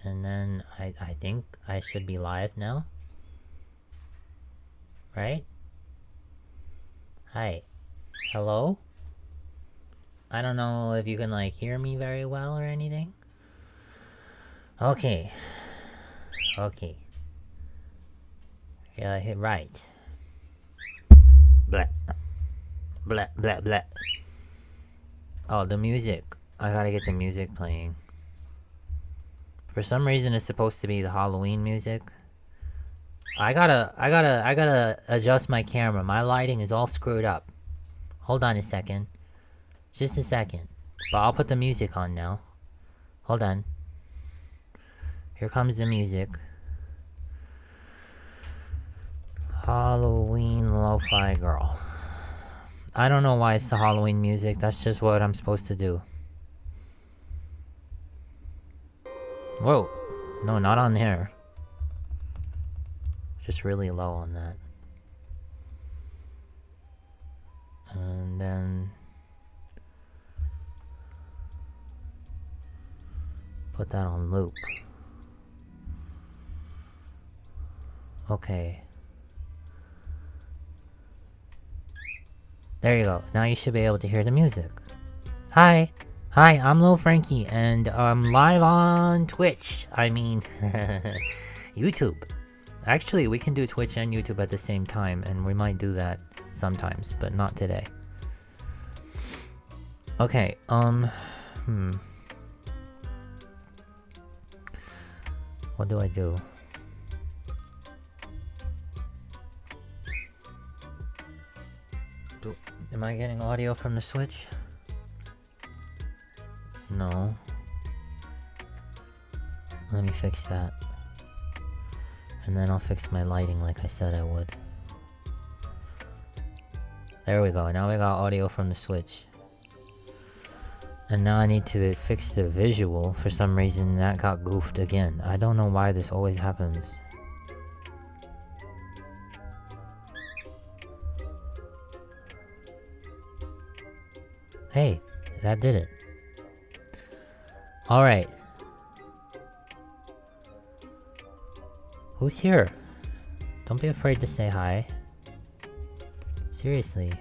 And then I think I should be live now. Right? Hi. Hello? I don't know if you can like hear me very well or anything. Okay. Okay. Yeah, I hit right. Blah. Blah, blah, blah. Oh, the music. I gotta get the music playing. For some reason it's supposed to be the Halloween music. I gotta adjust my camera. My lighting is all screwed up. Hold on a second. Just a second. But I'll put the music on now. Hold on. Here comes the music. Halloween Lo-Fi Girl. I don't know why it's the Halloween music. That's just what I'm supposed to do. Whoa. No, not on there. Just really low on that. And then put that on loop. Okay. There you go. Now you should be able to hear the music. Hi! Hi, I'm Lil Frankie, and I'm live on Twitch. I mean, YouTube. Actually, we can do Twitch and YouTube at the same time, and we might do that sometimes, but not today. Okay, what do I do? Am I getting audio from the Switch? No. Let me fix that. And then I'll fix my lighting like I said I would. There we go. Now we got audio from the Switch. And now I need to fix the visual. For some reason that got goofed again. I don't know why this always happens. Hey, that did it. Alright. Who's here? Don't be afraid to say hi. Seriously.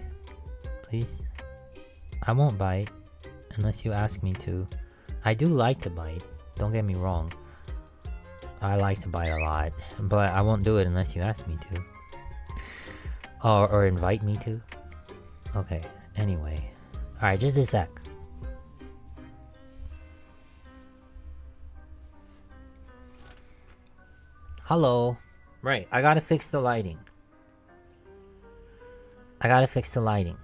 Please. I won't bite. Unless you ask me to. I do like to bite. Don't get me wrong. I like to bite a lot. But I won't do it unless you ask me to. Or invite me to. Okay. Anyway. Alright, just a sec. Hello. Right, I gotta fix the lighting. I gotta fix the lighting.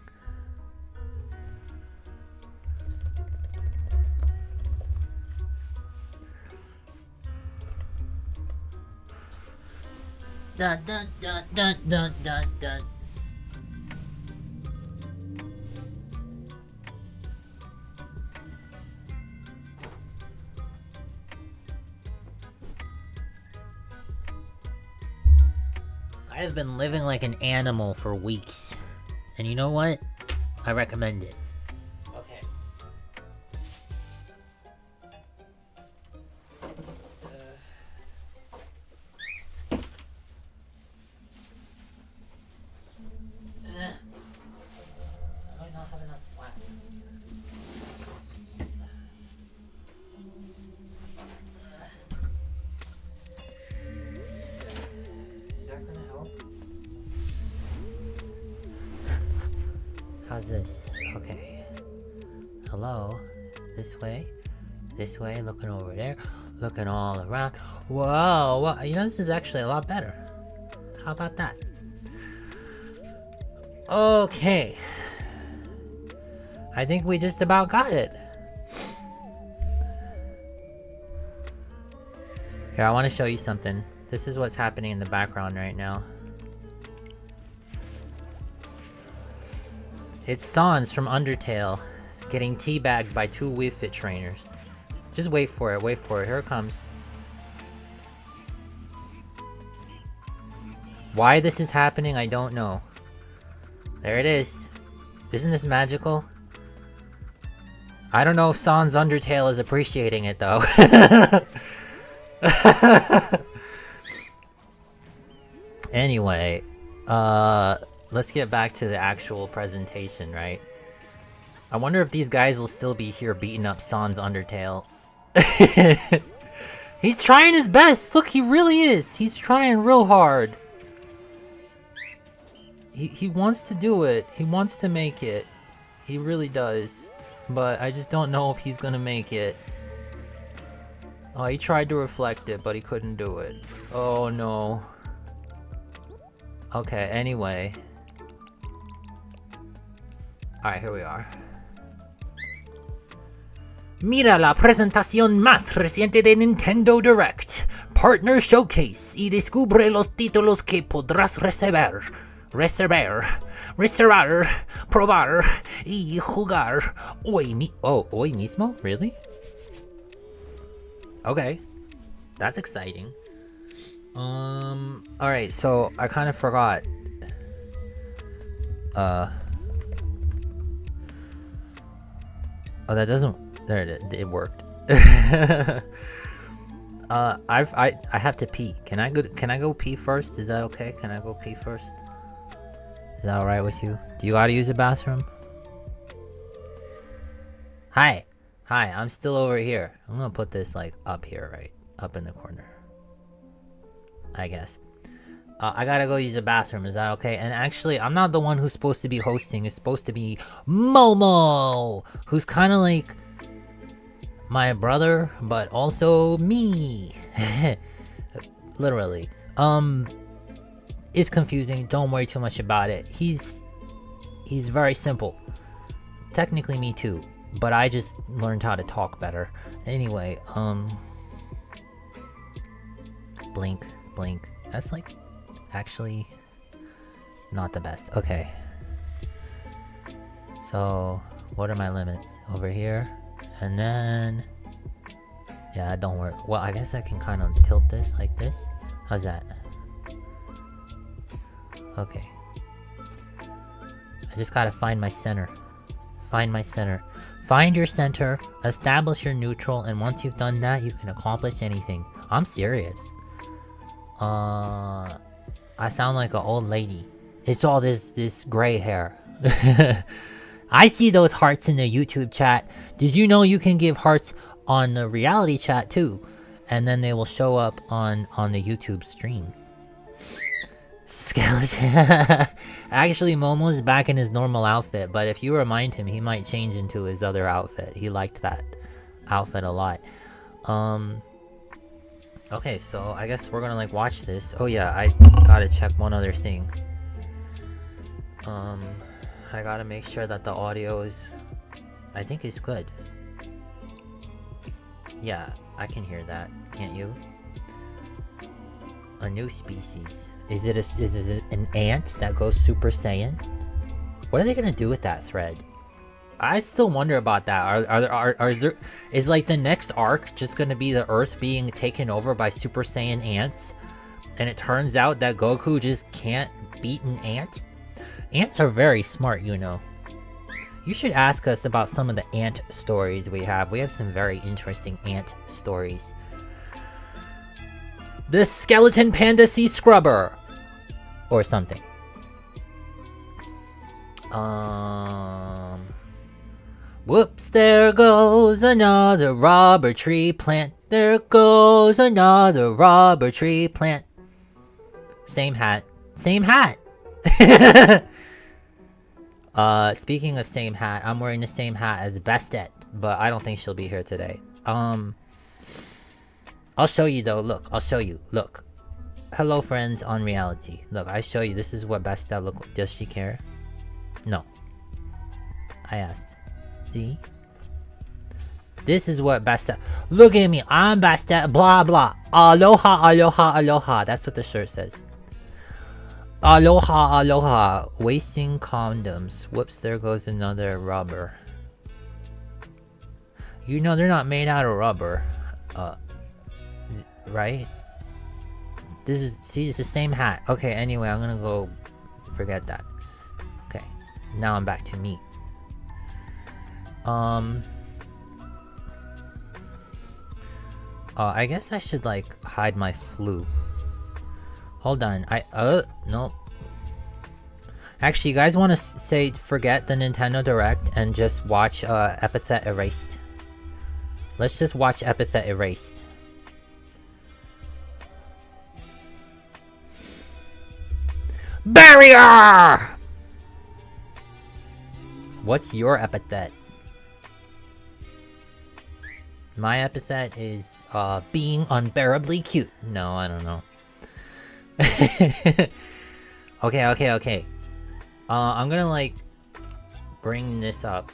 Dun dun dun dun dun dun dun. I have been living like an animal for weeks. And you know what? I recommend it. Okay. I might not have enough slack. Is that gonna help? How's this? Okay. Hello? This way? This way, looking over there, looking all around. Whoa, whoa. You know, this is actually a lot better. How about that? Okay. I think we just about got it. Here, I want to show you something. This is what's happening in the background right now. It's Sans from Undertale getting teabagged by two Wii Fit trainers. Just wait for it, wait for it. Here it comes. Why this is happening, I don't know. There it is. Isn't this magical? I don't know if Sans Undertale is appreciating it though. Anyway, let's get back to the actual presentation, right? I wonder if these guys will still be here beating up Sans Undertale. He's trying his best. Look, he really is. He's trying real hard. He wants to do it. He wants to make it. He really does. But I just don't know if he's gonna make it. Oh, he tried to reflect it, but he couldn't do it. Oh no. Okay, anyway. Alright, here we are. Mira la presentación más reciente de Nintendo Direct. Partner Showcase y descubre los títulos que podrás reservar, probar y jugar hoy mismo? Really? Okay. That's exciting. Alright, so I kind of forgot. Oh, that doesn't. There it worked. I have to pee. Can I go pee first? Is that okay? Can I go pee first? Is that alright with you? Do you gotta use the bathroom? Hi, I'm still over here. I'm gonna put this like up here, right? Up in the corner, I guess. I gotta go use the bathroom, is that okay? And actually, I'm not the one who's supposed to be hosting. It's supposed to be Momo, who's kind of like my brother, but also me. Literally. It's confusing. Don't worry too much about it. He's very simple. Technically me too, but I just learned how to talk better. Anyway, blink. That's like actually not the best. Okay. So, what are my limits? Over here. And then... yeah, that don't work. Well, I guess I can kind of tilt this like this. How's that? Okay. I just gotta find my center. Find my center. Find your center, establish your neutral, and once you've done that, you can accomplish anything. I'm serious. I sound like an old lady. It's all this gray hair. I see those hearts in the YouTube chat. Did you know you can give hearts on the reality chat too? And then they will show up on the YouTube stream. Skeleton. Actually, Momo's back in his normal outfit, but if you remind him, he might change into his other outfit. He liked that outfit a lot. Okay, so I guess we're gonna like watch this. Oh yeah, I gotta check one other thing. I gotta make sure that the audio is... I think it's good. Yeah, I can hear that. Can't you? A new species. Is it an ant that goes Super Saiyan? What are they gonna do with that thread? I still wonder about that. Is like the next arc just gonna be the Earth being taken over by Super Saiyan ants? And it turns out that Goku just can't beat an ant? Ants are very smart, you know. You should ask us about some of the ant stories we have. We have some very interesting ant stories. The Skeleton Panda Sea Scrubber! Or something. Whoops, there goes another rubber tree plant. There goes another rubber tree plant. Same hat. Same hat! Speaking of same hat, I'm wearing the same hat as Bastet, but I don't think she'll be here today. I'll show you though, look, I'll show you, look. Hello friends on reality. Look, I show you, this is what Bastet look like. Does she care? No. I asked. See? This is what Bastet... Look at me, I'm Bastet, blah blah. Aloha, aloha, aloha. That's what the shirt says. Aloha, aloha. Wasting condoms. Whoops, there goes another rubber. You know they're not made out of rubber. Right? This is... see, it's the same hat. Okay, anyway, I'm gonna go... forget that. Okay. Now I'm back to me. I guess I should like hide my flute. Hold on, no. Actually, you guys want to forget the Nintendo Direct and just watch Epithet Erased. Let's just watch Epithet Erased. Barrier! What's your epithet? My epithet is being unbearably cute. No, I don't know. Okay. I'm gonna like bring this up.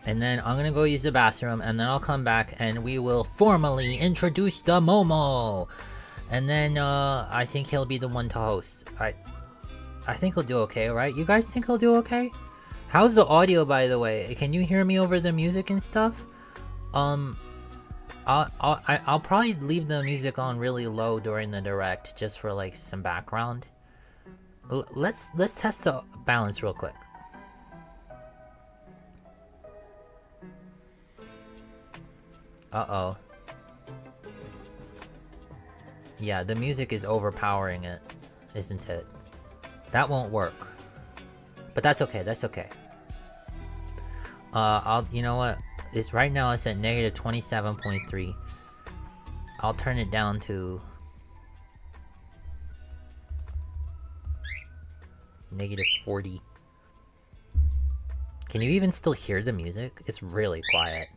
And then I'm gonna go use the bathroom, and then I'll come back and we will formally introduce the Momo. And then I think he'll be the one to host. I think he'll do okay, right? You guys think he'll do okay? How's the audio, by the way? Can you hear me over the music and stuff? I'll probably leave the music on really low during the direct just for like some background. Let's test the balance real quick. Uh-oh. Yeah, the music is overpowering it, isn't it? That won't work. But that's okay, that's okay. You know what? It's right now it's at negative 27.3. I'll turn it down to negative 40. Can you even still hear the music? It's really quiet.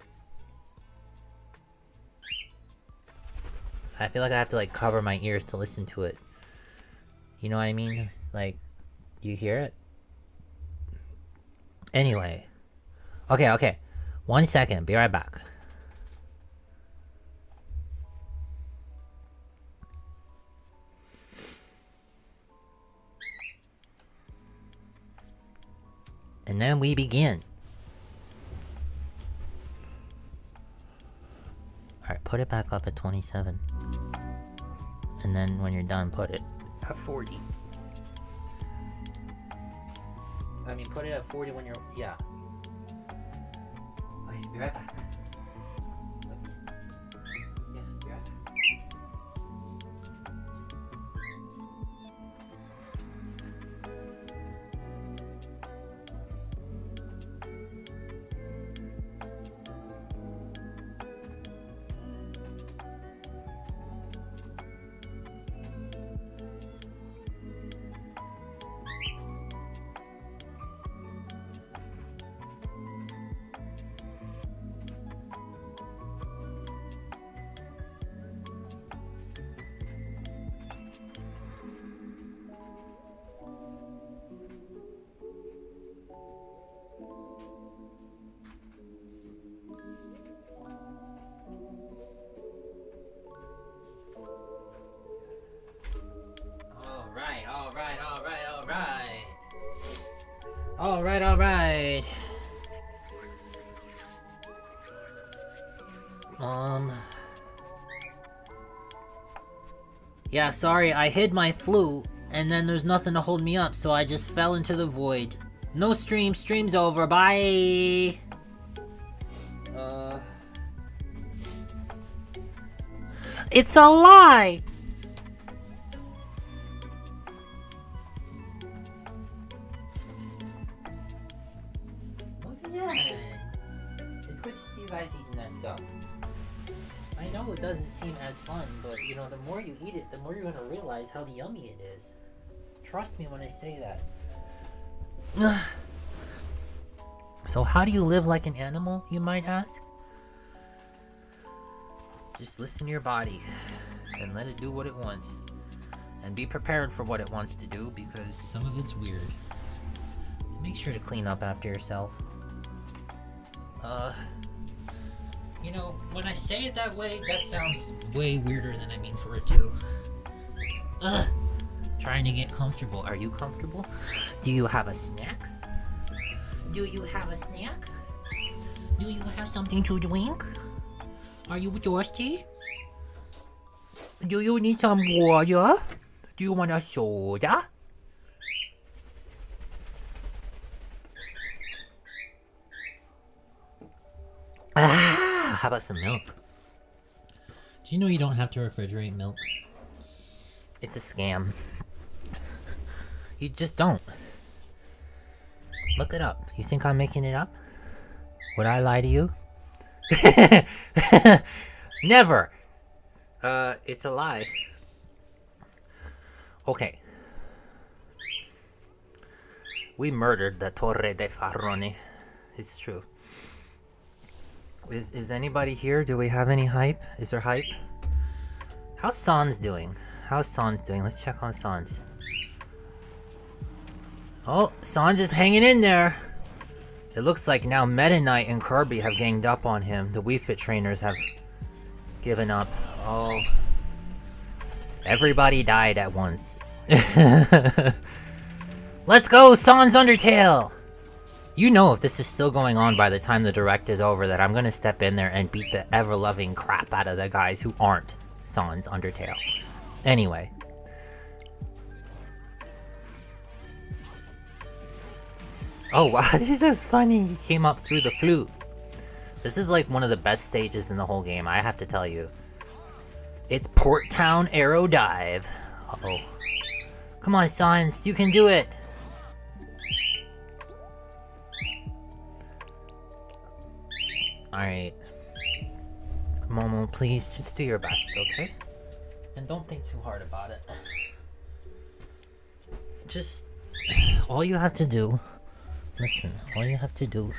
I feel like I have to like cover my ears to listen to it. You know what I mean? Like, do you hear it? Anyway. Okay. 1 second, be right back. And then we begin. Alright, put it back up at 27. And then when you're done, put it at 40. I mean, put it at 40 when you're... yeah. Okay, be right back. Yeah, be right back. Alright. Yeah, sorry, I hid my flute, and then there's nothing to hold me up, so I just fell into the void. No stream's over, bye! It's a lie! It's good to see you guys eating that stuff. I know it doesn't seem as fun, but you know, the more you eat it, the more you're gonna realize how yummy it is. Trust me when I say that. So how do you live like an animal, you might ask? Just listen to your body and let it do what it wants. And be prepared for what it wants to do, because some of it's weird. Make sure to clean up after yourself. You know, when I say it that way, that sounds way weirder than I mean for it to. Trying to get comfortable. Are you comfortable? Do you have a snack? Do you have a snack? Do you have something to drink? Are you thirsty? Do you need some water? Do you want a soda? How about some milk? Do you know you don't have to refrigerate milk? It's a scam. You just don't. Look it up. You think I'm making it up? Would I lie to you? Never! It's a lie. Okay. We murdered the Torre de Farrone. It's true. Is anybody here? Do we have any hype? Is there hype? How's Sans doing? How's Sans doing? Let's check on Sans. Oh, Sans is hanging in there. It looks like now Meta Knight and Kirby have ganged up on him. The Wii Fit trainers have given up. Oh. Everybody died at once. Let's go, Sans Undertale! You know if this is still going on by the time the direct is over that I'm gonna step in there and beat the ever-loving crap out of the guys who aren't Sans Undertale. Anyway. Oh wow, this is funny. He came up through the flute. This is like one of the best stages in the whole game, I have to tell you. It's Port Town Arrow Dive. Uh-oh. Come on, Sans, you can do it! Alright. Momo, please, just do your best, okay? And don't think too hard about it. Just... all you have to do... listen, all you have to do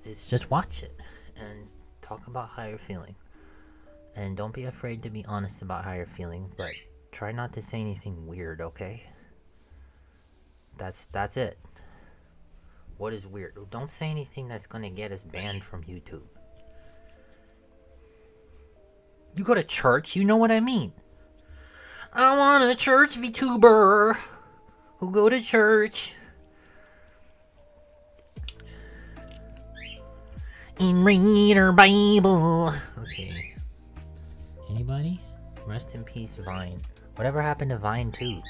is just watch it and talk about how you're feeling. And don't be afraid to be honest about how you're feeling, but try not to say anything weird, okay? That's it. What is weird? Don't say anything that's gonna get us banned from YouTube. You go to church, you know what I mean. I want a church VTuber who go to church. And read her Bible. Okay. Anybody? Rest in peace, Vine. Whatever happened to Vine 2?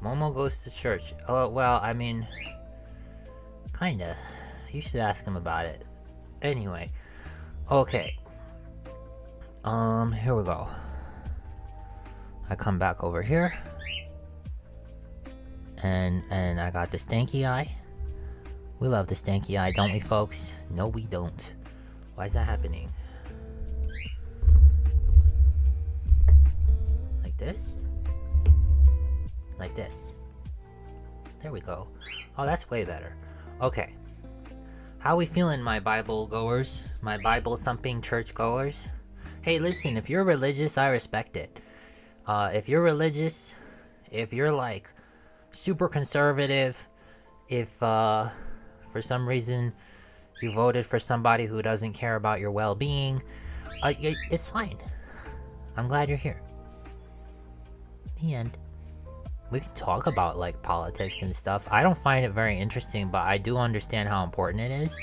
Momo goes to church. Oh, well, I mean... kinda. You should ask him about it. Anyway. Okay. Here we go. I come back over here. And I got the stanky eye. We love the stanky eye, don't we, folks? No, we don't. Why is that happening? Like this? Like this. There we go. Oh, that's way better. Okay. How we feeling, my Bible goers? My Bible thumping church goers? Hey, listen, if you're religious, I respect it. If you're religious, if you're like super conservative, if for some reason you voted for somebody who doesn't care about your well-being, it's fine. I'm glad you're here. The end. We can talk about like politics and stuff. I don't find it very interesting, but I do understand how important it is.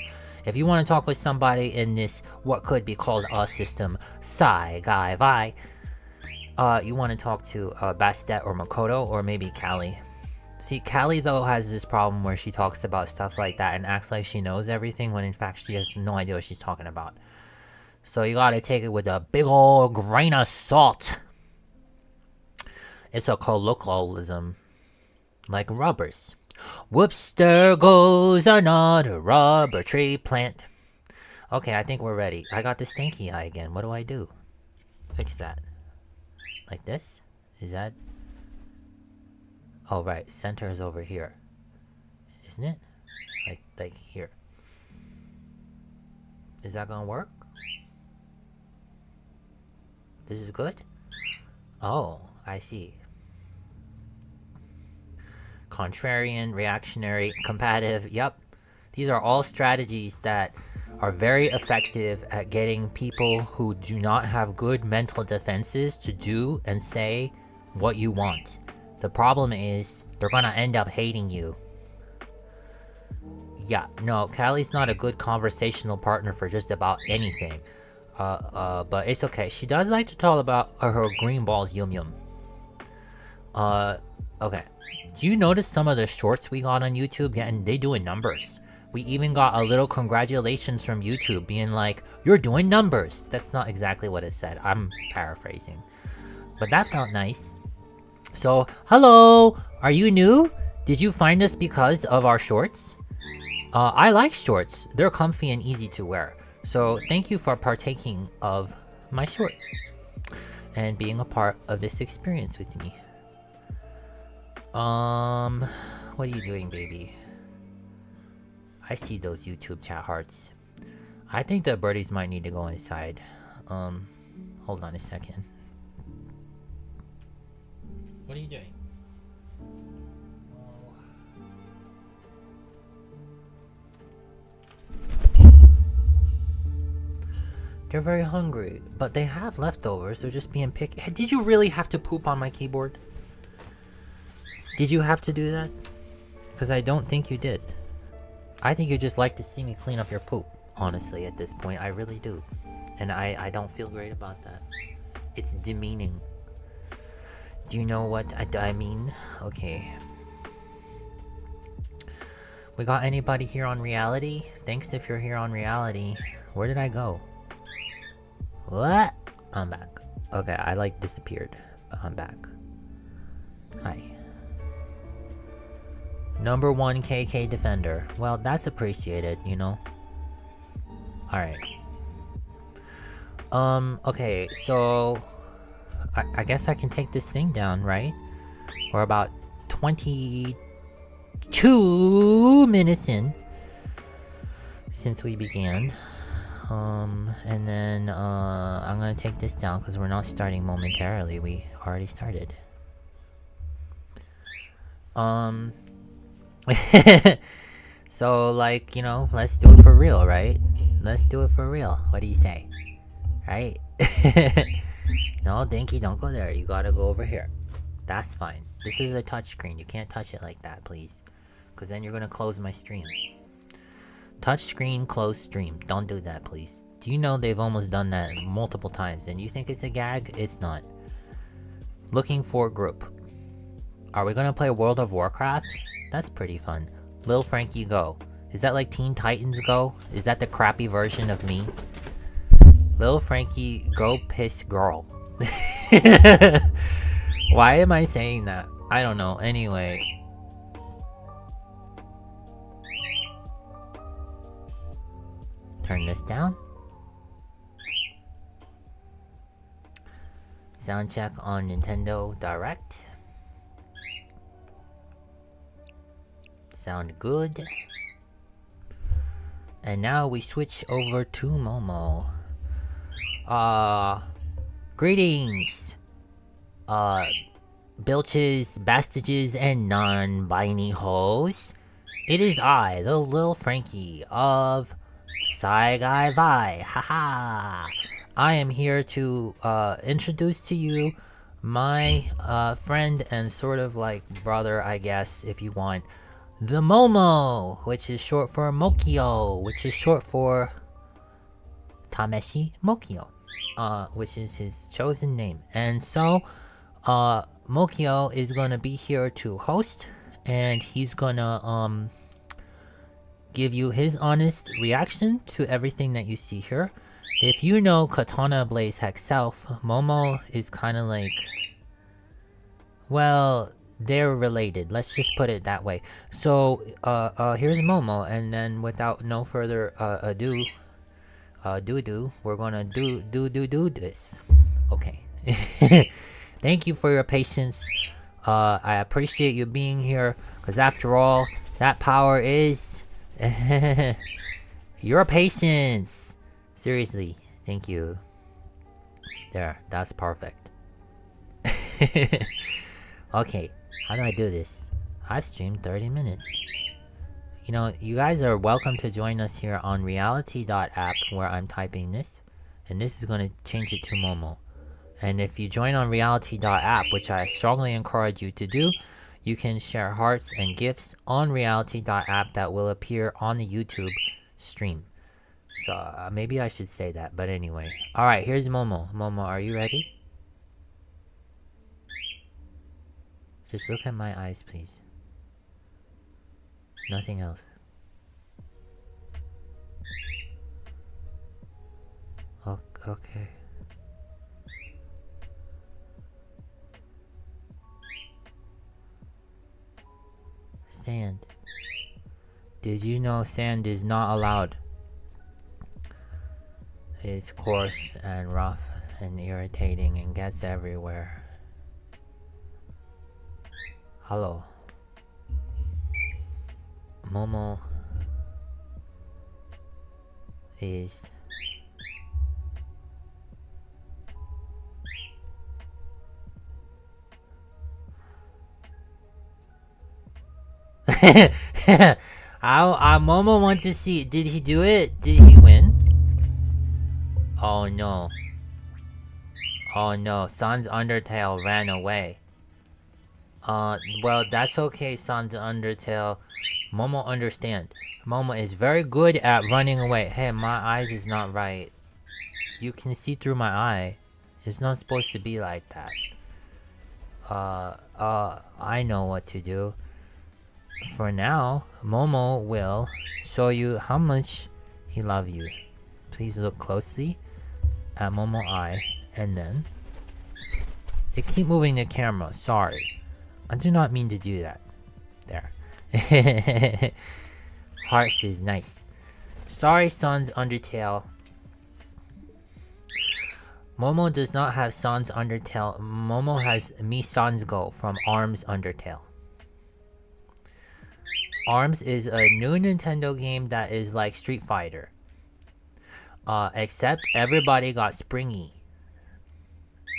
If you want to talk with somebody in this, what could be called a system, saigaivai, you want to talk to Bastet or Makoto or maybe Callie. See, Callie though has this problem where she talks about stuff like that and acts like she knows everything when in fact she has no idea what she's talking about. So you gotta take it with a big ol' grain of salt. It's a colloquialism. Like rubbers. Whoops, there goes another rubber tree plant. Okay, I think we're ready. I got the stanky eye again. What do I do? Fix that. Like this? Is that... oh, right. Center is over here. Isn't it? Like here. Is that gonna work? This is good? Oh, I see. Contrarian, reactionary, combative. Yep. These are all strategies that are very effective at getting people who do not have good mental defenses to do and say what you want. The problem is, they're gonna end up hating you. Yeah, no, Callie's not a good conversational partner for just about anything. But it's okay. She does like to talk about her green balls yum yum. Okay. Do you notice some of the shorts we got on YouTube? Yeah, and they doing numbers. We even got a little congratulations from YouTube being like, you're doing numbers. That's not exactly what it said. I'm paraphrasing. But that felt nice. So, hello! Are you new? Did you find us because of our shorts? I like shorts. They're comfy and easy to wear. So, thank you for partaking of my shorts. And being a part of this experience with me. What are you doing, baby? I see those YouTube chat hearts. I think the birdies might need to go inside. Hold on a second. What are you doing? They're very hungry, but they have leftovers. They're just being picky. Did you really have to poop on my keyboard? Did you have to do that? Because I don't think you did. I think you just like to see me clean up your poop. Honestly, at this point, I really do. And I don't feel great about that. It's demeaning. Do you know what I mean? Okay. We got anybody here on reality? Thanks if you're here on reality. Where did I go? What? I'm back. Okay, I like disappeared, but I'm back. Hi. Number 1 KK defender. Well, that's appreciated, you know. Alright. Okay, so I guess I can take this thing down, right? We're about 22 minutes in since we began. And then I'm gonna take this down because we're not starting momentarily. We already started. So like, you know, let's do it for real, right? Let's do it for real. What do you say? Right? No, Dinky, don't go there. You gotta go over here. That's fine. This is a touchscreen. You can't touch it like that, please. Because then you're gonna close my stream. Touch screen, close stream. Don't do that, please. Do you know they've almost done that multiple times? And you think it's a gag? It's not. Looking for group. Are we gonna play World of Warcraft? That's pretty fun. Lil Frankie Go. Is that like Teen Titans Go? Is that the crappy version of me? Lil Frankie Go Piss Girl. Why am I saying that? I don't know. Anyway. Turn this down. Sound check on Nintendo Direct. Sound good. And now we switch over to Momo. Greetings. Bilches, Bastages, and non-binary hoes. It is I, the Lil Frankie of saigaivai. Haha. I am here to introduce to you my friend and sort of like brother, I guess, if you want, the Momo, which is short for Mokio, which is short for Tameshi Mokio, which is his chosen name. And so, Mokio is gonna be here to host, and he's gonna give you his honest reaction to everything that you see here. If you know Katanna Blaze Hexself, Momo is kind of like, well, they're related. Let's just put it that way. So, here's Momo, and then without no further ado, we're gonna do this. Okay. Thank you for your patience. I appreciate you being here, because after all, that power is your patience. Seriously, thank you. There, that's perfect. Okay, how do I do this? I've streamed 30 minutes. You know, you guys are welcome to join us here on reality.app where I'm typing this. And this is going to change it to Momo. And if you join on reality.app, which I strongly encourage you to do, you can share hearts and gifts on reality.app that will appear on the YouTube stream. So maybe I should say that, but anyway. Alright, here's Momo. Momo, are you ready? Just look at my eyes, please. Nothing else. Okay. Sand. Did you know sand is not allowed? It's coarse and rough and irritating and gets everywhere. Hello. Momo is Momo wants to see. Did he do it? Did he win? Oh no. Oh no, Sans Undertale ran away. Well, that's okay, Sans Undertale. Momo understand. Momo is very good at running away. Hey, my eyes is not right. You can see through my eye. It's not supposed to be like that. I know what to do. For now, Momo will show you how much he loves you. Please look closely at Momo eye, and then they keep moving the camera. Sorry, I do not mean to do that. There. Hearts is nice. Sorry, Sans Undertale. Momo does not have Sans Undertale. Momo has Mi Sans Go from ARMS Undertale. ARMS is a new Nintendo game that is like Street Fighter. Except everybody got springy.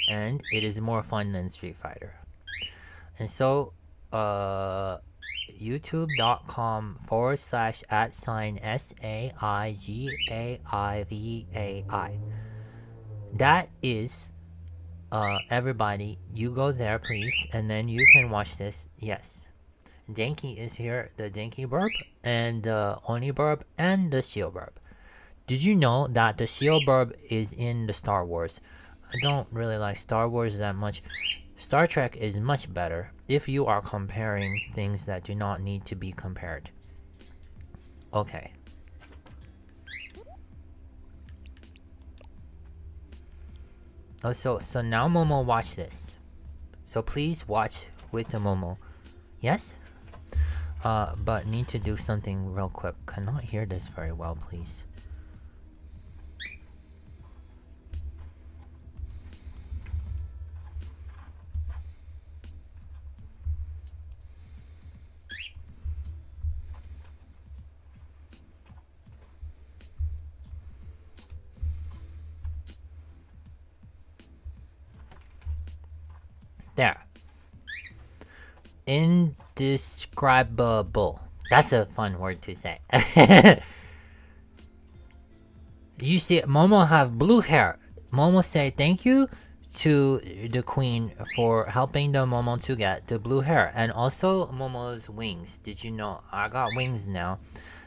And it is more fun than Street Fighter. And so, youtube.com/@saigaivai. That is, everybody, you go there please, and then you can watch this. Yes. Denki is here, the Denki burp, and the Oni burp, and the Shield burp. Did you know that the Shield burp is in the Star Wars? I don't really like Star Wars that much. Star Trek is much better if you are comparing things that do not need to be compared. Okay. Oh, so now Momo watch this. So please watch with the Momo. Yes? But need to do something real quick. Cannot hear this very well, please. There. Indescribable. That's a fun word to say. You see, Momo have blue hair. Momo say thank you to the queen for helping the Momo to get the blue hair. And also Momo's wings. Did you know? I got wings now.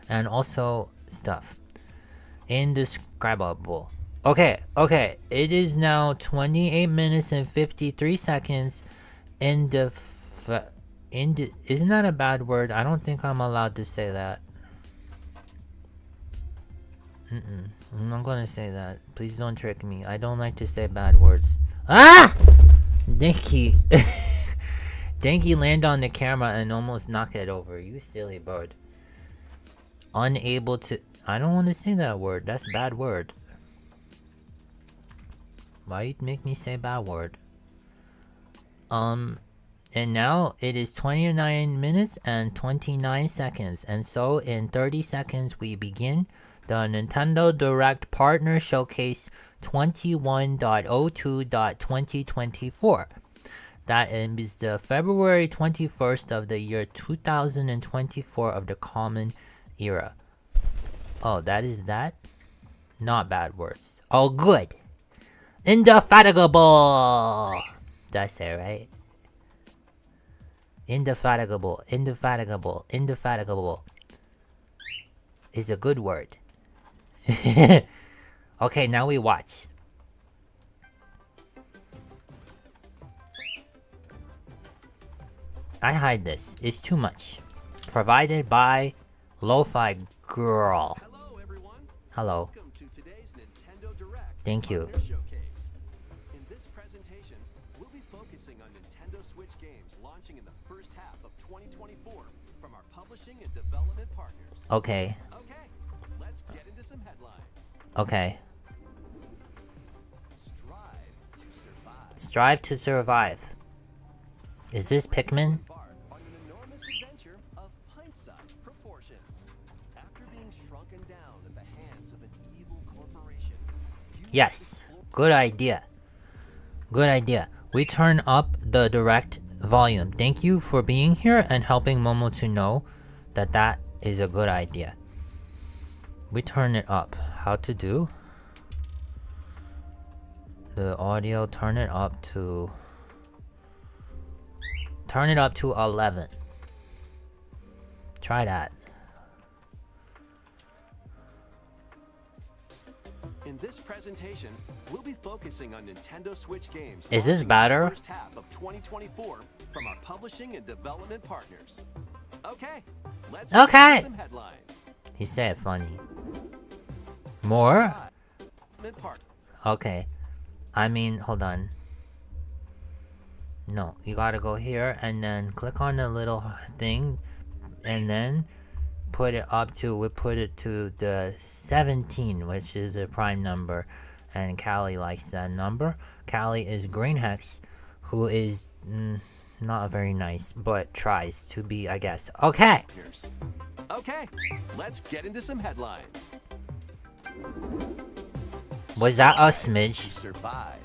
And also stuff. Indescribable. Okay. It is now 28 minutes and 53 seconds. Isn't that a bad word? I don't think I'm allowed to say that. I'm not gonna say that. Please don't trick me. I don't like to say bad words. Ah! Denki. Denki land on the camera and almost knock it over. You silly bird. Unable to... I don't want to say that word. That's a bad word. Why you make me say bad word? And now it is 29 minutes and 29 seconds. And so in 30 seconds we begin the Nintendo Direct Partner Showcase 21.02.2024. That is the February 21st of the year 2024 of the Common Era. Oh, that is that? Not bad words. Oh, good. Indefatigable. Did I say it right? Indefatigable is a good word. Okay, now we watch. I hide this. It's too much. Provided by Lo-Fi Girl. Hello everyone. Hello. Welcome to today's Nintendo Direct Thank you. on their showcase. In this presentation, we'll be focusing on Nintendo Switch games launching in the first half of 2024 from our publishing and development partners. Okay. Okay, let's get into some headlines. Okay. Strive to survive. Strive to survive. Is this Pikmin? Embark on an enormous adventure of pint-sized proportions. After being shrunken down at the hands of an evil corporation, you Yes. Good idea. Good idea. We turn up the direct volume. Thank you for being here and helping Momo to know that that is a good idea. We turn it up. How to do? The audio, turn it up to 11. Try that. In this presentation, we'll be focusing on Nintendo Switch games. Is this launching in the better? First half of 2024 from our publishing and development partners. Okay, let's get into some headlines. He said funny. More? Development partner. Okay. I mean, hold on. No, you gotta go here and then click on the little thing and then put it up to, we put it to the 17, which is a prime number, and Callie likes that number. Callie is Green Hex, who is not very nice, but tries to be, I guess. Okay! Okay, let's get into some headlines. Was that a To smidge? survive.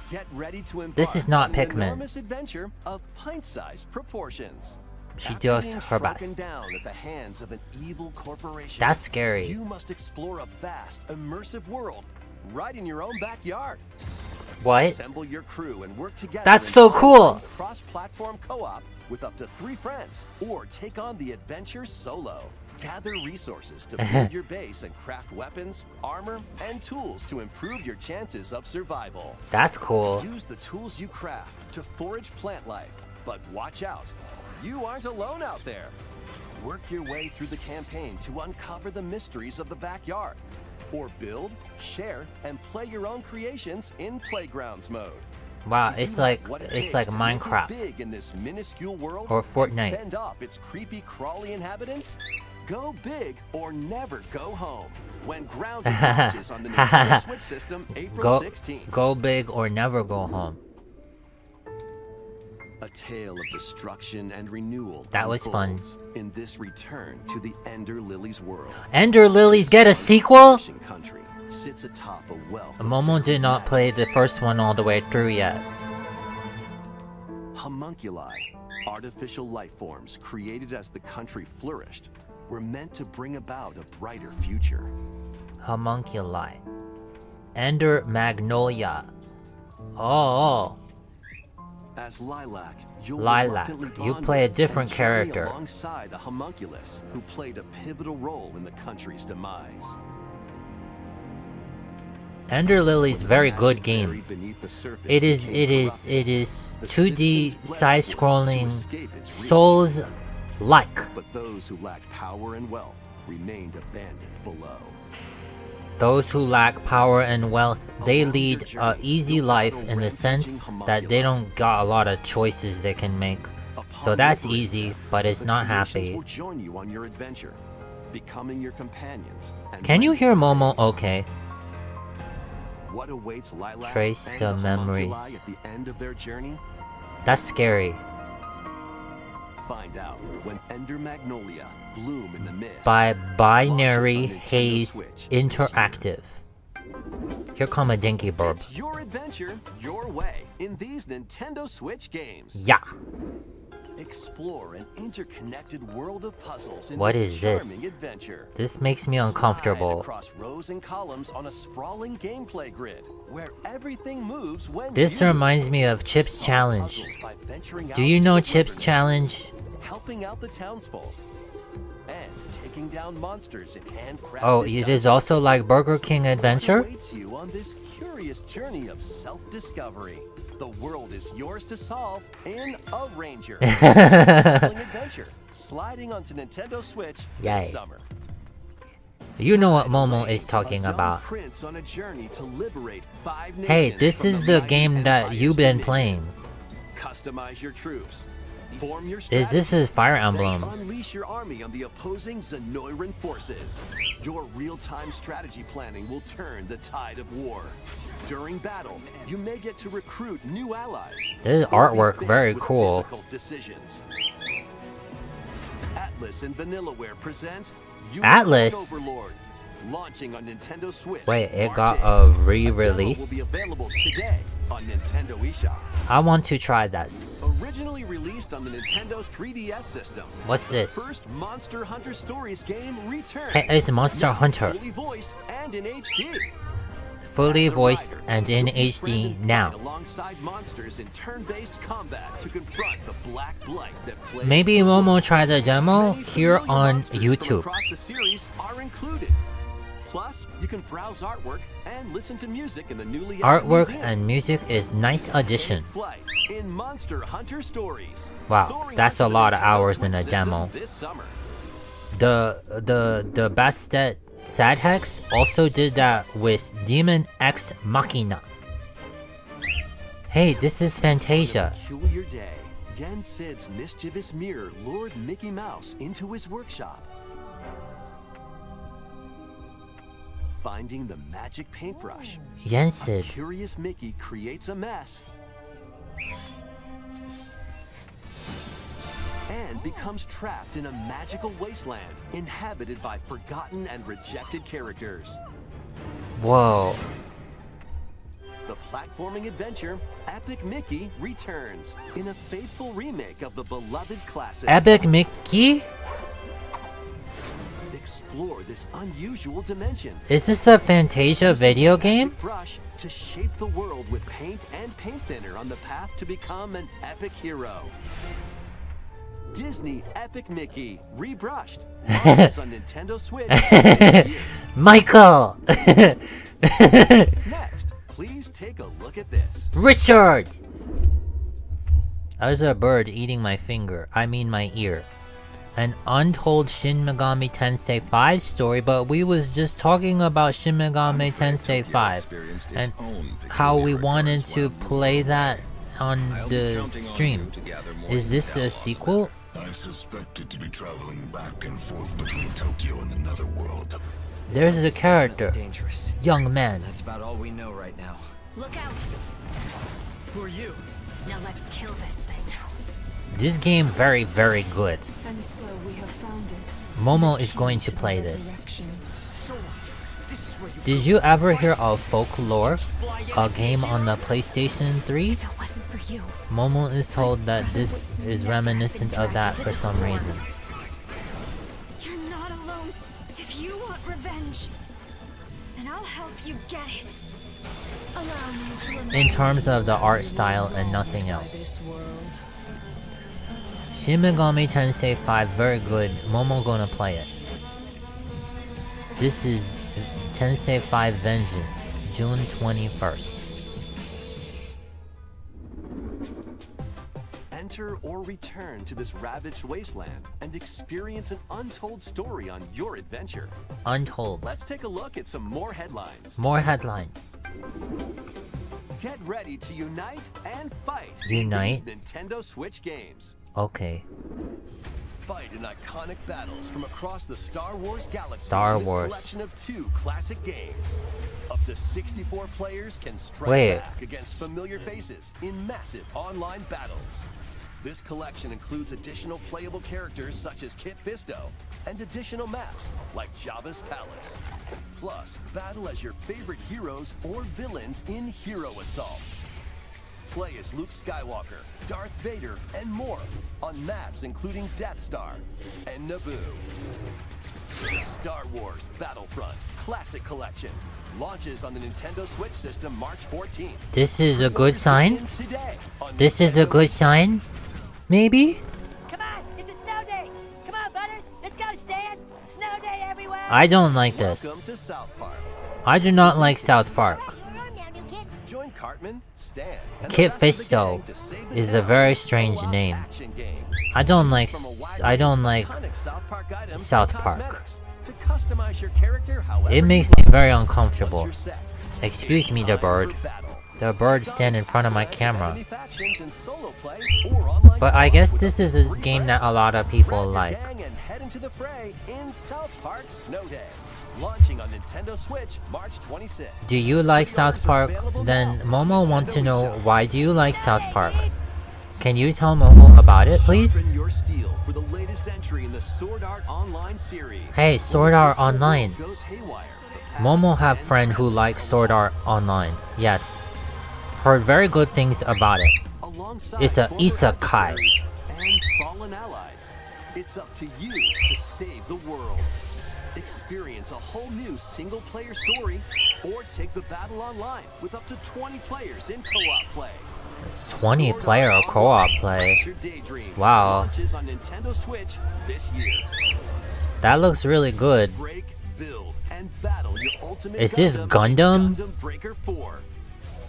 Get ready to embark This is not on an Pikmin. enormous adventure of pint-sized proportions. She After does being her shrunken best. down at the hands of an evil corporation, That's scary. you must explore a vast, immersive world right in your own backyard. What? Assemble your crew and work together. That's in so cool. Cross-platform co-op with up to 3 friends, or take on the adventure solo. Gather resources to build your base and craft weapons, armor, and tools to improve your chances of survival. That's cool. Use the tools you craft to forage plant life, but watch out. You aren't alone out there. Work your way through the campaign to uncover the mysteries of the backyard. Or build, share, and play your own creations in Playgrounds mode. Wow, Do it's you know like what it it's takes like to make it Minecraft big in this minuscule world? or Fortnite. Fend off its creepy, crawly inhabitants? Go big or never go home. When Grounded launches on the Nintendo Switch system April 16th. Go big or never go home. A tale of destruction and renewal. That was fun. unfolds in this return to the Ender Lilies world. Ender Lilies get a sequel? Ocean country sits atop a wealth. Momo did not play the first one all the way through yet. Homunculi, artificial life forms created as the country flourished, were meant to bring about a brighter future. Homunculi. Ender Magnolia. Oh. As Lilac, you'll Lilac, reluctantly you bond play a with and different journey character. alongside the homunculus, who played a pivotal role in the country's demise. Ender Lily's very Magic good game. buried beneath the surface It is became corrupted. 2D The citizens fled side to scrolling escape its reach. Souls like. But those who lacked power and wealth remained abandoned below. Those who lack power and wealth, they lead a easy life in the sense that they don't got a lot of choices they can make. So that's easy, but it's not Creations happy. will join you on your adventure, becoming your companions. And Can you bring hear Momo okay? what awaits Lilac Trace and the homunculi memories. at the end of their journey? That's scary. Find out when Ender Magnolia bloom in the mist. By Binary Launches on Nintendo Haze Switch. Interactive. Here come a dinky burb. It's your adventure, your way, in these Nintendo Switch games. Yeah. Explore an interconnected world of puzzles in What this is this? charming adventure. This makes me Slide uncomfortable. across rows and columns on a sprawling gameplay grid where everything moves when This you reminds me of Chip's solve Challenge. puzzles by venturing Do out you into know the Chip's wilderness, Challenge? helping out the townsfolk, and taking down monsters in handcrafted Oh, it is also like Burger King Adventure? What awaits you on this curious journey of self-discovery? The world is yours to solve in a Ranger. Puzzling adventure, sliding onto Nintendo Switch Yay. this summer. You know what Momo is talking about. Hey, this is the game that you've been playing. Customize your troops. Form your This is Fire Emblem. Unleash your army on the opposing Zenoiran forces. Your real-time strategy planning will turn the tide of war. During battle, you may get to recruit new allies. This artwork very cool. Decisions. Atlas and Vanillaware present Atlas? Overlord, launching on Nintendo Switch. Wait, it March got 8th. a re-release? Will be available today on Nintendo eShop. I want to try this. Originally released on the Nintendo 3DS system. What's this? First Monster Hunter Stories game returns. Hey, it's Monster Hunter. Fully voiced and in HD. Fully voiced and in HD now. Alongside monsters in turn-based combat to confront the black blight that plagues Maybe the world. Momo try the demo Many here familiar on monsters from YouTube. across the series are included. Plus, you can browse artwork and listen to music in the newly added Artwork museum. and music is nice addition. Take flight in Monster Hunter Stories. Wow, Soaring that's onto a lot the of Nintendo hours in Switch a system demo. this summer. The best that Sad Hex also did that with Demon X Machina. Hey, this is Fantasia. Peculiar day, Yen Sid's mischievous mirror lured Mickey Mouse into his workshop. Finding the magic paintbrush, Yensid. curious Mickey creates a mess and becomes trapped in a magical wasteland inhabited by forgotten and rejected characters. Whoa. The platforming adventure, Epic Mickey returns in a faithful remake of the beloved classic. Epic Mickey? Explore this unusual dimension. Is this a Fantasia video game? Brush to shape the world with paint and paint thinner on the path to become an epic hero. Disney Epic Mickey rebrushed. Launches on Nintendo Switch this year. Michael! Next, please take a look at this. Richard! There's a bird eating my finger. I mean my ear. An untold Shin Megami Tensei 5 story, but we was just talking about Shin Megami Tensei 5 and how we wanted to play that on the stream. Is this a sequel? I suspected to be traveling back and forth between Tokyo and the Netherworld. There's a character. Dangerous. Young man. That's about all we know right now. Look out! Who are you? Now let's kill this thing. This game very, very good. And so we have found it. Momo is going to play this. Resurrection. So what? This is where you Did you ever hear of Folklore? A game on the PlayStation 3? If it wasn't for you, Momo is told that this is reminiscent of that for some reason. you're not alone. If you want revenge, then I'll help you get it. Allow me to remember In terms of the art you style and alone nothing by else. this world. Shin Megami Tensei 5, very good. Momo gonna play it. This is Tensei 5 Vengeance, June 21st. Enter or return to this ravaged wasteland and experience an untold story on your adventure. Untold. Let's take a look at some more headlines. More headlines. Get ready to unite and fight. Unite? These Nintendo Switch games. Okay. Fight in iconic battles from across the Star Wars galaxy. Star in this Wars. collection of 2 classic games. Up to 64 players can strike Wait. back against familiar faces in massive online battles. This collection includes additional playable characters such as Kit Fisto and additional maps like Jabba's Palace. Plus, battle as your favorite heroes or villains in Hero Assault. Play as Luke Skywalker, Darth Vader, and more on maps including Death Star and Naboo. Star Wars Battlefront Classic Collection launches on the Nintendo Switch system March 14th. This is a good sign? Begin today on This is a Nintendo good sign? Maybe? Come on, it's a snow day. Come on, Butters, let's go, Stan. Snow day everywhere. I don't like this. Welcome to South Park. I do not like South Park. Join Cartman, Stan, and the Kit rest of the Fisto gang to save the is a town very with strange co-op name. action game. I don't like Choose from a wide I don't range like of iconic South Park items South and Park. cosmetics to customize your character however It makes you me like. very Once uncomfortable. you're set, Excuse it's me, the time bird. for battle. The bird stand in front of my camera. Enemy factions in solo play or online But I co-op guess with this up is to a 3 game that a friends. lot of people Grab your like. gang and head into the fray in South Park Snow Day, launching on Nintendo Switch March 26th. Do you like South Park? Then Momo want to know, why do you like South Park? Can you tell Momo about it, please? Sharpen your steel for the latest entry in the Sword Art Online series. Hey, Sword Art When the Online. world goes haywire, the past Momo have and friend who present likes Sword Art Online. Yes. Heard very good things about it. alongside It's a former isekai. adversaries and fallen allies. It's up to you to save the world. Experience a whole new single-player story, or take the battle online with up to 20 players in co-op play. It's 20 Sword player Art co-op Online play. Grant Your Daydream Wow. launches on Nintendo Switch this year. That looks really good. Break, build, and battle your ultimate Is this in Gundam? Gundam Breaker 4.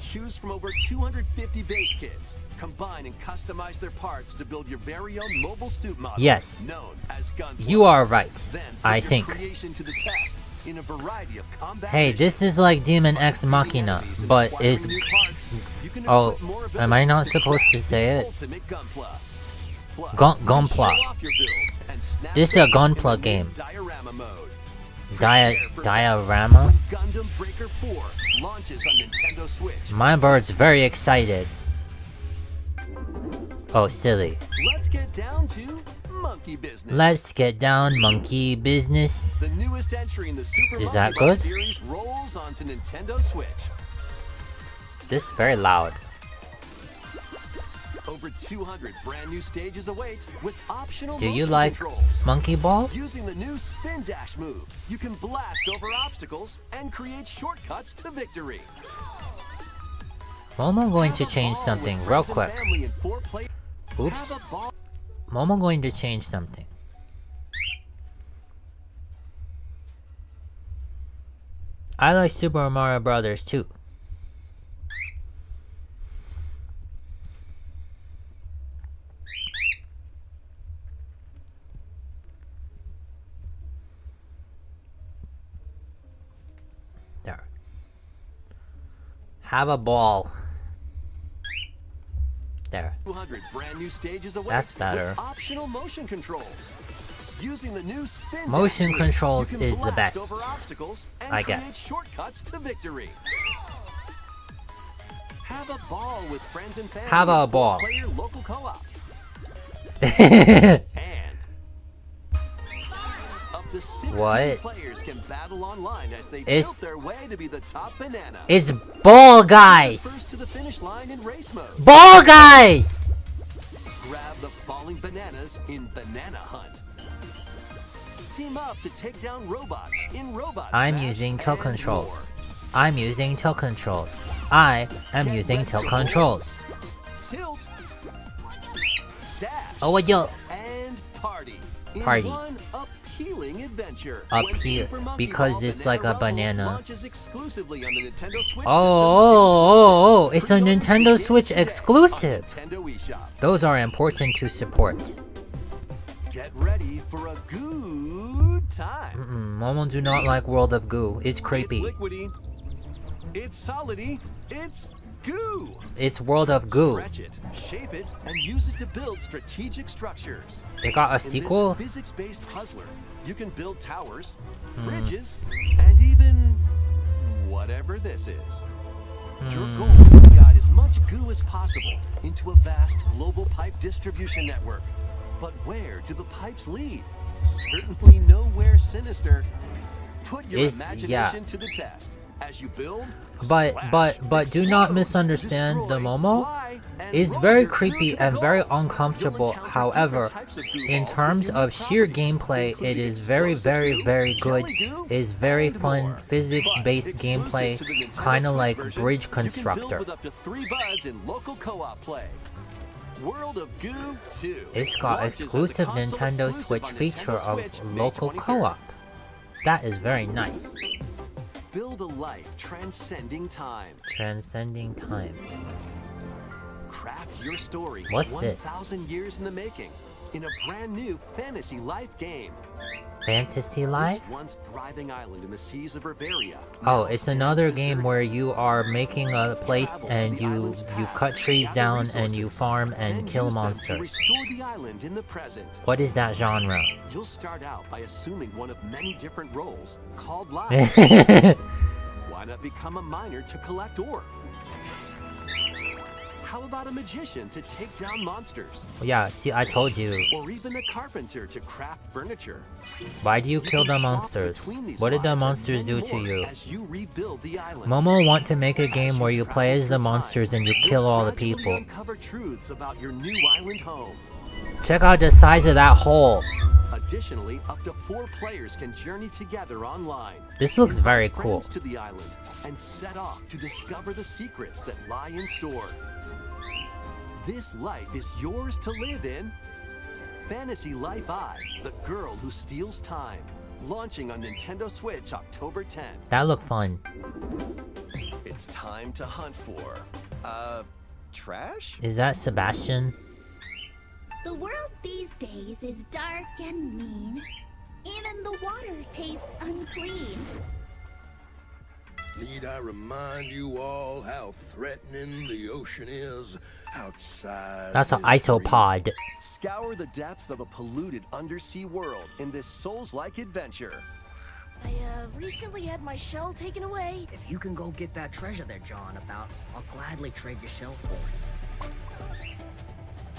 Choose from over 250 base kits. Combine and customize their parts to build your very own mobile suit model. Yes. Known as Gunpla. You are right. Then put I your think. creation to the test in a variety of combat Hey, missions. this is like Demon X Machina, Enemies and but acquiring is... new parts, you can Oh, equip more am I not abilities to supposed to craft say the it? ultimate Gunpla. Plus, Gunpla. show off your builds and snap This is a photos Gunpla in the new game. Diorama mode. Diorama? When Gundam Breaker 4 launches on Nintendo Switch. My bird's very excited. Oh, silly. Let's get down to monkey business. Let's get down monkey business. The newest entry in the Super Is Monkey that Ball good? series rolls onto Nintendo Switch. This is very loud. Over 200 brand new stages await with optional Do you motion like controls. Monkey Ball? Using the new Spin Dash move, you can blast over obstacles and create shortcuts to victory. Momo going to Have a change ball something with real friends and quick. family in 4 play- Oops. Have a ball- Momo going to change something. I like Super Mario Brothers too. There. Have a ball. There. 200 brand new stages await That's better. with optional motion controls. Using the new Spin Motion Dash move, controls you can is the blast best, over obstacles and I create guess. shortcuts to victory. Have a ball with friends and family. Have a in ball. 4-player local co-op. And up to 16 What? players can battle online as they It's- tilt their way to be the top banana. It's Ball First Guys! to the finish line in race mode. Ball Guys! Grab the falling bananas in Banana Hunt. Team up to take down robots in Robot I'm Smash using tilt and controls. I'm using tilt controls. I am Get using ready tilt to controls. more. Tilt, dash, Oh, what yo? and party. In Party. one appealing adventure. Up When here, Super Monkey because Ball it's like a Rumble banana. launches exclusively on the Nintendo Switch Oh, it's a system. Pre-order Nintendo begins Switch today on exclusive. Nintendo eShop. Those are important to support. Get ready for a good time. Momo do not like World of Goo. It's It's creepy. liquidy. It's solidy. It's goo. It's World of Goo. Stretch it, shape it, and use it to build strategic structures. They got a In sequel? this physics-based puzzler, you can build towers, Hmm. bridges, and even whatever this is. Your goal is to guide as much goo as possible into a vast global pipe distribution network. But where do the pipes lead? Certainly nowhere sinister. Put your imagination to the test as you build. But splash, do not explode, misunderstand the destroy, Momo. fly, and It's roll very your goo creepy to the and very goal. You'll uncomfortable. encounter However, different types of goo in balls terms with of unique sheer properties, gameplay, it including is very, explosive goo, very good. jelly goo, It's very and fun, more. physics-based Plus, gameplay, exclusive to the Nintendo kind of Switch like version, Bridge you can build Constructor. with up to 3 buds in local co-op play. World of Goo 2. It's got launches as a exclusive console Nintendo exclusive Switch on feature Nintendo of Switch, May local 23rd. co-op. That is very nice. Build a life transcending time. Transcending time. Craft your story What's this? 1,000 years in the making in a brand new fantasy life game. Fantasy Life? This once thriving island in the seas of Bavaria. Oh, now it's stands another deserted. game where you are making a place and you cut trees down and you farm and kill monsters. Restore the island in the present. What is that genre? You'll start out by assuming one of many different roles called lives. Why not become a miner to collect ore? How about a magician to take down monsters? Yeah, see, I told you. Or even a carpenter to craft furniture? Why do you kill the can swap monsters? between these What did the lives and monsters do many to more you? as you rebuild the island. Momo want to make a game where you play as the monsters and you kill all the Gradually people. uncover truths about your new island home. Check out the size of that hole. Additionally, up to 4 players can journey together online. This looks very Invite cool. friends to the island and set off to discover the secrets that lie in store. This life is yours to live in. Fantasy Life I, the girl who steals time. Launching on Nintendo Switch October 10th. That looked fun. It's time to hunt for, trash? Is that Sebastian? The world these days is dark and mean. Even the water tastes unclean. Need I remind you all how threatening the ocean is outside? That's an this isopod. Scour the depths of a polluted undersea world in this Souls-like adventure. I recently had my shell taken away. If you can go get that treasure they're jawing about, I'll gladly trade your shell for it.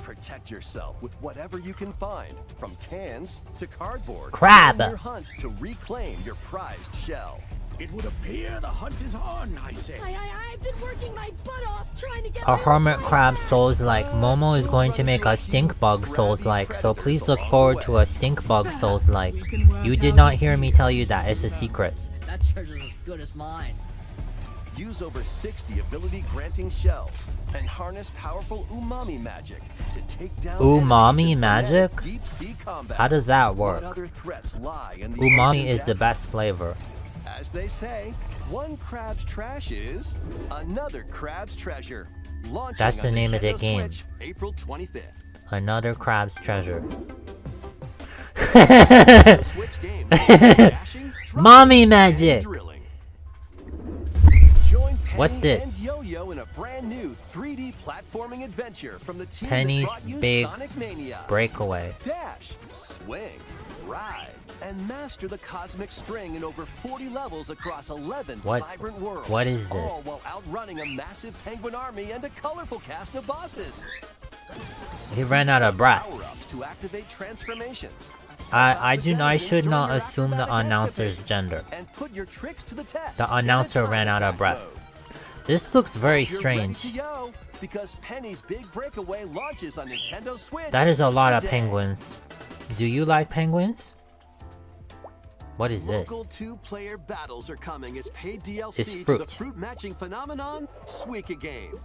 Protect yourself with whatever you can find, from cans to cardboard. Crab. On your hunt to reclaim your prized shell. It would appear the hunt is on, I say. I've been working my butt off trying to get A rid of hermit my- crab Souls-like. Momo is going to make a stink bug Souls-like, so please look forward to a stink bug Souls-like. You did not hear me tell you that. It's a secret. That treasure's as good as mine. Use over 60 ability-granting shells and harness powerful umami magic to take down Umami enemies in magic? frenetic deep-sea combat. How does that What work? other threats lie in the Umami ocean is the depths? best flavor. As they say, one crab's trash is another crab's treasure. Launching That's the on name of the Nintendo game. Switch, April 25th. Another crab's treasure. Switch game. Dashing, dropping, Mommy and magic. drilling. Join Penny What's this? and Yo-Yo in a brand new 3D platforming adventure from the team Penny's that brought you Big Sonic Mania. Breakaway. Dash, swing, ride, and master the cosmic string in over 40 levels across 11 What- vibrant worlds. what is All this? while outrunning a massive penguin army and a colorful cast of bosses. He ran out of breath. Power-ups to activate transformations. I should not assume the announcer's gender. And put your tricks to the test. The in announcer time ran out of attack breath. mode. This looks very You're ready strange. to yo, because Penny's Big Breakaway launches on Nintendo Switch. That is a lot of today. penguins. Do you like penguins? What is this? Local 2-player battles are coming as paid DLC It's to the fruit. fruit matching phenomenon, Suika Game.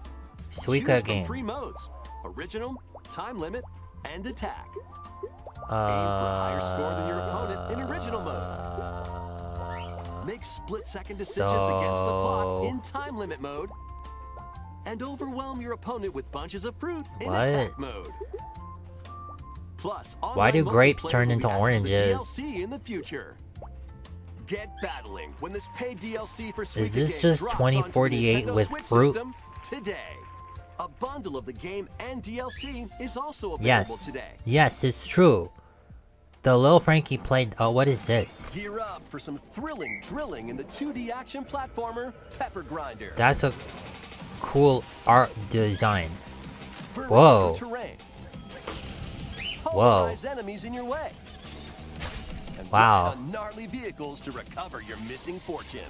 Suika Choose game. from 3 modes: original, time limit, and attack. Aim for a higher score than your opponent in original mode. Make split-second decisions against the clock in time limit mode. And overwhelm your opponent with bunches of fruit in What? attack mode. Plus, Why do online grapes multiplayer turn will into be added to the oranges? DLC in the future. Get battling when this paid DLC for Suika Is this Game just drops onto the 2048 Nintendo with Switch fruit? system today. A bundle of the game and DLC is also available Yes. today. Yes, it's true. The Lil Frankie played. Oh, what is this? Gear up for some thrilling drilling in the 2D action platformer Pepper Grinder. That's a cool art design. Burn Whoa. through terrain. Whoa. Polarize enemies in your way. And Wow. ride on gnarly vehicles to recover your missing fortune.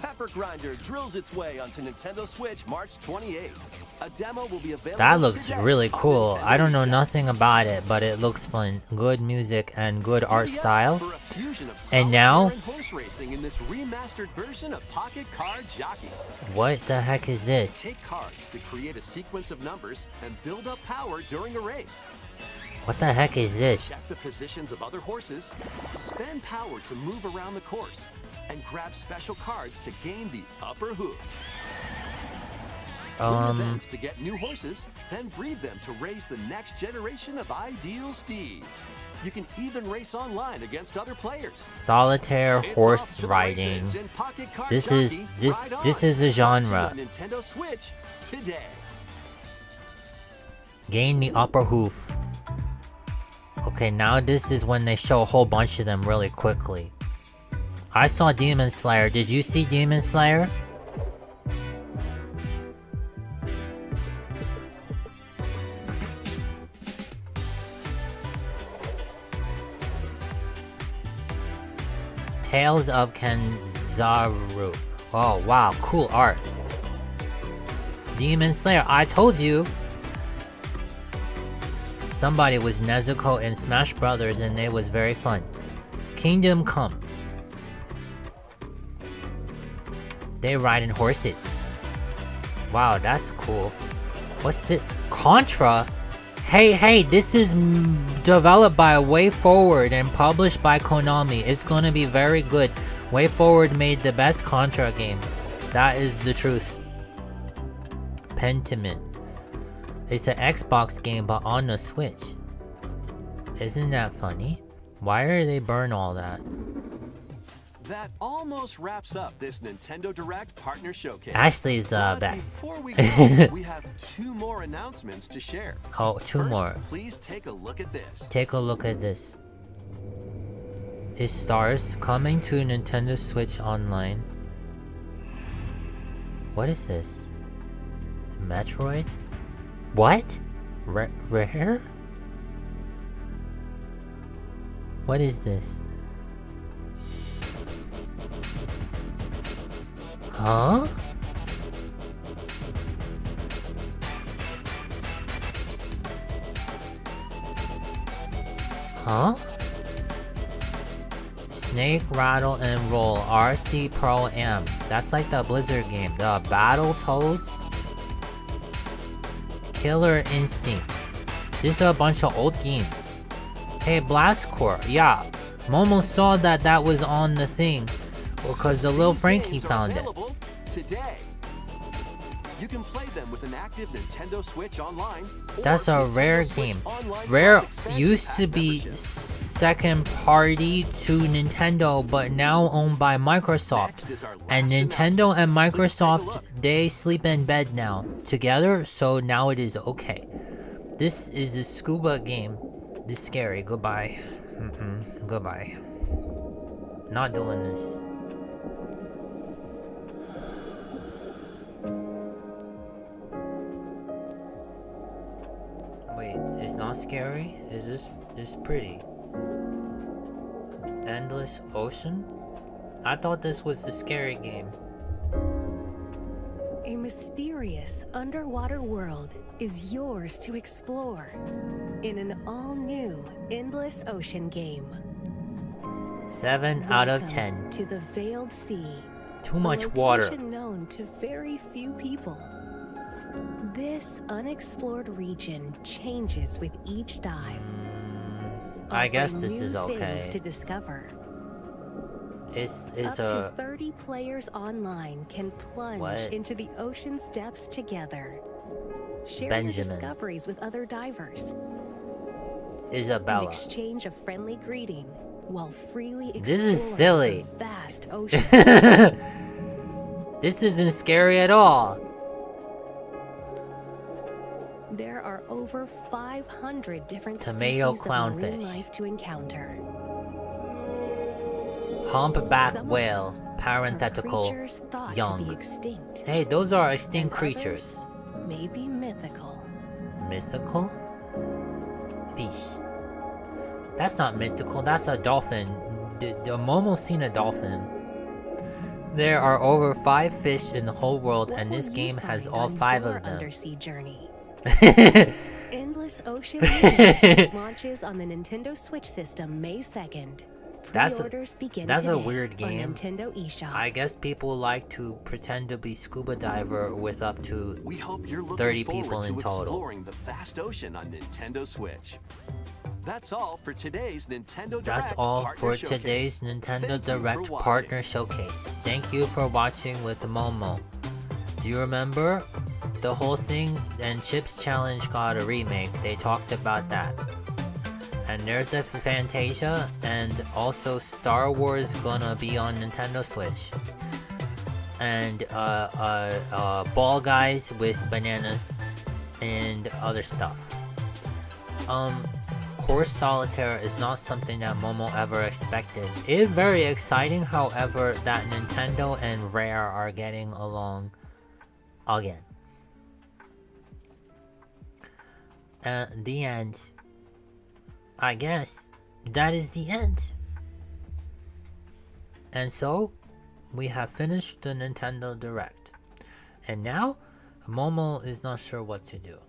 Pepper Grinder drills its way onto Nintendo Switch March 28th. A demo will be available That looks today really on cool. Nintendo I don't know eShop. nothing about it, but it looks fun. Good music and good art Giddy up style. for a fusion of And now- solitaire and horse racing in this remastered version of Pocket Card Jockey. What the heck is this? Take cards to create a sequence of numbers and build up power during a race. What the heck is this? Check the positions of other horses, spend power to move around the course, and grab special cards to gain the upper hook. Win events to get new horses, then breed them to raise the next generation of ideal steeds. You can even race online against other players. Solitaire It's horse off to the riding. races in Pocket Card This Jockey. is Ride on. a genre. To a Nintendo Switch today. Gain the upper hoof. Okay, now this is when they show a whole bunch of them really quickly. I saw Demon Slayer. Did you see Demon Slayer? Tales of Kenzaru. Oh wow, cool art. Demon Slayer, I told you! Somebody was Nezuko in Smash Brothers and it was very fun. Kingdom Come. They riding horses. Wow, that's cool. What's it? Contra? Hey, this is developed by WayForward and published by Konami. It's gonna be very good. WayForward made the best Contra game. That is the truth. Pentiment. It's an Xbox game but on the Switch. Isn't that funny? Why are they burn all that? That almost wraps up this Nintendo Direct Partner Showcase. Ashley's the But best. Before we go, we have 2 more announcements to share. Oh, two First, more. Please take a look at this. Take a look at this. It stars coming to Nintendo Switch Online. What is this? Metroid? What? Rare? What is this? Huh? Huh? Snake, Rattle, and Roll RC Pro M. That's like the Blizzard game. The Battletoads. Killer Instinct. These are a bunch of old games. Hey, Blast Corps. Yeah, Momo saw that was on the thing because the little These Frankie games are found it. available today. You can play them with an active Nintendo Switch Online. or That's a Nintendo Rare Switch game. Online Rare Plus Expansion used Pack to be membership. second party to Nintendo, but now owned by Microsoft. Next is our last And Nintendo and announcement. Please take a Microsoft, look. they sleep in bed now together, so now it is okay. This is a scuba game. This is scary. Goodbye. Goodbye. Not doing this. Wait, it's not scary? Is this pretty? Endless Ocean? I thought this was the scary game. A mysterious underwater world is yours to explore in an all-new Endless Ocean game. 7 out of Welcome 10. to the Veiled Sea. Too a much water. location known to very few people. This unexplored region changes with each dive. I guess offering this new is things okay. to discover. It's Up a to 30 players online can plunge What? into the ocean's depths together. Share Benjamin. your discoveries with other divers. An Isabella. exchange of friendly greeting while freely exploring This is silly. the vast ocean. This isn't scary at all. There are over 500 different Tomato species of marine clownfish. life to encounter. Humpback Some of whale. them are Parenthetical. creatures thought to young. be extinct. Hey, those are and extinct others creatures. may be mythical. Mythical? Fish. That's not mythical, that's a dolphin. The Momo's seen a dolphin. There are over 5 fish in the whole world, What and this will you game has find all on 5 your of them. undersea journey? Endless Ocean Universe launches on the Nintendo Switch system May 2nd. Pre-orders begin that's a today weird on game. Nintendo eShop. I guess people like to pretend to be scuba diver with up to We hope you're looking 30 forward people to in total. exploring the vast ocean on Nintendo Switch. That's all for today's Nintendo Direct That's all Partner for Showcase. today's Nintendo Thank you for Direct watching. Partner Showcase. Thank you for watching with Momo. Do you remember the whole thing, and Chip's Challenge got a remake. They talked about that. And there's the Fantasia, and also Star Wars gonna be on Nintendo Switch. And Ball Guys with bananas and other stuff. Course Solitaire is not something that Momo ever expected. It is very exciting, however, that Nintendo and Rare are getting along again. The end. I guess that is the end. And so, we have finished the Nintendo Direct. And now, Momo is not sure what to do.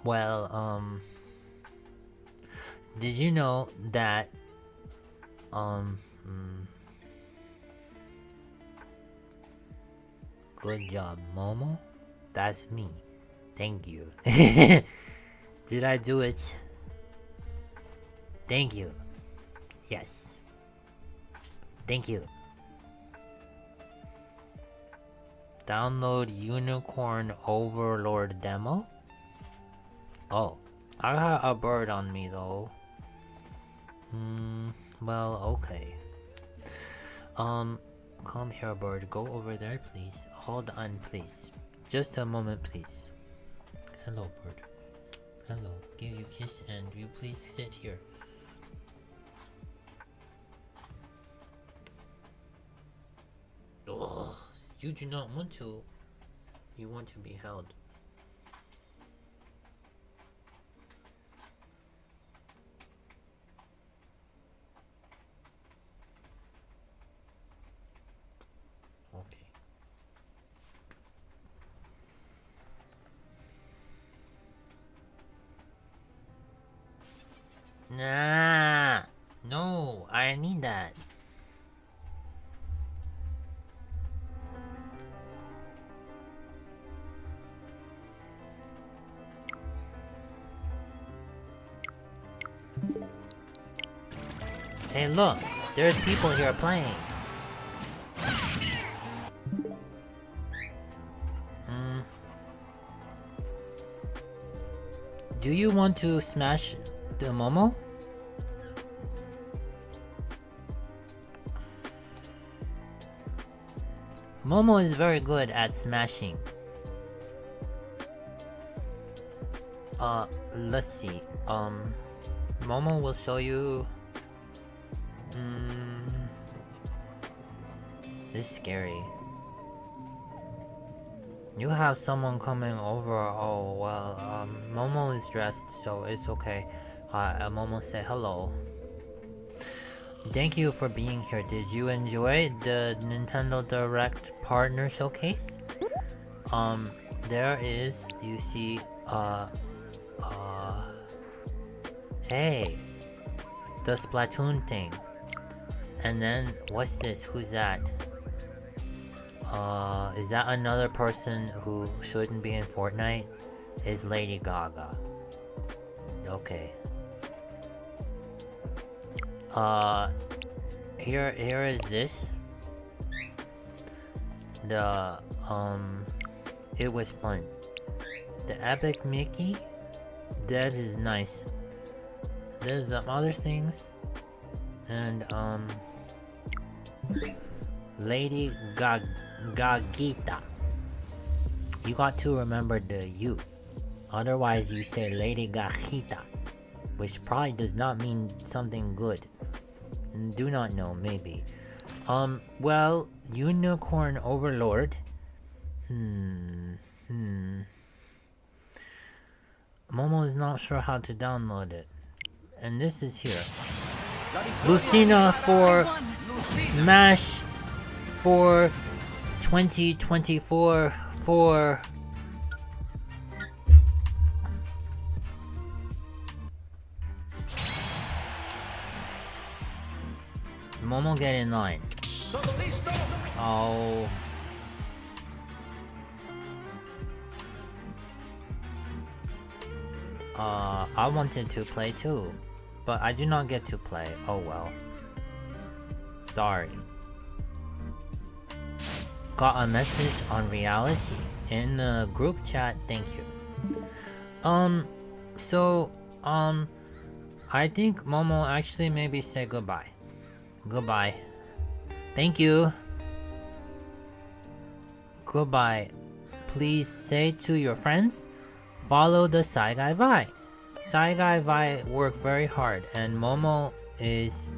Well, did you know that, good job, Momo? That's me. Thank you. Did I do it? Thank you. Yes. Thank you. Download Unicorn Overlord demo? Oh, I got a bird on me though. Well, okay. Come here, bird. Go over there, please. Hold on, please. Just a moment, please. Hello, bird. Hello. Give you a kiss and you please sit here. Ugh, you do not want to. You want to be held. Okay. Nah. No, I need that. Hey look, there's people here playing. Do you want to smash the Momo? Momo is very good at smashing. Let's see. Momo will show you. This is scary. You have someone coming over. Oh well, Momo is dressed, so it's okay. Momo say hello. Thank you for being here. Did you enjoy the Nintendo Direct Partner Showcase? There is, you see, hey, the Splatoon thing. And then, what's this? Who's that? Is that another person who shouldn't be in Fortnite? Is Lady Gaga. Okay. Here is this. The, it was fun. The Epic Mickey, that is nice. There's some other things. And, Lady Gagita. You got to remember the U. Otherwise you say Lady Gagita, which probably does not mean something good. Do not know, maybe. Well, Unicorn Overlord. Momo is not sure how to download it. And this is here. Lucina for Smash for 2024 for Momo, get in line. Oh. I wanted to play too, but I do not get to play. Oh well. Sorry. Got a message on reality in the group chat. Thank you. I think Momo actually maybe say goodbye. Goodbye. Thank you. Goodbye. Please say to your friends, follow the saigaivai. Saigaivai work very hard, and Momo is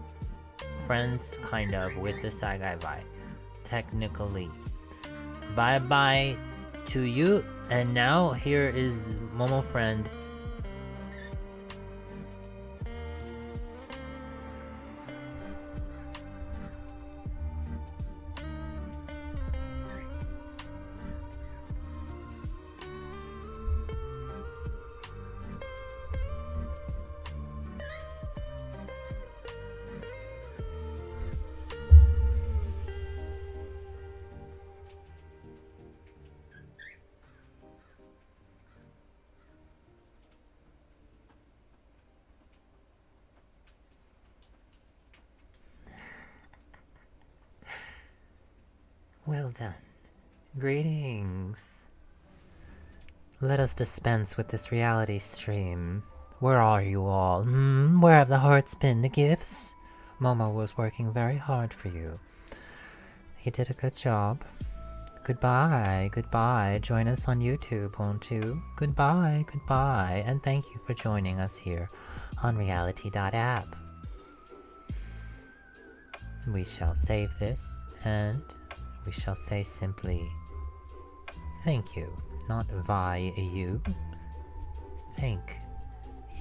friends kind of with the saigaivai, technically. Bye bye to you, and now here is Momo friend. Well done. Greetings. Let us dispense with this reality stream. Where are you all? Where have the hearts been, the gifts? Momo was working very hard for you. He did a good job. Goodbye, goodbye. Join us on YouTube, won't you? Goodbye, goodbye. And thank you for joining us here on reality.app. We shall save this, and we shall say simply, thank you, not vi you. Thank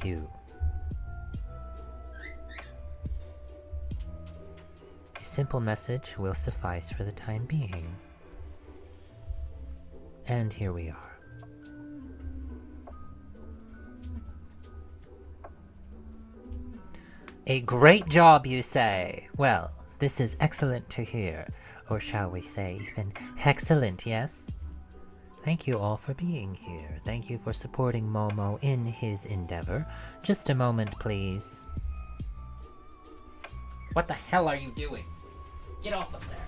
you. A simple message will suffice for the time being. And here we are. A great job, you say? Well, this is excellent to hear. Or shall we say even excellent, yes? Thank you all for being here. Thank you for supporting Momo in his endeavor. Just a moment, please. What the hell are you doing? Get off of there.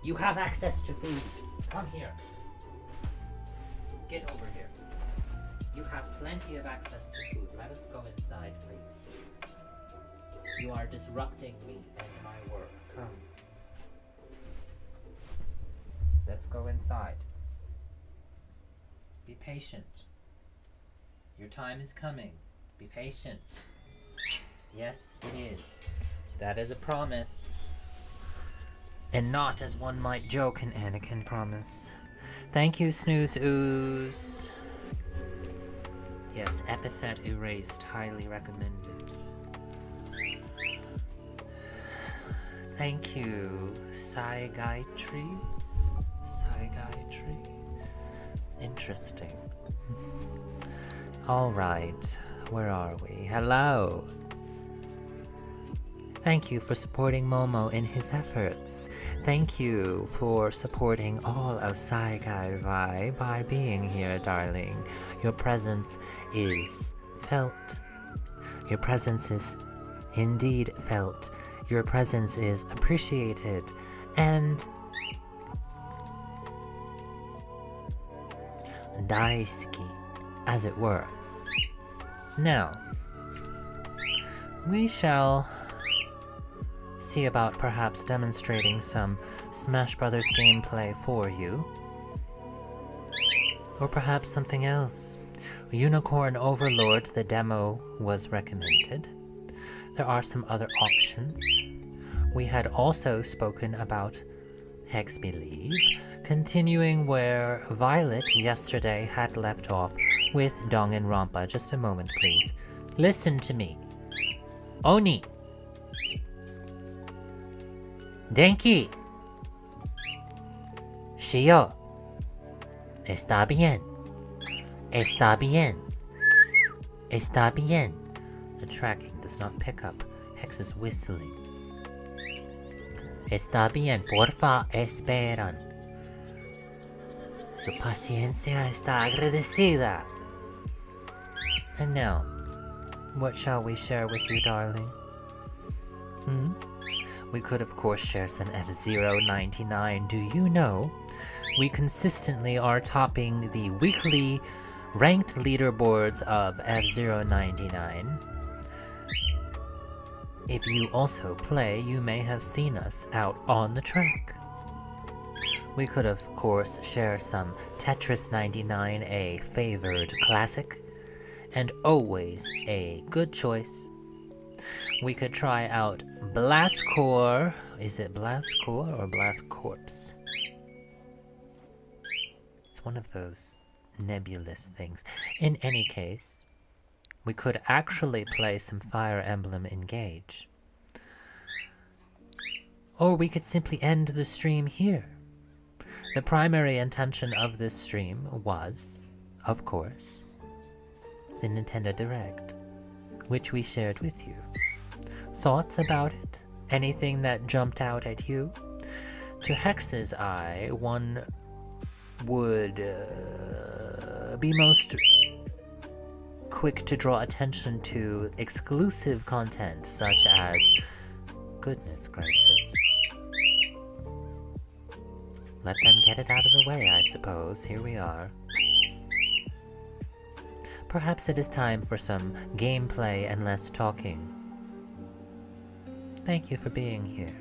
You have access to food. Come here. Get over here. You have plenty of access to food. Let us go inside, please. You are disrupting me and my work. Come. Let's go inside. Be patient. Your time is coming. Be patient. Yes, it is. That is a promise. And not, as one might joke, an Anakin promise. Thank you, Snooze Ooze. Yes, epithet erased. Highly recommended. Thank you, saigaivai. Saigaivai. Interesting. Alright, where are we? Hello! Thank you for supporting Momo in his efforts. Thank you for supporting all of saigaivai by being here, darling. Your presence is felt. Your presence is indeed felt. Your presence is appreciated. And daisuki, as it were. Now, we shall see about perhaps demonstrating some Smash Brothers gameplay for you. Or perhaps something else. Unicorn Overlord, the demo was recommended. there are some other options. We had also spoken about Hex Believe, continuing where Violet yesterday had left off with Danganronpa. Just a moment, please. Listen to me. Oni. Denki. Shio. Está bien. Está bien. Está bien. The tracking does not pick up Hex's whistling. Está bien, porfa, esperan. Su paciencia está agradecida. And now, what shall we share with you, darling? We could of course share some F-099. Do you know, we consistently are topping the weekly ranked leaderboards of F-099. If you also play, you may have seen us out on the track. We could of course share some Tetris 99, a favored classic, and always a good choice. We could try out Blast Core. Is it Blast Core or Blast Corpse? It's one of those nebulous things. In any case, we could actually play some Fire Emblem Engage. Or we could simply end the stream here. The primary intention of this stream was, of course, the Nintendo Direct, which we shared with you. Thoughts about it? Anything that jumped out at you? To Hex's eye, one would be most quick to draw attention to exclusive content such as, goodness gracious. Let them get it out of the way, I suppose. Here we are. Perhaps it is time for some gameplay and less talking. Thank you for being here.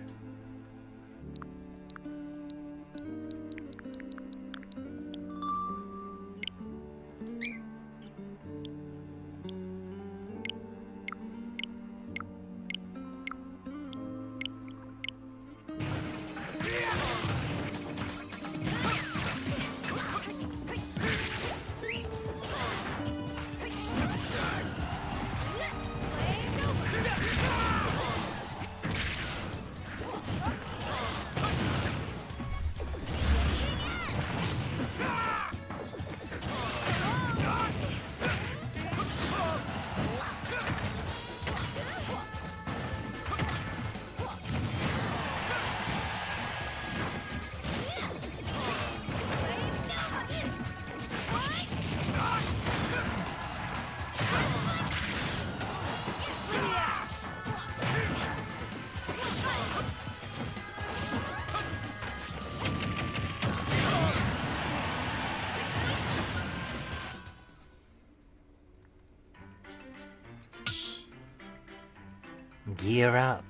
Gear up.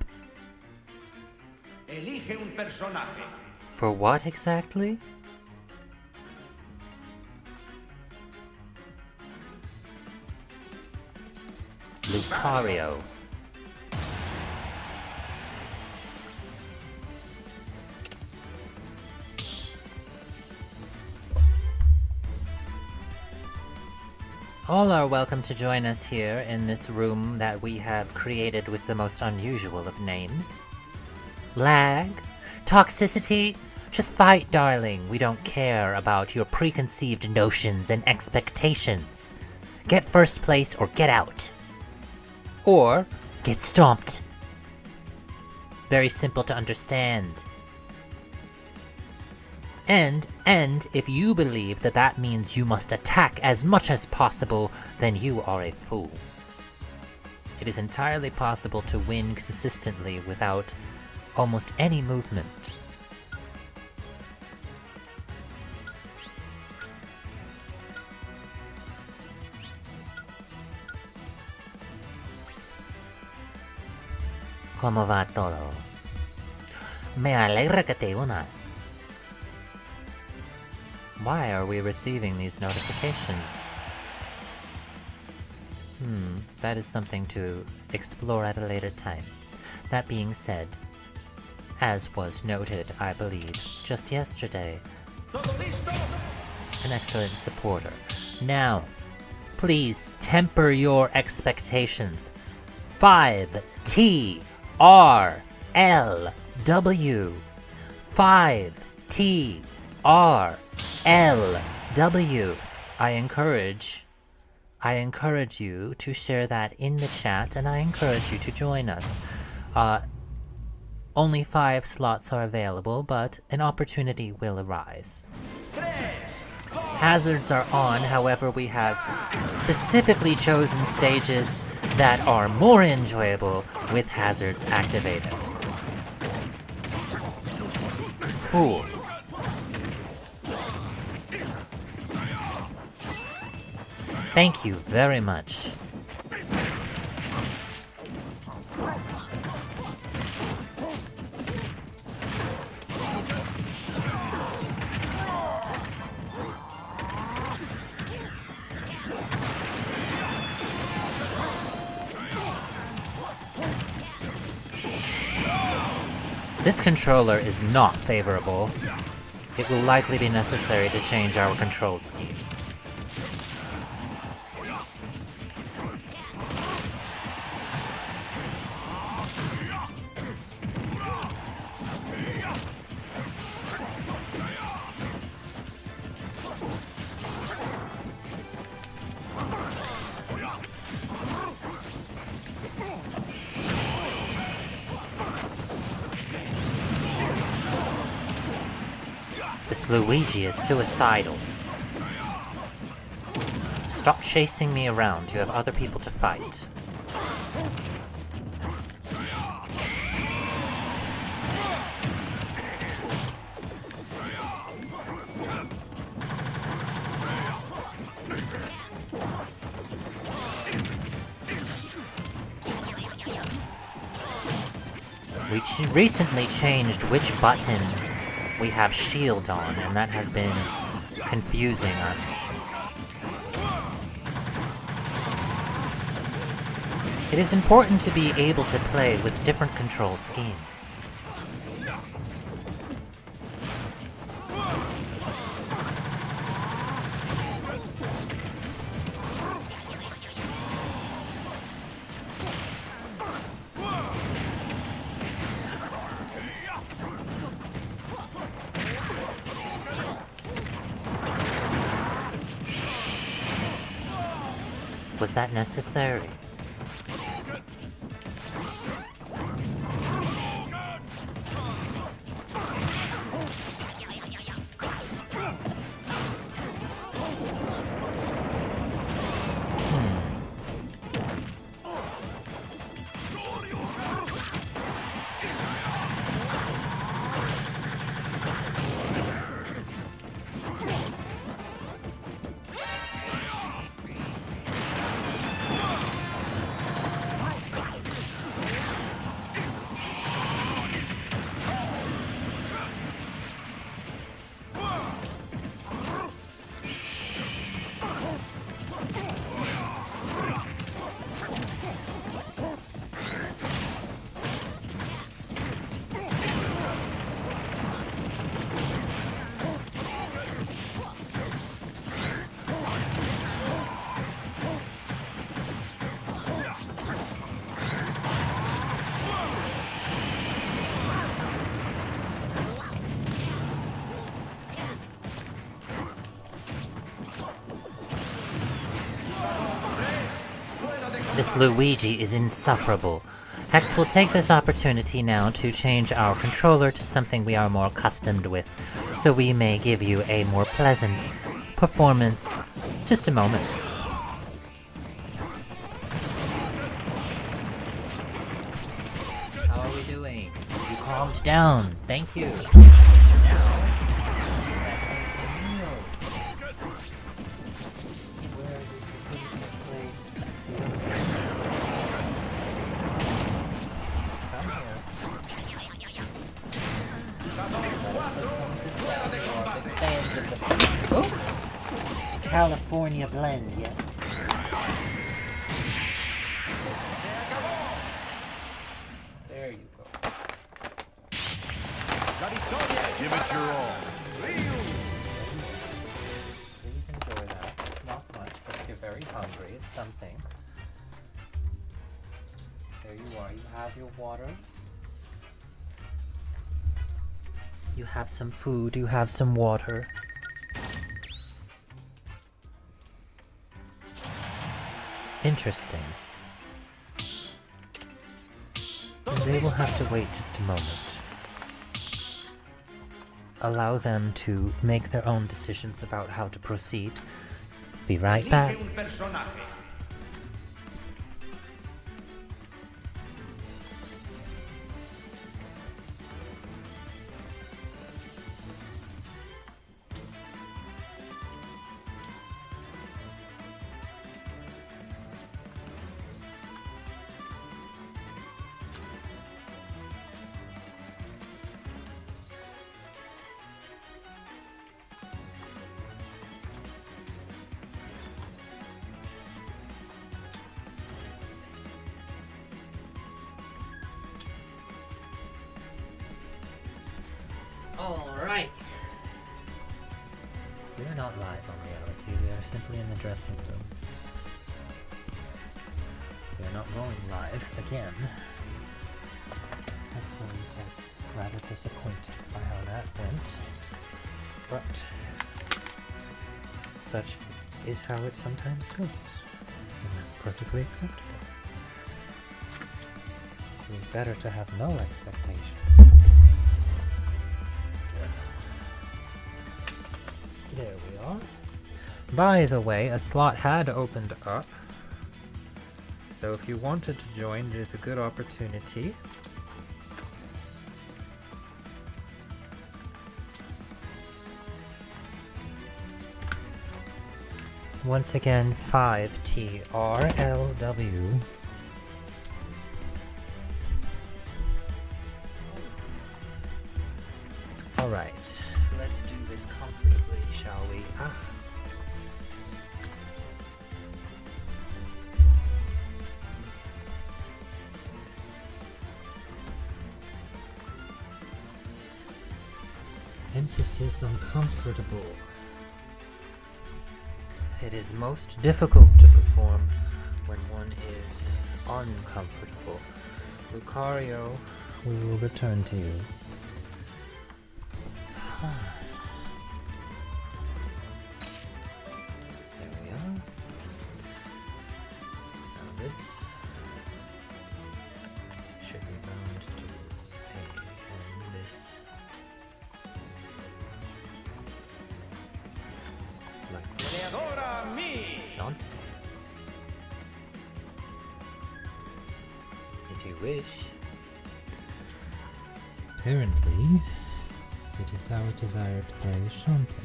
Elige un personaje. For what exactly? Lucario. All are welcome to join us here in this room that we have created with the most unusual of names. Lag? Toxicity? Just fight, darling. We don't care about your preconceived notions and expectations. Get first place or get out. Or get stomped. Very simple to understand. And if you believe that that means you must attack as much as possible, then you are a fool. It is entirely possible to win consistently without almost any movement. ¿Cómo va todo? Me alegra que te unas. Why are we receiving these notifications? That is something to explore at a later time. That being said, as was noted, I believe, just yesterday, an excellent supporter. Now, please temper your expectations. 5TRLW. 5TRLW. I encourage you to share that in the chat, and I encourage you to join us. Only 5 slots are available, but an opportunity will arise. Hazards are on, however, we have specifically chosen stages that are more enjoyable with hazards activated. Fool. Thank you very much. This controller is not favorable. It will likely be necessary to change our control scheme. This Luigi is suicidal. Stop chasing me around, you have other people to fight. We recently changed which button we have shield on, and that has been confusing us. It is important to be able to play with different control schemes. Was that necessary? This Luigi is insufferable. Hex will take this opportunity now to change our controller to something we are more accustomed with, so we may give you a more pleasant performance. Just a moment. How are we doing? You calmed down. Thank you. Now, California blend, yes. Give it your all. Please enjoy that. It's not much, but if you're very hungry, it's something. There you are. You have your water. You have some food. You have some water. Interesting. And they will have to wait just a moment. Allow them to make their own decisions about how to proceed. Be right back. Alright. We are not live on reality, we are simply in the dressing room. We are not going live again. So I'm rather disappointed by how that went. But such is how it sometimes goes. And that's perfectly acceptable. It is better to have no expectation. There we are. By the way, a slot had opened up. So if you wanted to join, there's a good opportunity. Once again, 5TRLW. Alright, let's do this comfortably, shall we? Emphasis on comfortable. It is most difficult to perform when one is uncomfortable. Lucario, we will return to you. There we are. Now this should be bound to A, and this like this. Shante. If you wish. Apparently, it is our desire to play Shante.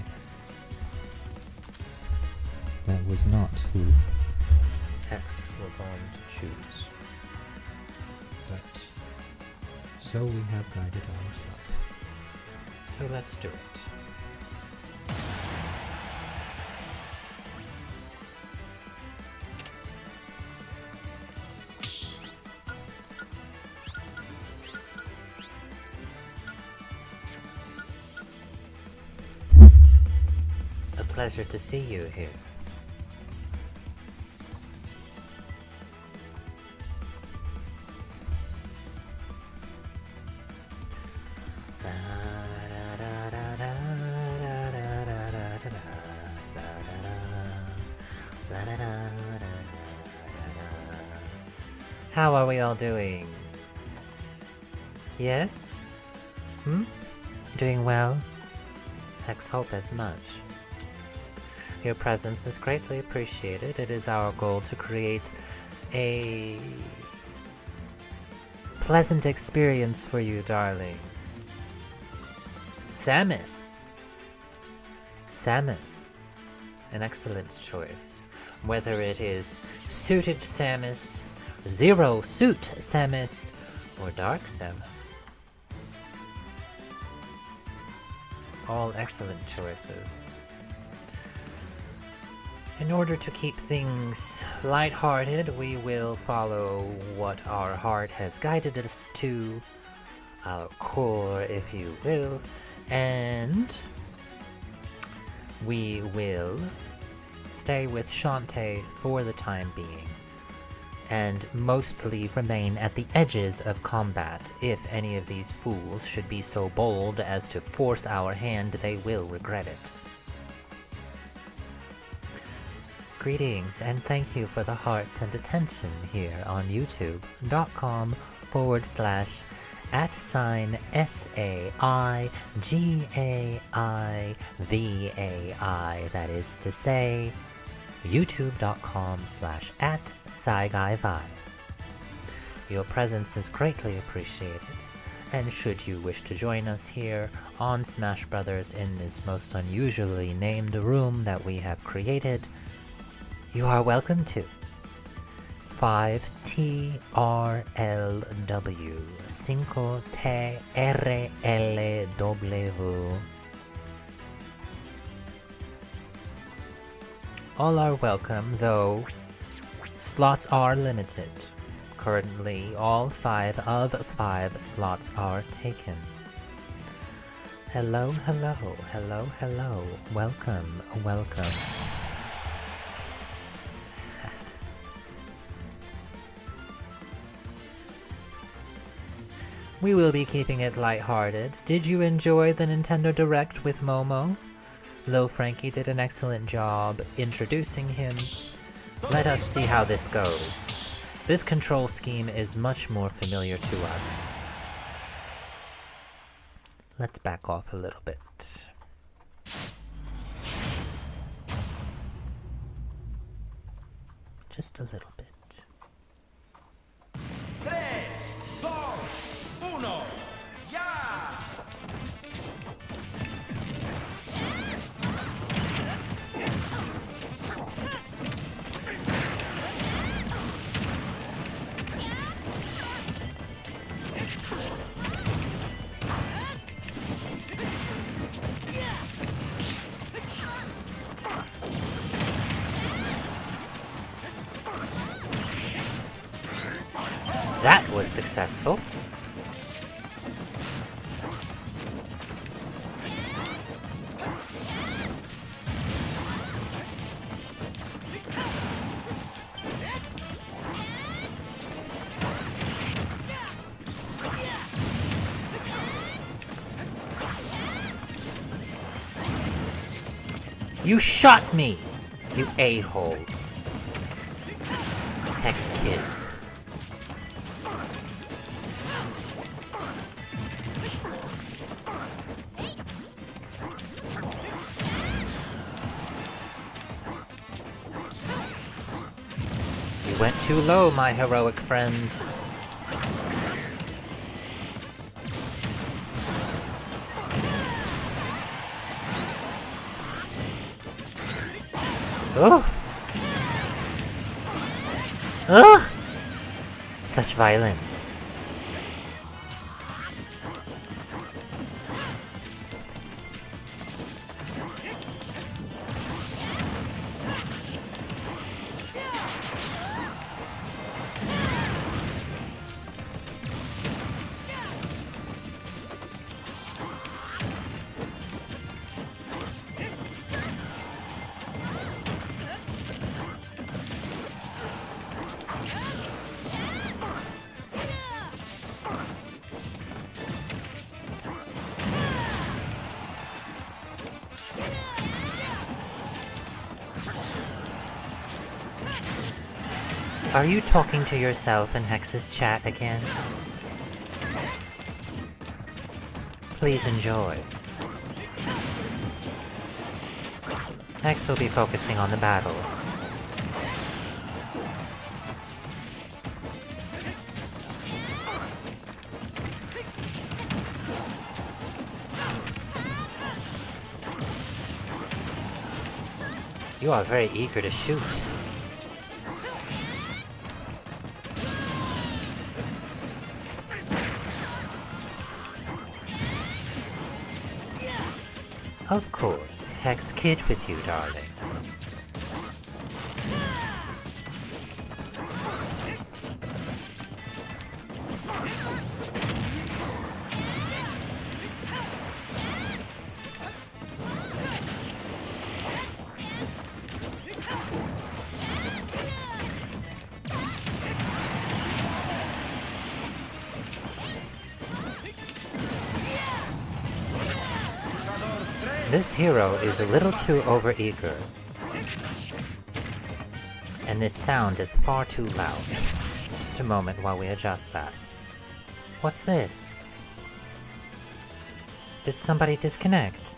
That was not who Hex were going to choose. But so we have guided ourselves. So let's do it. Pleasure to see you here. How are we all doing? Yes? Doing well? Hex hope as much. Your presence is greatly appreciated. It is our goal to create a pleasant experience for you, darling. Samus. Samus. An excellent choice. Whether it is suited Samus, zero suit Samus, or dark Samus. All excellent choices. In order to keep things lighthearted, we will follow what our heart has guided us to our core, if you will, and we will stay with Shantae for the time being, and mostly remain at the edges of combat. If any of these fools should be so bold as to force our hand, they will regret it. Greetings, and thank you for the hearts and attention here on youtube.com/SAIGAIVAI, that is to say, youtube.com/saigaivai. Your presence is greatly appreciated, and should you wish to join us here on Smash Brothers in this most unusually named room that we have created, you are welcome to. 5TRLW 5TRLW. All are welcome, though slots are limited. Currently, all 5 of 5 slots are taken. Hello, hello, hello, hello. Welcome, welcome. We will be keeping it lighthearted. Did you enjoy the Nintendo Direct with Momo? Lil Frankie did an excellent job introducing him. Let us see how this goes. This control scheme is much more familiar to us. Let's back off a little bit. Just a little bit. 3, 2, 1, ya! That was successful. You shot me, you a-hole. Hex Kid. You went too low, my heroic friend. Oh! Ugh! Such violence. Are you talking to yourself in Hex's chat again? Please enjoy. Hex will be focusing on the battle. You are very eager to shoot. Of course, Hex Kid with you, darling. This hero is a little too overeager. And this sound is far too loud. Just a moment while we adjust that. What's this? Did somebody disconnect?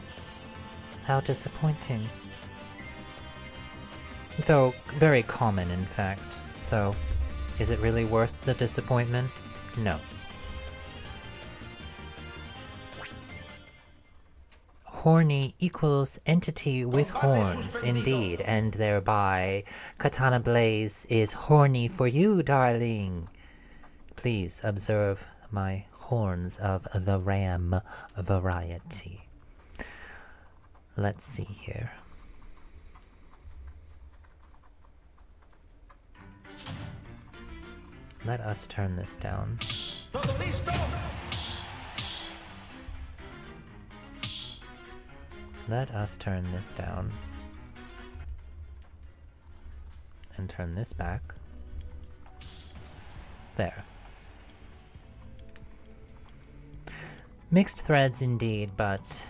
How disappointing. Though, very common in fact. So, is it really worth the disappointment? No. Horny equals entity with horns, indeed, and thereby Katanna Blaze is horny for you, darling. Please observe my horns of the ram variety. Let's see here. Let us turn this down. Let us turn this down. And turn this back. There. Mixed threads indeed, but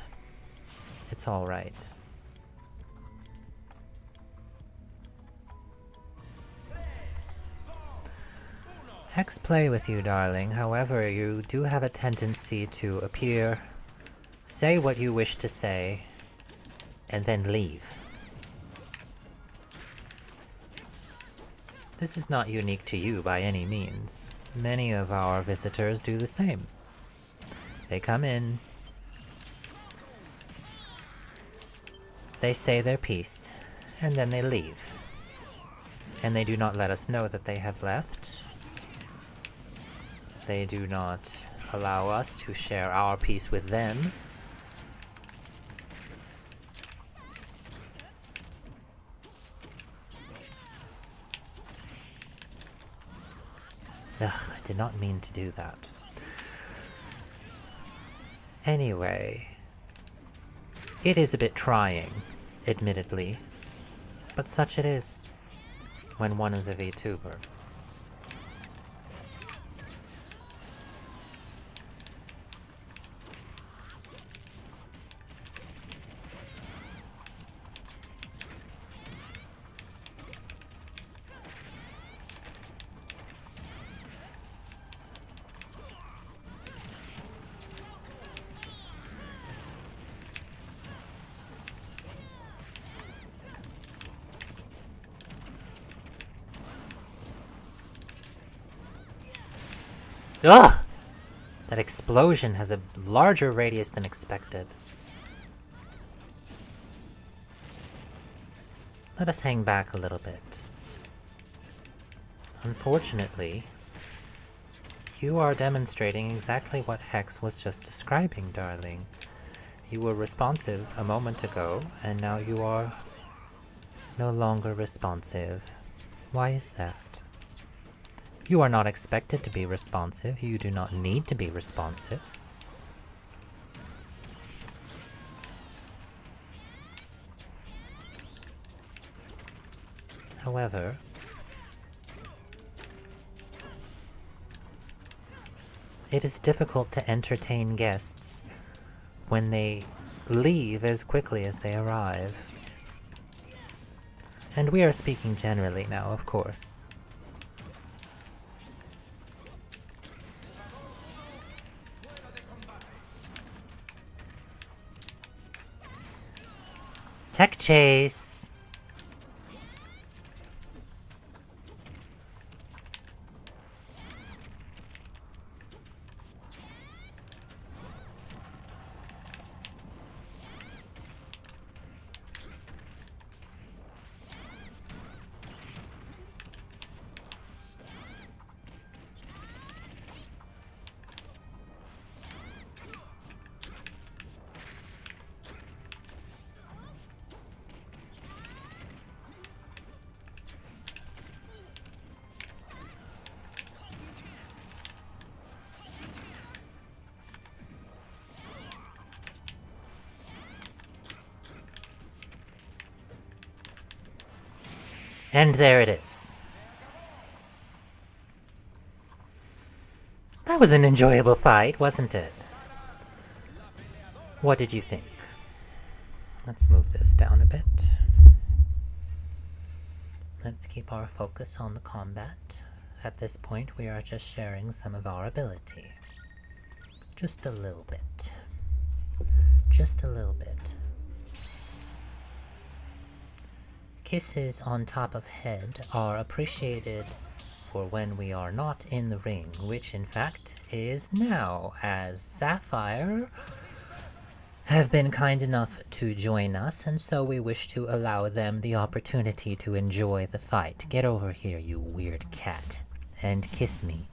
it's alright. Hex play with you, darling. However, you do have a tendency to appear, say what you wish to say, and then leave. This is not unique to you by any means. Many of our visitors do the same. They come in, they say their piece, and then they leave. And they do not let us know that they have left. They do not allow us to share our piece with them. Ugh, I did not mean to do that. Anyway, it is a bit trying, admittedly, but such it is when one is a VTuber. Ugh! That explosion has a larger radius than expected. Let us hang back a little bit. Unfortunately, you are demonstrating exactly what Hex was just describing, darling. You were responsive a moment ago, and now you are no longer responsive. Why is that? You are not expected to be responsive. You do not need to be responsive. However, it is difficult to entertain guests when they leave as quickly as they arrive. And we are speaking generally now, of course. Tech chase! And there it is. That was an enjoyable fight, wasn't it? What did you think? Let's move this down a bit. Let's keep our focus on the combat. At this point, we are just sharing some of our ability. Just a little bit. Just a little bit. Kisses on top of head are appreciated for when we are not in the ring, which in fact is now, as Sapphire have been kind enough to join us, and so we wish to allow them the opportunity to enjoy the fight. Get over here, you weird cat, and kiss me.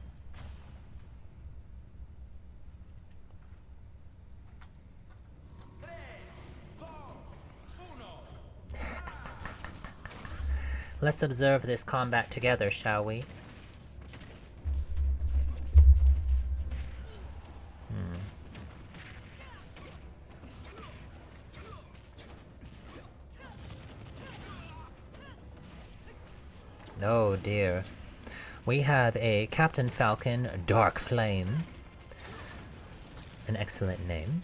Let's observe this combat together, shall we? Oh dear. We have a Captain Falcon Dark Flame, an excellent name,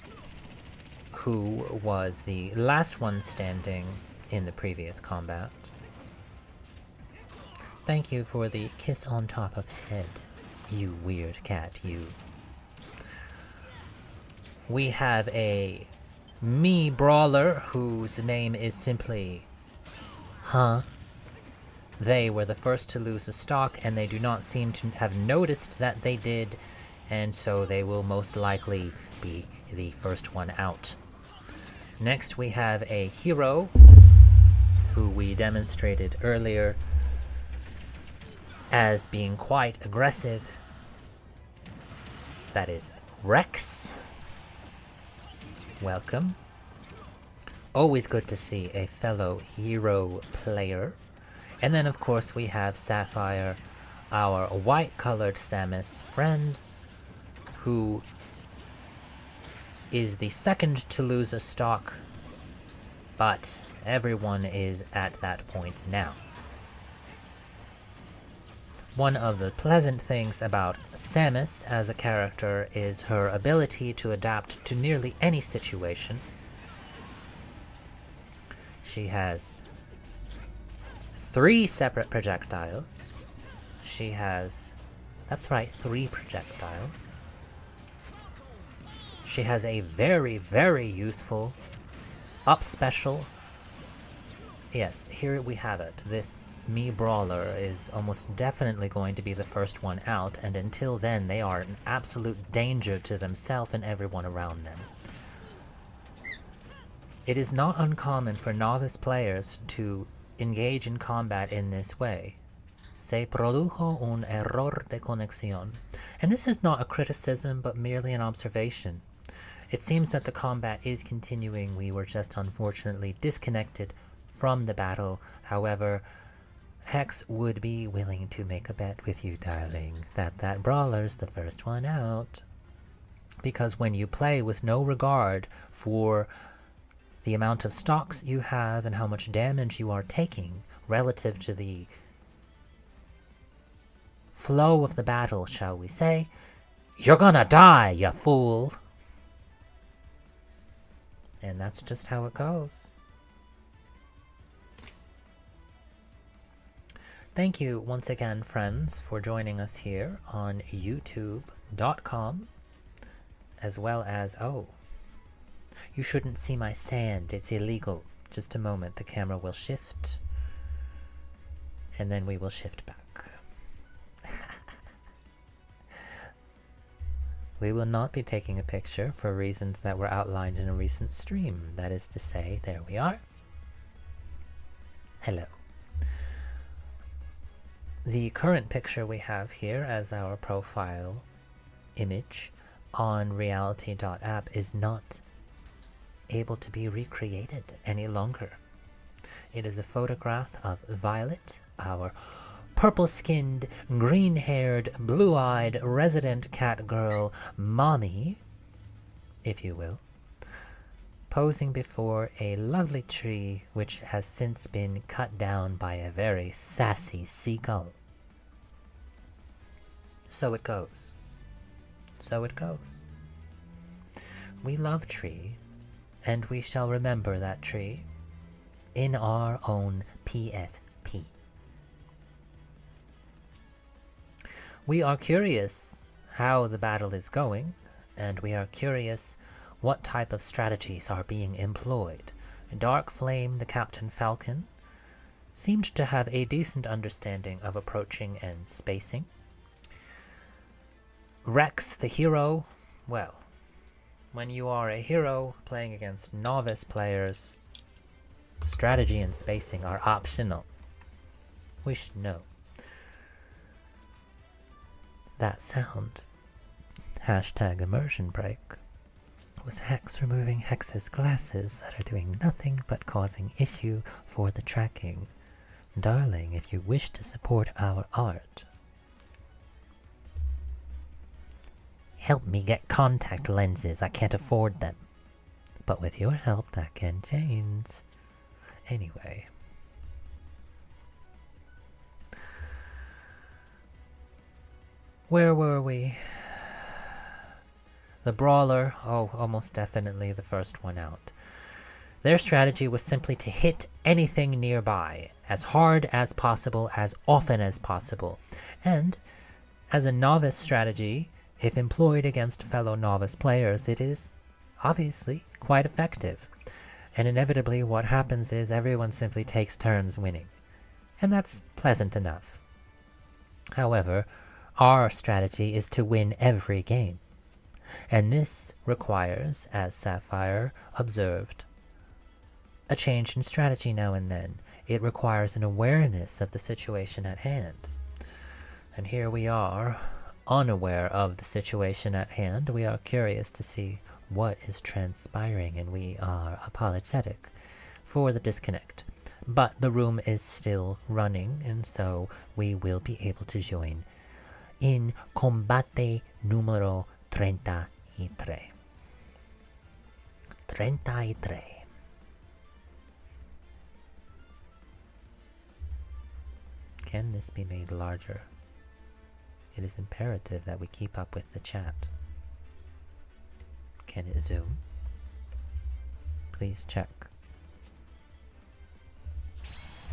who was the last one standing in the previous combat. Thank you for the kiss on top of head, you weird cat, you. We have a Mii Brawler whose name is simply Huh. They were the first to lose a stock, and they do not seem to have noticed that they did, and so they will most likely be the first one out. Next we have a hero, who we demonstrated earlier as being quite aggressive. That is Rex. Welcome. Always good to see a fellow hero player. And then of course we have Sapphire, our white-colored Samus friend, who is the second to lose a stock, but everyone is at that point now. One of the pleasant things about Samus as a character is her ability to adapt to nearly any situation. She has 3 separate projectiles. She has, that's right, 3 projectiles. She has a very, very useful up special. Yes, here we have it. This Mii Brawler is almost definitely going to be the first one out, and until then they are an absolute danger to themselves and everyone around them. It is not uncommon for novice players to engage in combat in this way. Se produjo un error de conexión. And this is not a criticism, but merely an observation. It seems that the combat is continuing. We were just unfortunately disconnected from the battle. However, Hex would be willing to make a bet with you, darling, that brawler's the first one out. Because when you play with no regard for the amount of stocks you have and how much damage you are taking relative to the flow of the battle, shall we say, you're gonna die, you fool! And that's just how it goes. Thank you once again, friends, for joining us here on youtube.com, as well as, oh, you shouldn't see my sand, it's illegal. Just a moment, the camera will shift, and then we will shift back. We will not be taking a picture for reasons that were outlined in a recent stream. That is to say, there we are. Hello. The current picture we have here as our profile image on reality.app is not able to be recreated any longer. It is a photograph of Violet, our purple-skinned, green-haired, blue-eyed resident cat girl mommy, if you will, posing before a lovely tree which has since been cut down by a very sassy seagull. So it goes. So it goes. We love Tree, and we shall remember that tree in our own PFP. We are curious how the battle is going, and we are curious what type of strategies are being employed. Dark Flame, the Captain Falcon, seemed to have a decent understanding of approaching and spacing. Rex, the hero, well, when you are a hero playing against novice players, strategy and spacing are optional. We should know. That sound, hashtag immersion break, was Hex removing Hex's glasses that are doing nothing but causing issue for the tracking. Darling, if you wish to support our art, help me get contact lenses. I can't afford them. But with your help, that can change. Anyway. Where were we? The Brawler, oh, almost definitely the first one out. Their strategy was simply to hit anything nearby, as hard as possible, as often as possible. And, as a novice strategy, if employed against fellow novice players, it is obviously quite effective. And inevitably what happens is everyone simply takes turns winning. And that's pleasant enough. However, our strategy is to win every game. And this requires, as Sapphire observed, a change in strategy now and then. It requires an awareness of the situation at hand. And here we are, unaware of the situation at hand. We are curious to see what is transpiring, and we are apologetic for the disconnect. But the room is still running, and so we will be able to join in combate número 33. 33. Can this be made larger? It is imperative that we keep up with the chat. Can it zoom? Please check.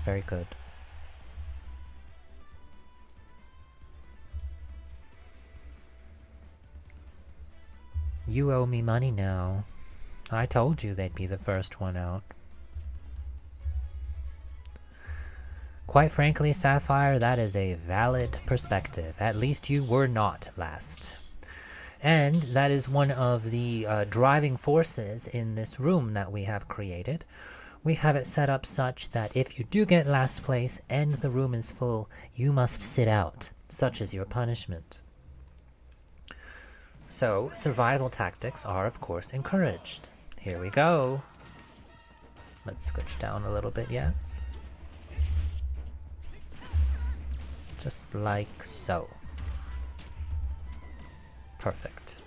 Very good. You owe me money now. I told you they'd be the first one out. Quite frankly, Sapphire, that is a valid perspective. At least you were not last. And that is one of the driving forces in this room that we have created. We have it set up such that if you do get last place and the room is full, you must sit out. Such is your punishment. So, survival tactics are of course encouraged. Here we go. Let's scooch down a little bit, yes. Just like so. Perfect.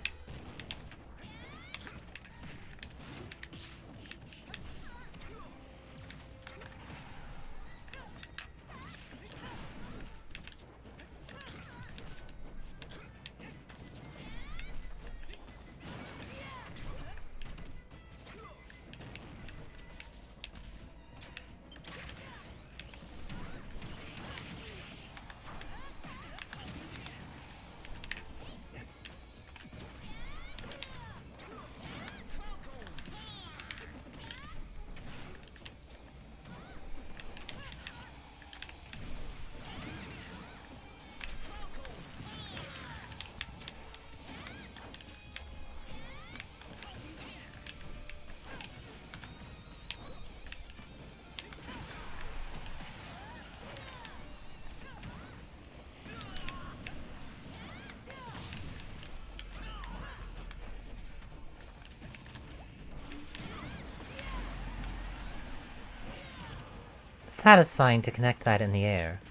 Satisfying to connect that in the air.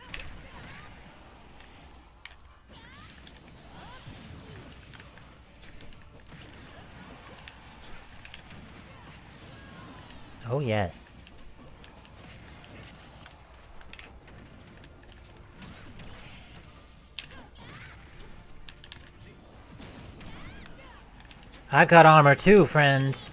Oh yes. I got armor too, friend.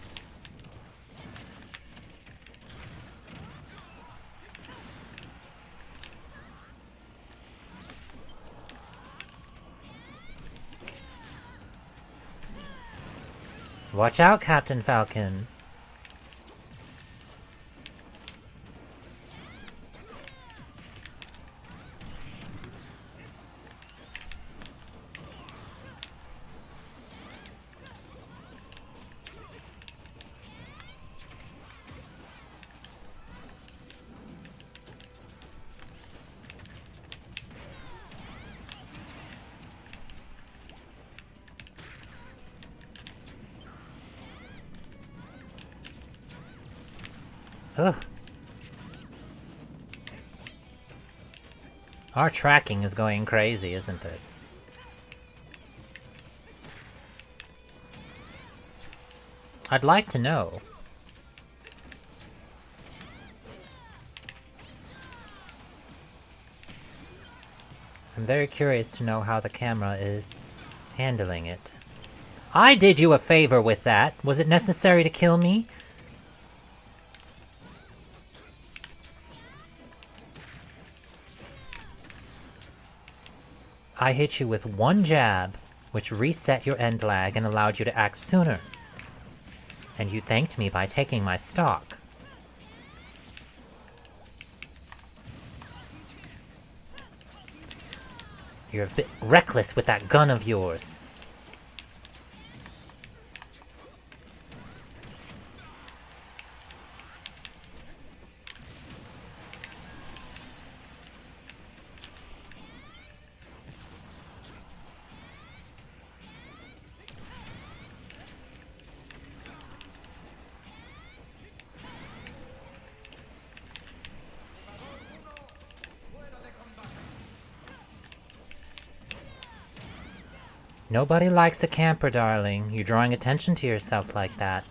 Watch out, Captain Falcon. Ugh. Our tracking is going crazy, isn't it? I'd like to know. I'm very curious to know how the camera is handling it. I did you a favor with that. Was it necessary to kill me? I hit you with one jab, which reset your end lag and allowed you to act sooner. And you thanked me by taking my stock. You're a bit reckless with that gun of yours. Nobody likes a camper, darling. You're drawing attention to yourself like that.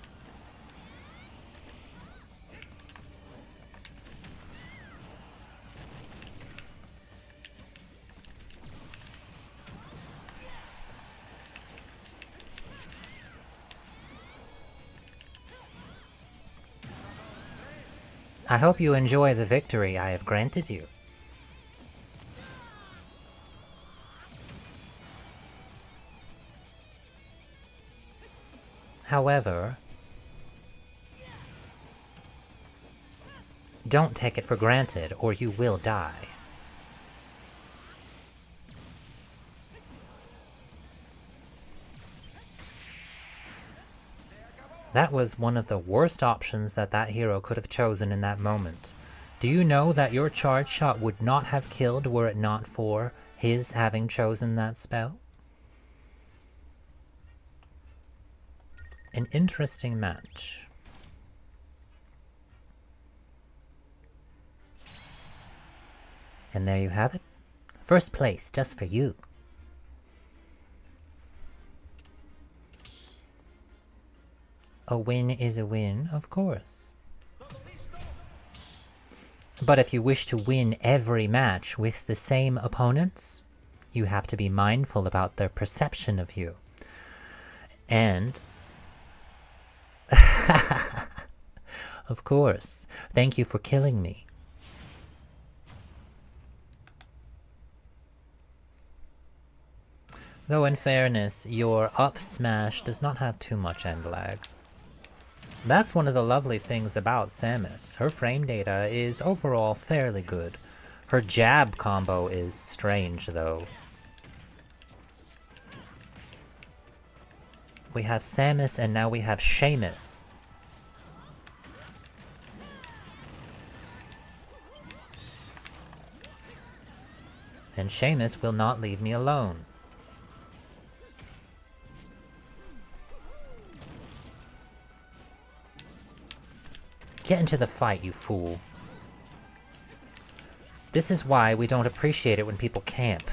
I hope you enjoy the victory I have granted you. However, don't take it for granted or you will die. That was one of the worst options that hero could have chosen in that moment. Do you know that your charge shot would not have killed were it not for his having chosen that spell? An interesting match. And there you have it. First place, just for you. A win is a win, of course. But if you wish to win every match with the same opponents, you have to be mindful about their perception of you. And of course. Thank you for killing me. Though in fairness, your up smash does not have too much end lag. That's one of the lovely things about Samus. Her frame data is overall fairly good. Her jab combo is strange though. We have Samus and now we have Seamus. And Seamus will not leave me alone. Get into the fight, you fool. This is why we don't appreciate it when people camp.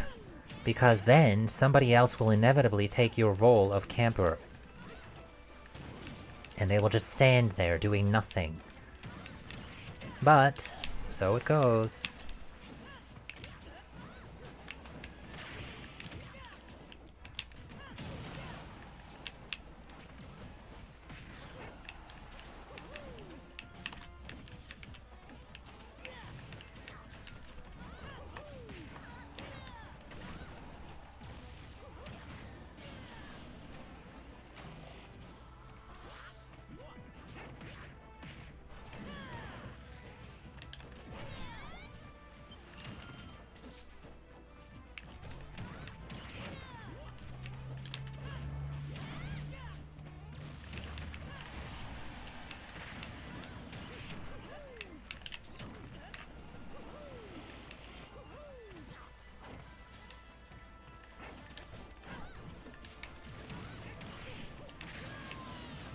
Because then somebody else will inevitably take your role of camper. And they will just stand there doing nothing. But, so it goes.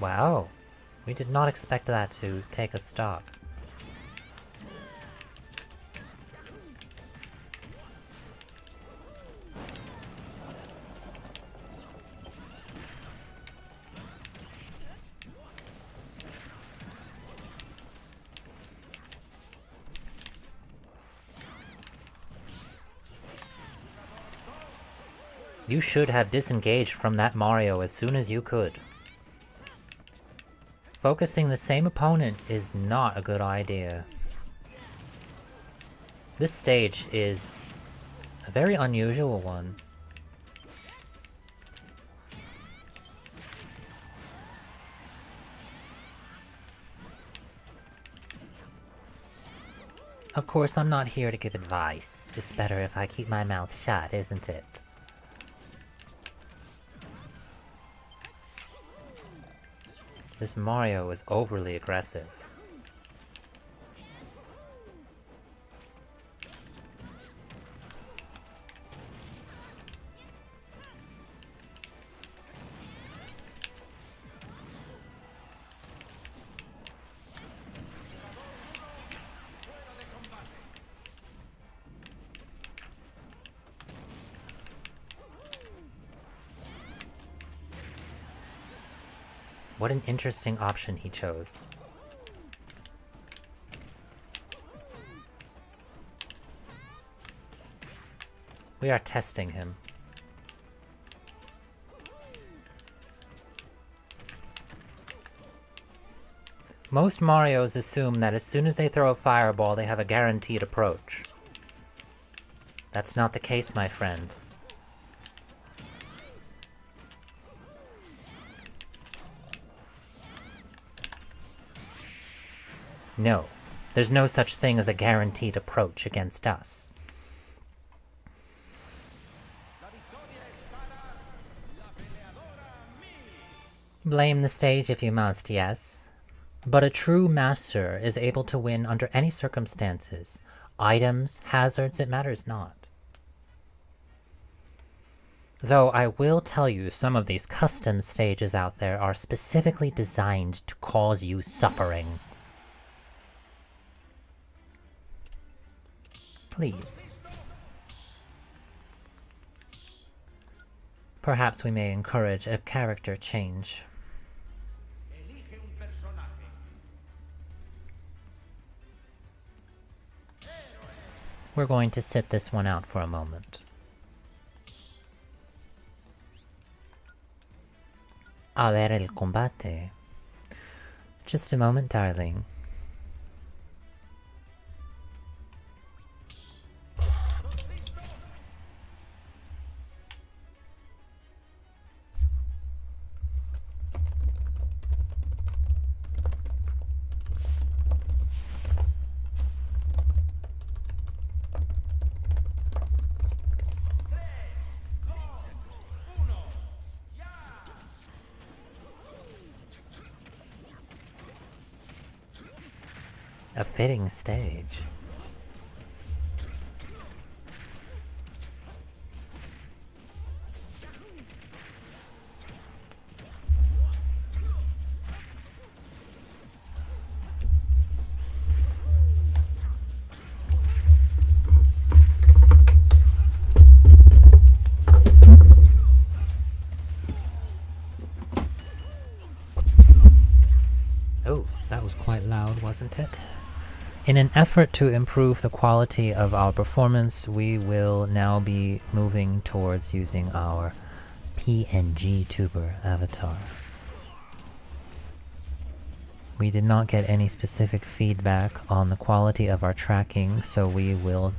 Wow. We did not expect that to take a stop. You should have disengaged from that Mario as soon as you could. Focusing the same opponent is not a good idea. This stage is a very unusual one. Of course, I'm not here to give advice. It's better if I keep my mouth shut, isn't it? This Mario is overly aggressive. What an interesting option he chose. We are testing him. Most Marios assume that as soon as they throw a fireball, they have a guaranteed approach. That's not the case, my friend. No, there's no such thing as a guaranteed approach against us. Blame the stage if you must, yes. But a true master is able to win under any circumstances. Items, hazards, it matters not. Though I will tell you some of these custom stages out there are specifically designed to cause you suffering. Please. Perhaps we may encourage a character change. We're going to sit this one out for a moment. A ver el combate. Just a moment, darling. A fitting stage. Oh, that was quite loud, wasn't it? In an effort to improve the quality of our performance, we will now be moving towards using our PNG tuber avatar. We did not get any specific feedback on the quality of our tracking, so we will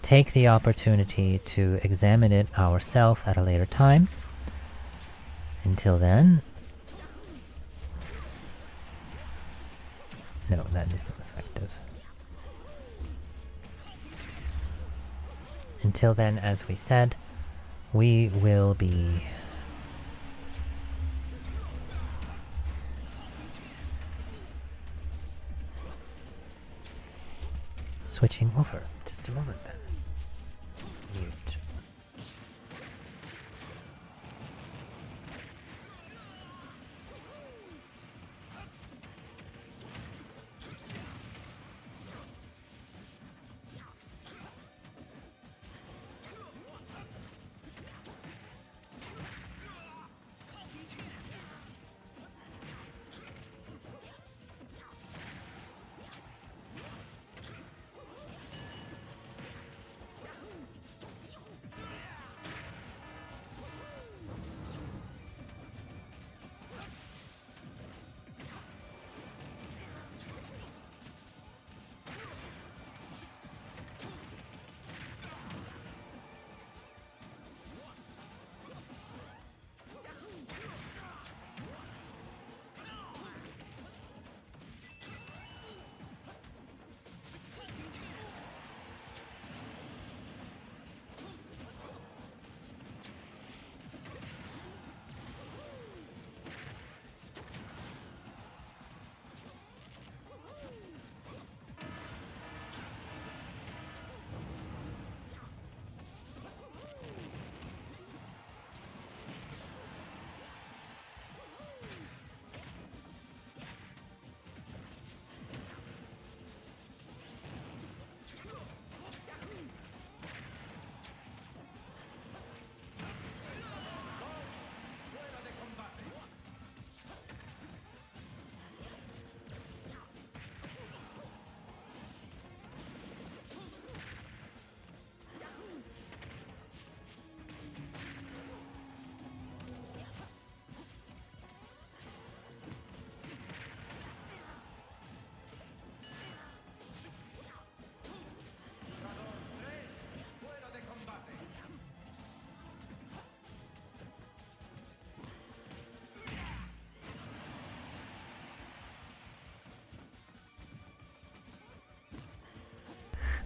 take the opportunity to examine it ourselves at a later time. Until then... No, that is not effective. Until then, as we said, we will be switching over. Just a moment then. Mute.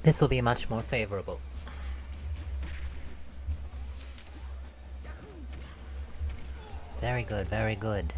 This will be much more favorable. Very good, very good.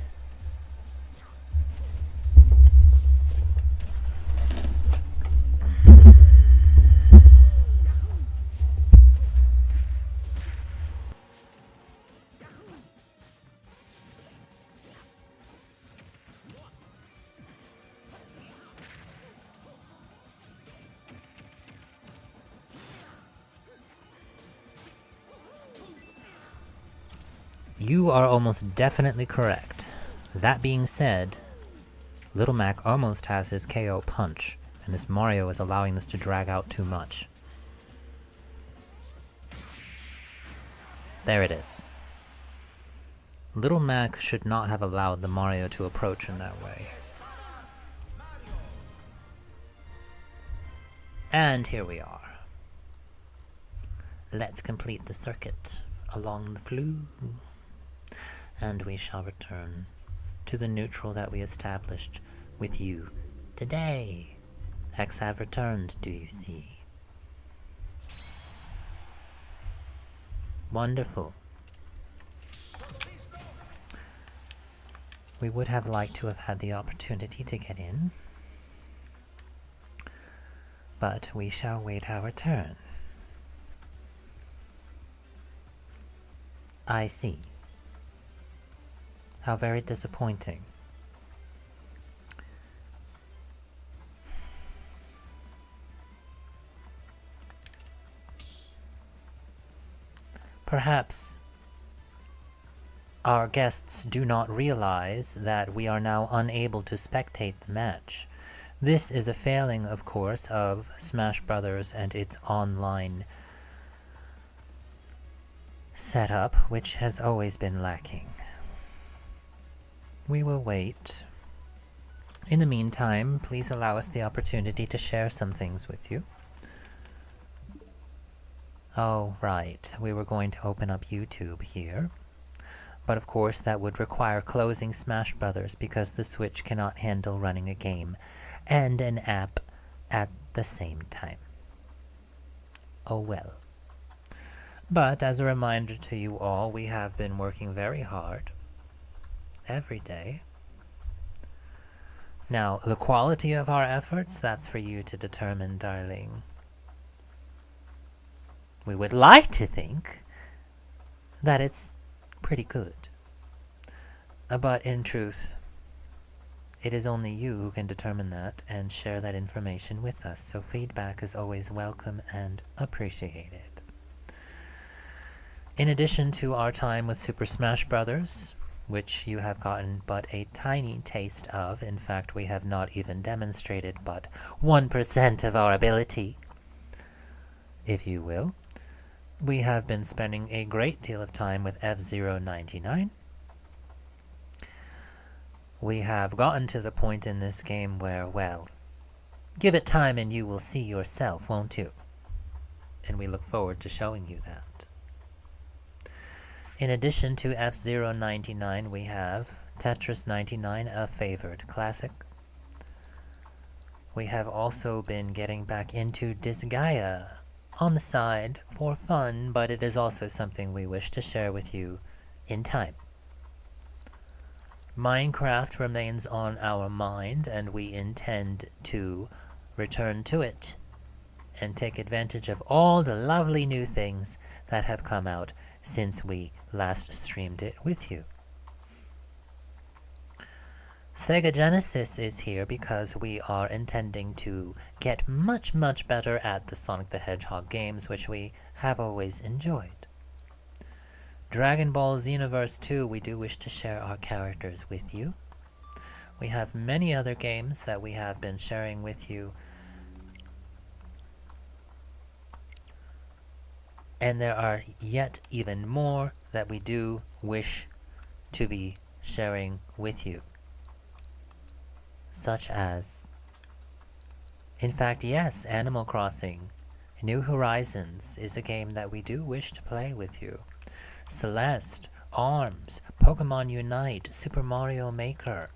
You are almost definitely correct. That being said, Little Mac almost has his KO punch, and this Mario is allowing this to drag out too much. There it is. Little Mac should not have allowed the Mario to approach in that way. And here we are. Let's complete the circuit along the flue. And we shall return to the neutral that we established with you today. Hex have returned, do you see? Wonderful. We would have liked to have had the opportunity to get in, but we shall wait our turn. I see. How very disappointing. Perhaps our guests do not realize that we are now unable to spectate the match. This is a failing, of course, of Smash Brothers and its online setup, which has always been lacking. We will wait. In the meantime, please allow us the opportunity to share some things with you. Oh, right. We were going to open up YouTube here. But of course that would require closing Smash Brothers because the Switch cannot handle running a game and an app at the same time. Oh well. But as a reminder to you all, we have been working very hard every day. Now, the quality of our efforts, that's for you to determine, darling. We would like to think that it's pretty good. But in truth, it is only you who can determine that and share that information with us, so feedback is always welcome and appreciated. In addition to our time with Super Smash Brothers, which you have gotten but a tiny taste of, in fact we have not even demonstrated but 1% of our ability, if you will, we have been spending a great deal of time with F-Zero 99. We have gotten to the point in this game where, well, give it time and you will see yourself, won't you? And we look forward to showing you that. In addition to F-Zero 99, we have Tetris 99, a favored classic. We have also been getting back into Disgaea on the side for fun, but it is also something we wish to share with you in time. Minecraft remains on our mind, and we intend to return to it and take advantage of all the lovely new things that have come out since we last streamed it with you. Sega Genesis is here because we are intending to get much better at the Sonic the Hedgehog games, which we have always enjoyed. Dragon Ball Xenoverse 2, we do wish to share our characters with you. We have many other games that we have been sharing with you. And there are yet even more that we do wish to be sharing with you. Such as, in fact, yes, Animal Crossing New Horizons is a game that we do wish to play with you. Celeste, ARMS, Pokemon Unite, Super Mario Maker,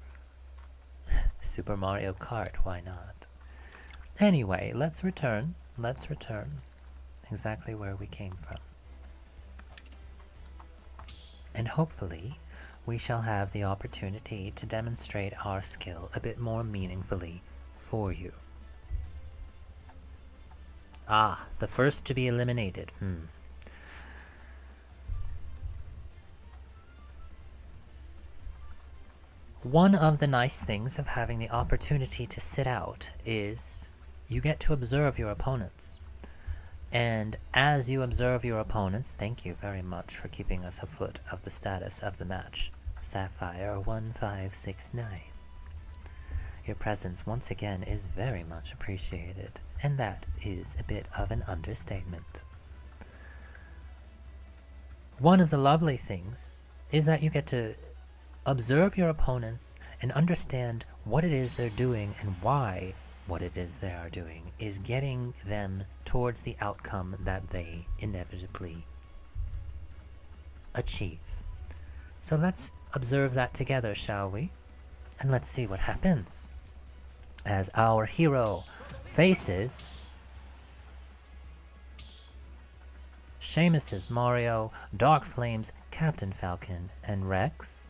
Super Mario Kart, why not? Anyway, let's return let's return exactly where we came from. And hopefully, we shall have the opportunity to demonstrate our skill a bit more meaningfully for you. Ah, the first to be eliminated. One of the nice things of having the opportunity to sit out is you get to observe your opponents. And as you observe your opponents, thank you very much for keeping us afoot of the status of the match, Sapphire1569. Your presence once again is very much appreciated, and that is a bit of an understatement. One of the lovely things is that you get to observe your opponents and understand what it is they're doing and why what it is they are doing is getting them towards the outcome that they inevitably achieve. So let's observe that together, shall we? And let's see what happens as our hero faces Seamus's Mario, Dark Flame's Captain Falcon, and Rex.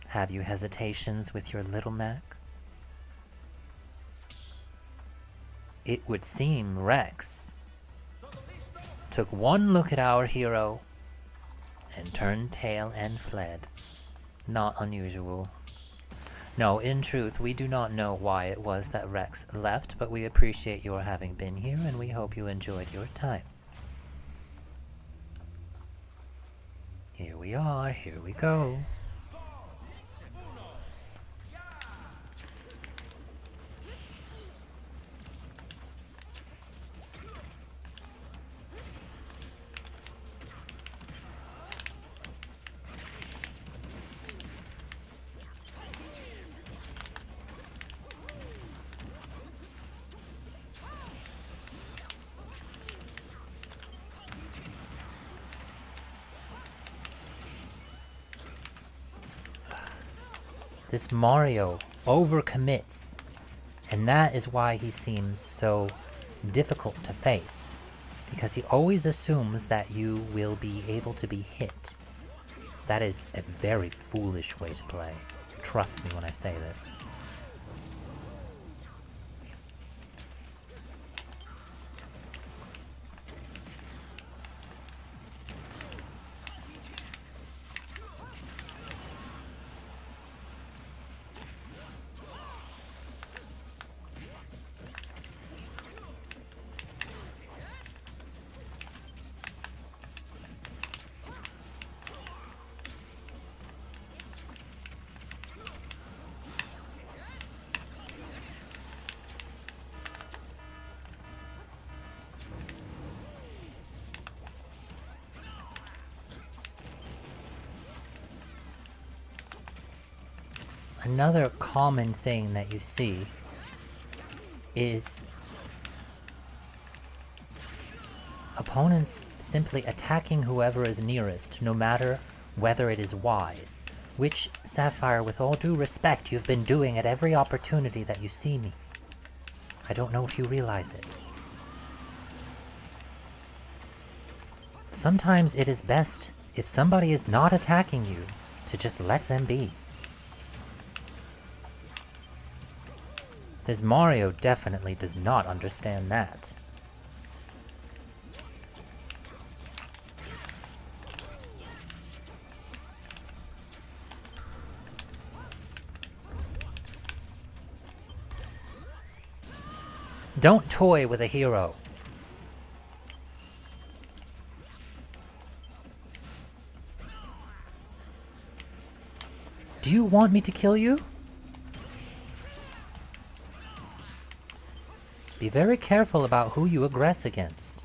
Have you hesitations with your little Mac? It would seem Rex took one look at our hero and turned tail and fled. Not unusual. No, in truth, we do not know why it was that Rex left, but we appreciate your having been here and we hope you enjoyed your time. Here we are, here we go. This Mario overcommits, and that is why he seems so difficult to face, because he always assumes that you will be able to be hit. That is a very foolish way to play. Trust me when I say this. Another common thing that you see is opponents simply attacking whoever is nearest, no matter whether it is wise, which, Sapphire, with all due respect, you've been doing at every opportunity that you see me. I don't know if you realize it. Sometimes it is best, if somebody is not attacking you, to just let them be. This Mario definitely does not understand that. Don't toy with a hero. Do you want me to kill you? Be very careful about who you aggress against.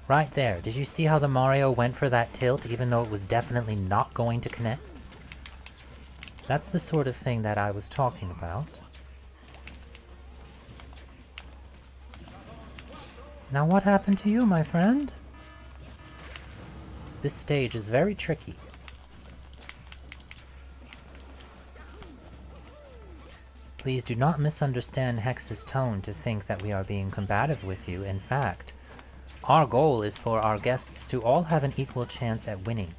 Right there. Did you see how the Mario went for that tilt even though it was definitely not going to connect? That's the sort of thing that I was talking about. Now what happened to you, my friend? This stage is very tricky. Please do not misunderstand Hex's tone to think that we are being combative with you. In fact, our goal is for our guests to all have an equal chance at winning.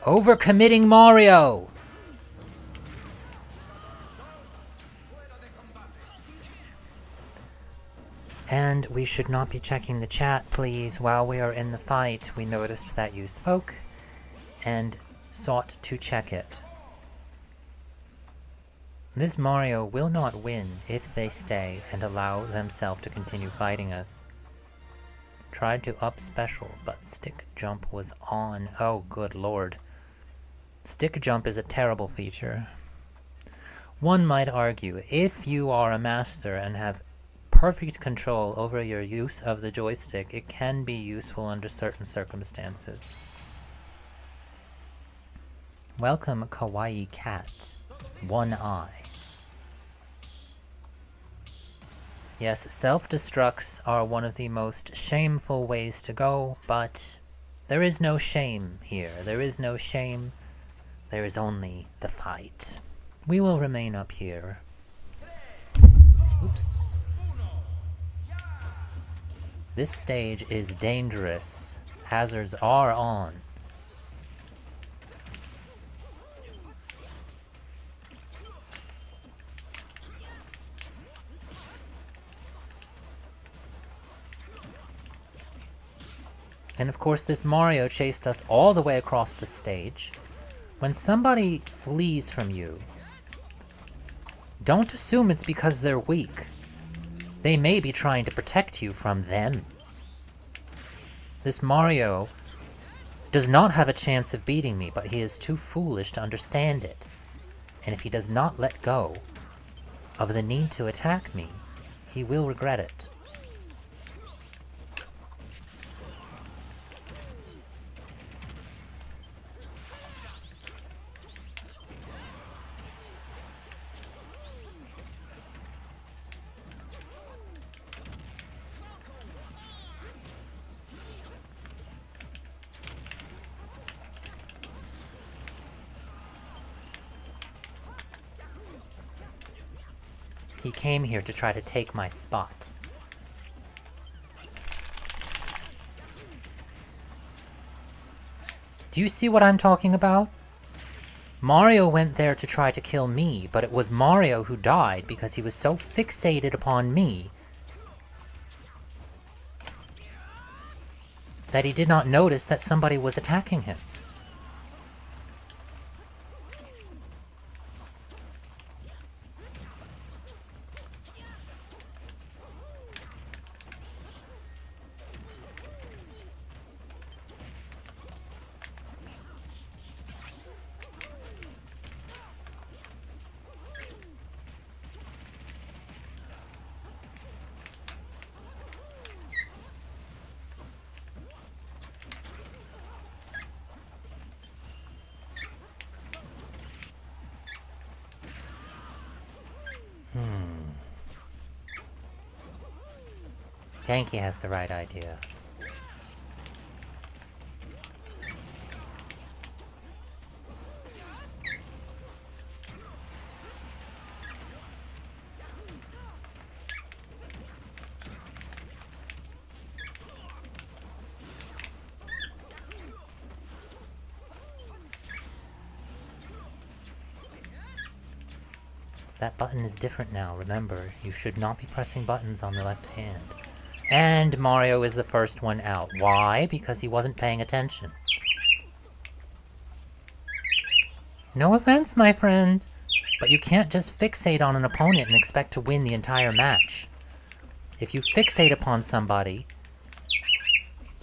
Overcommitting Mario! And we should not be checking the chat, please. While we are in the fight, we noticed that you spoke and sought to check it. This Mario will not win if they stay and allow themselves to continue fighting us. Tried to up special, but stick jump was on. Oh, good lord. Stick jump is a terrible feature. One might argue, if you are a master and have perfect control over your use of the joystick, it can be useful under certain circumstances. Welcome, Kawaii Cat. One eye. Yes, self-destructs are one of the most shameful ways to go, but there is no shame here. There is no shame. There is only the fight. We will remain up here. Oops. This stage is dangerous. Hazards are on. And of course this Mario chased us all the way across the stage. When somebody flees from you, don't assume it's because they're weak. They may be trying to protect you from them. This Mario does not have a chance of beating me, but he is too foolish to understand it. And if he does not let go of the need to attack me, he will regret it. He came here to try to take my spot. Do you see what I'm talking about? Mario went there to try to kill me, but it was Mario who died because he was so fixated upon me that he did not notice that somebody was attacking him. Tanky has the right idea. That button is different now, remember, you should not be pressing buttons on the left hand. And Mario is the first one out. Why? Because he wasn't paying attention. No offense, my friend, but you can't just fixate on an opponent and expect to win the entire match. If you fixate upon somebody,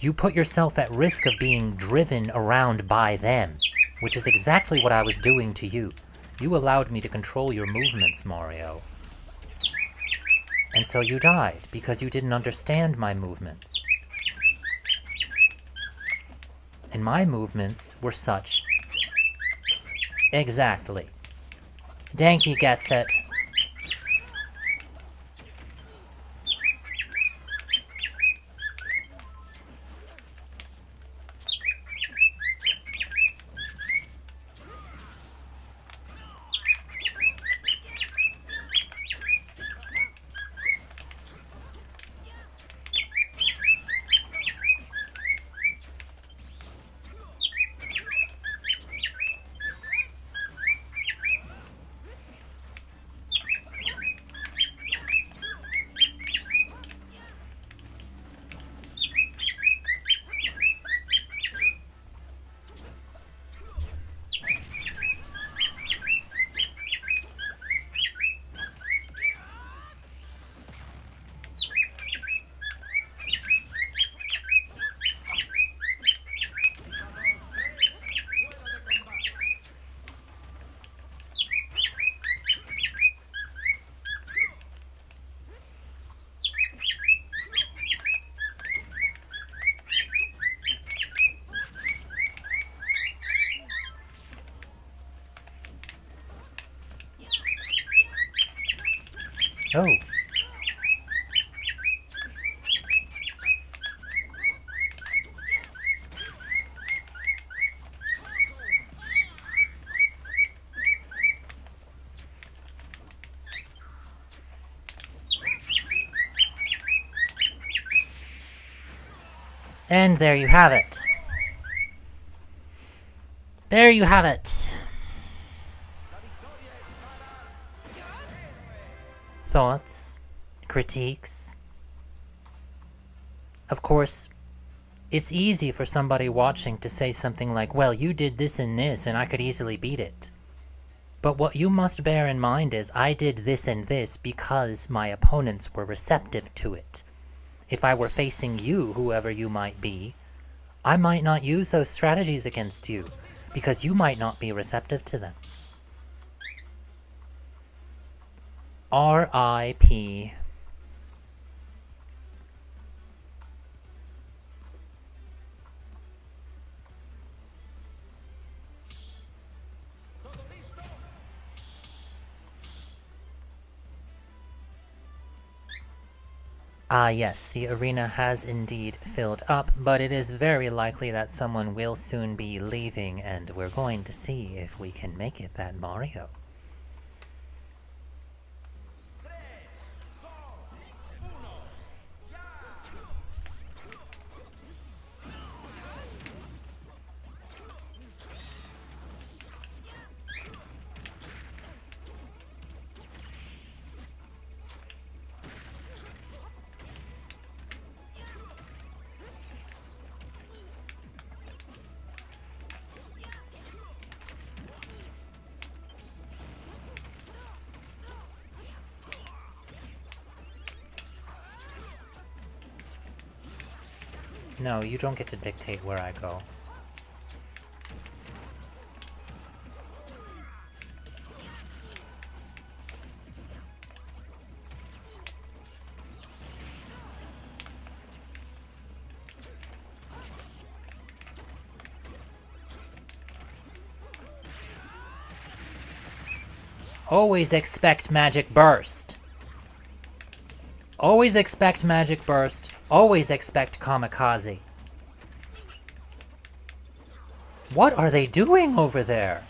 You put yourself at risk of being driven around by them, which is exactly what I was doing to you. You allowed me to control your movements, Mario. And so you died, because you didn't understand my movements. And my movements were such... Exactly. Danky gets it. Oh. And there you have it. There you have it. Thoughts? Critiques? Of course, it's easy for somebody watching to say something like, well, you did this and this and I could easily beat it. But what you must bear in mind is I did this and this because my opponents were receptive to it. If I were facing you, whoever you might be, I might not use those strategies against you because you might not be receptive to them. R.I.P. Ah yes, the arena has indeed filled up, but it is very likely that someone will soon be leaving, and we're going to see if we can make it that Mario. No, you don't get to dictate where I go. Always expect Magic Burst. Always expect Magic Burst. Always expect Kamikaze. What are they doing over there?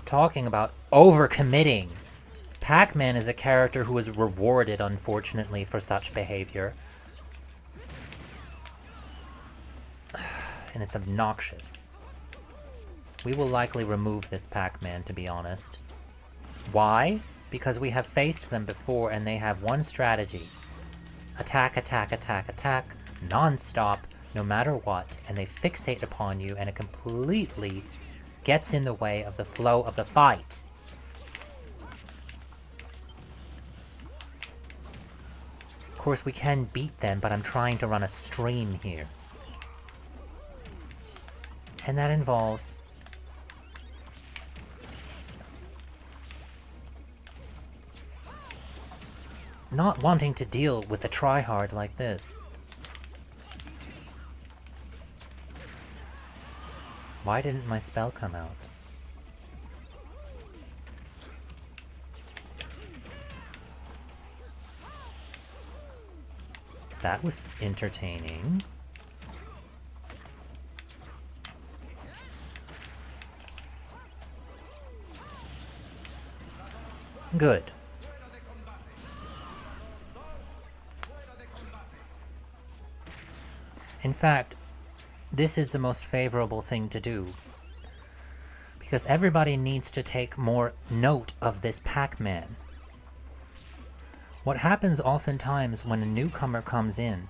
Talking about overcommitting. Pac-Man is a character who is rewarded, unfortunately, for such behavior. And it's obnoxious. We will likely remove this Pac-Man, to be honest. Why? because we have faced them before and they have one strategy. Attack, attack, attack, attack, non-stop, no matter what, and they fixate upon you and it completely gets in the way of the flow of the fight. Of course, we can beat them, but I'm trying to run a stream here. And that involves not wanting to deal with a tryhard like this. Why didn't my spell come out? That was entertaining. Good. In fact, this is the most favorable thing to do, because everybody needs to take more note of this Pac-Man. What happens oftentimes when a newcomer comes in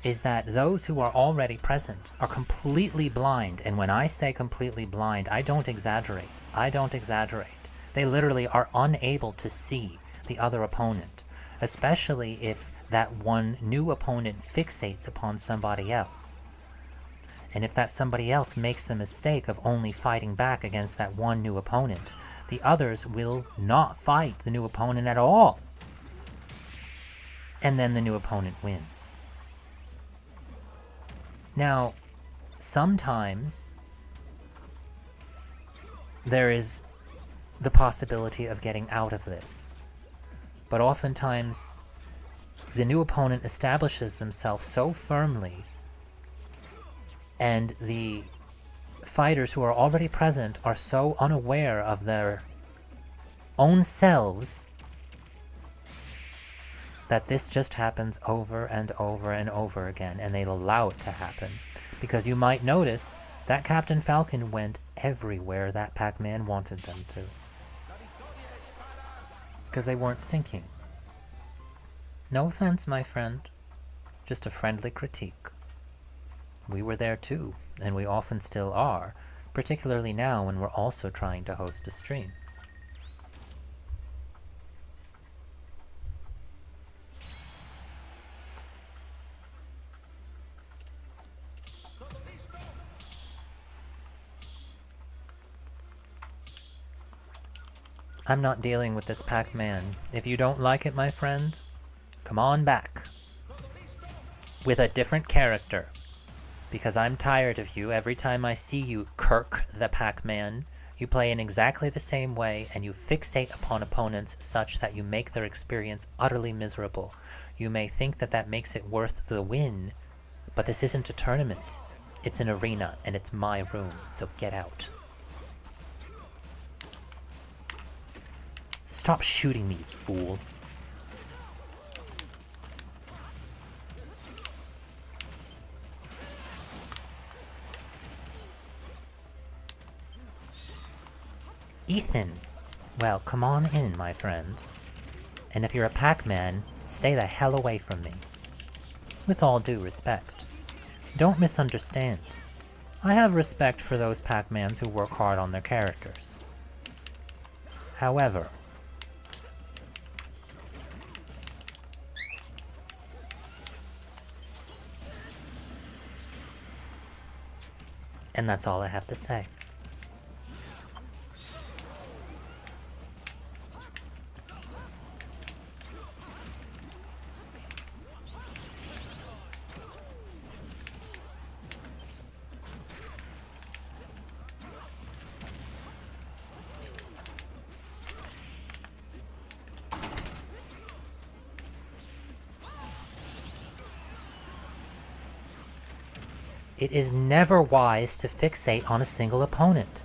is that those who are already present are completely blind, and when I say completely blind, I don't exaggerate. I don't exaggerate. They literally are unable to see the other opponent, especially if that one new opponent fixates upon somebody else. And if that somebody else makes the mistake of only fighting back against that one new opponent, the others will not fight the new opponent at all. And then the new opponent wins. Now, sometimes there is the possibility of getting out of this, but oftentimes the new opponent establishes themselves so firmly, and the fighters who are already present are so unaware of their own selves that this just happens over and over and over again, and they allow it to happen. Because you might notice that Captain Falcon went everywhere that Pac-Man wanted them to. Because they weren't thinking. No offense, my friend. Just a friendly critique. We were there too, and we often still are, particularly now when we're also trying to host a stream. I'm not dealing with this Pac-Man. If you don't like it, my friend, come on back. With a different character. Because I'm tired of you. Every time I see you, Kirk the Pac-Man, you play in exactly the same way, and you fixate upon opponents such that you make their experience utterly miserable. You may think that that makes it worth the win, but this isn't a tournament. It's an arena, and it's my room, so get out. Stop shooting me, you fool. Ethan! Well, come on in, my friend. And if you're a Pac-Man, stay the hell away from me. With all due respect. Don't misunderstand. I have respect for those Pac-Mans who work hard on their characters. However, and that's all I have to say. It is never wise to fixate on a single opponent,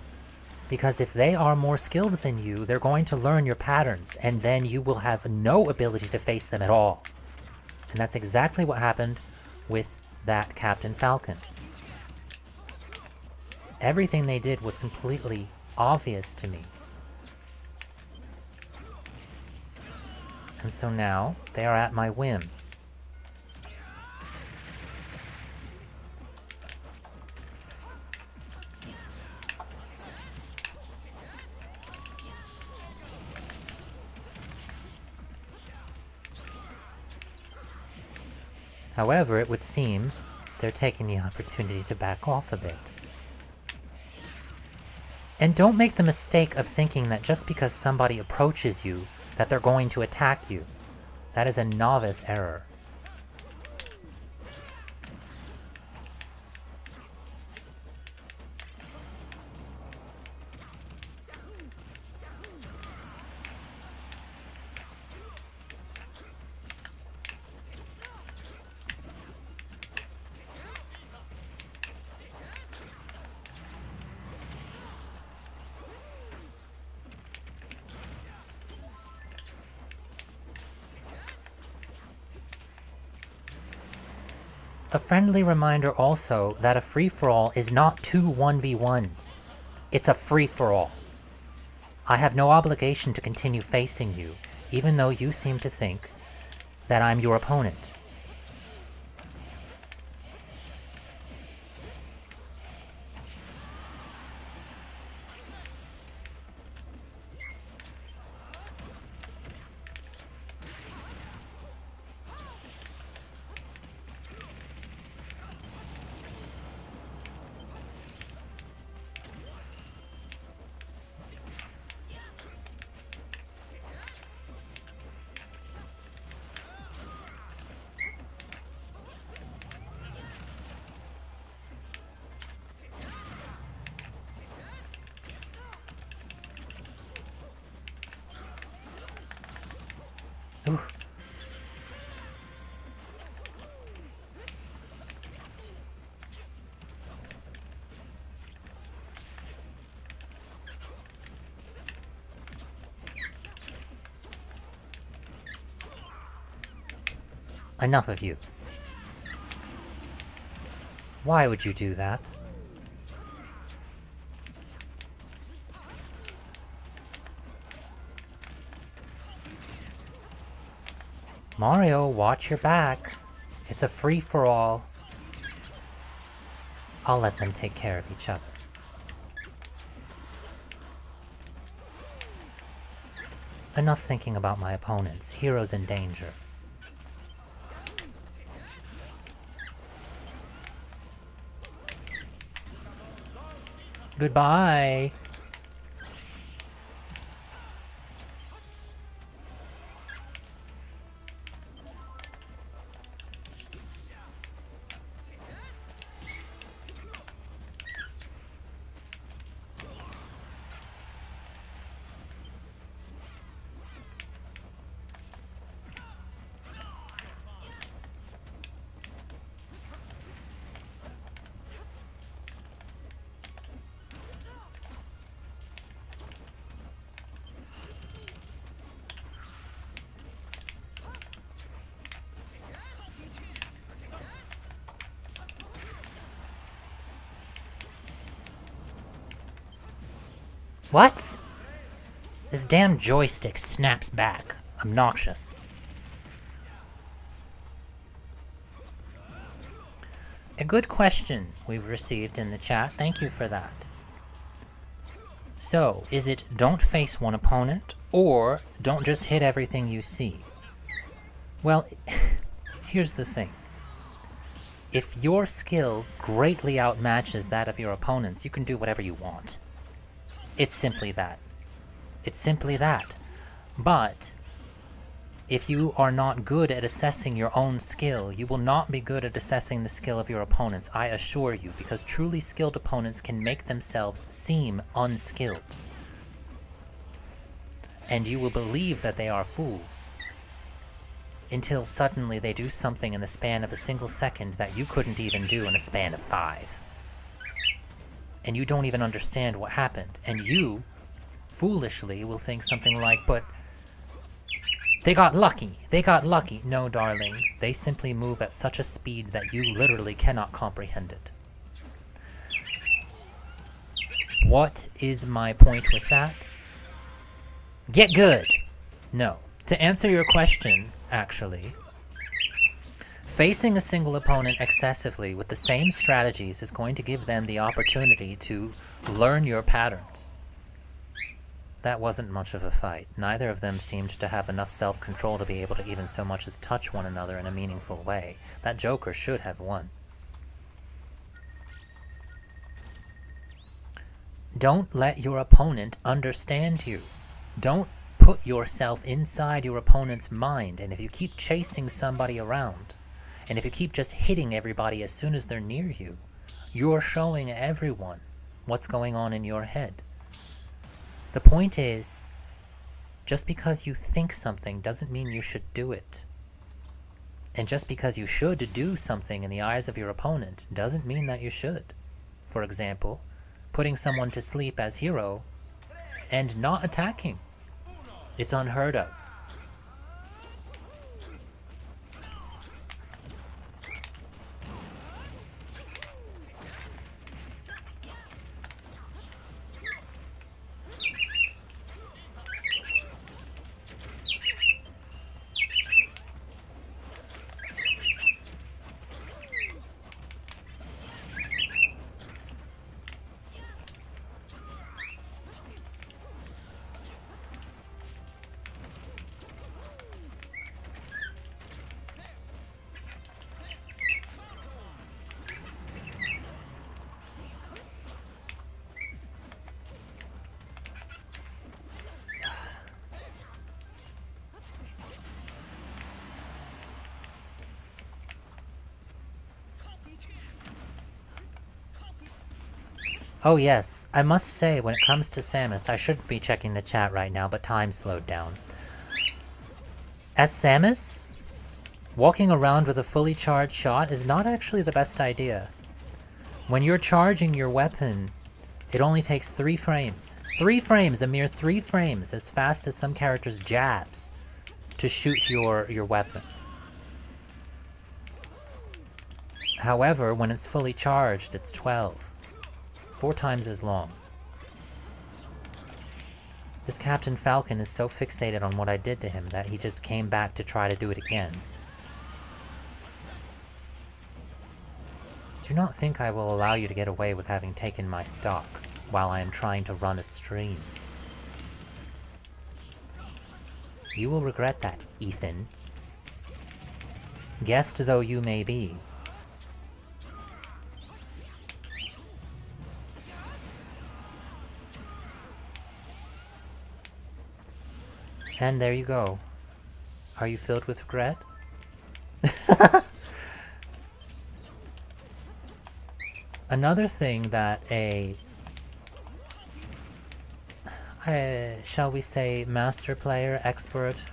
because if they are more skilled than you, they're going to learn your patterns, and then you will have no ability to face them at all. And that's exactly what happened with that Captain Falcon. Everything they did was completely obvious to me. And so now, they are at my whim. However, it would seem they're taking the opportunity to back off a bit. And don't make the mistake of thinking that just because somebody approaches you, that they're going to attack you. That is a novice error. A friendly reminder also that a free-for-all is not two 1v1s. It's a free-for-all. I have no obligation to continue facing you, even though you seem to think that I'm your opponent. Ooh. Enough of you. Why would you do that? Mario, watch your back. It's a free-for-all. I'll let them take care of each other. Enough thinking about my opponents. Heroes in danger. Goodbye. What? This damn joystick snaps back. Obnoxious. A good question we've received in the chat. Thank you for that. So, is it don't face one opponent, or don't just hit everything you see? Well, here's the thing. If your skill greatly outmatches that of your opponent's, you can do whatever you want. It's simply that. It's simply that. But if you are not good at assessing your own skill, you will not be good at assessing the skill of your opponents, I assure you, because truly skilled opponents can make themselves seem unskilled. And you will believe that they are fools, until suddenly they do something in the span of a single second that you couldn't even do in a span of 5. And you don't even understand what happened, and you, foolishly, will think something like, but they got lucky, they got lucky. No, darling, they simply move at such a speed that you literally cannot comprehend it. What is my point with that? Get good! No. To answer your question, actually, facing a single opponent excessively with the same strategies is going to give them the opportunity to learn your patterns. That wasn't much of a fight. Neither of them seemed to have enough self-control to be able to even so much as touch one another in a meaningful way. That Joker should have won. Don't let your opponent understand you. Don't put yourself inside your opponent's mind, and if you keep chasing somebody around, and if you keep just hitting everybody as soon as they're near you, you're showing everyone what's going on in your head. The point is, just because you think something doesn't mean you should do it. And just because you should do something in the eyes of your opponent doesn't mean that you should. For example, putting someone to sleep as hero and not attacking. It's unheard of. Oh yes, I must say, when it comes to Samus, I shouldn't be checking the chat right now, but time slowed down. As Samus, walking around with a fully charged shot is not actually the best idea. When you're charging your weapon, it only takes 3 frames. 3 frames, a mere 3 frames, as fast as some characters' jabs, to shoot your weapon. However, when it's fully charged, it's 12. 4 times as long. This Captain Falcon is so fixated on what I did to him that he just came back to try to do it again. Do not think I will allow you to get away with having taken my stock while I am trying to run a stream. You will regret that, Ethan. Guest though you may be. And there you go. Are you filled with regret? Another thing that shall we say, master player, expert,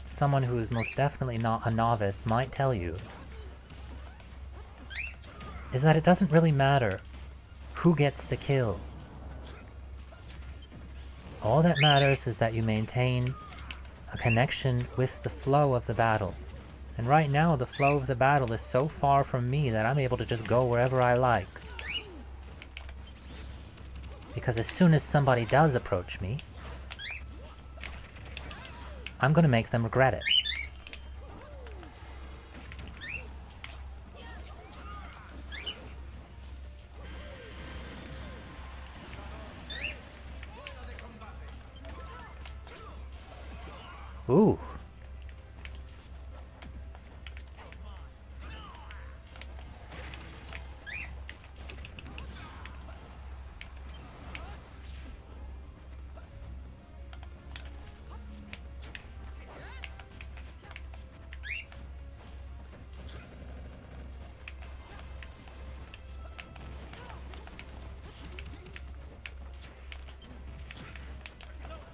someone who is most definitely not a novice might tell you, is that it doesn't really matter who gets the kill. All that matters is that you maintain a connection with the flow of the battle. And right now, the flow of the battle is so far from me that I'm able to just go wherever I like. Because as soon as somebody does approach me, I'm gonna make them regret it. Ooh.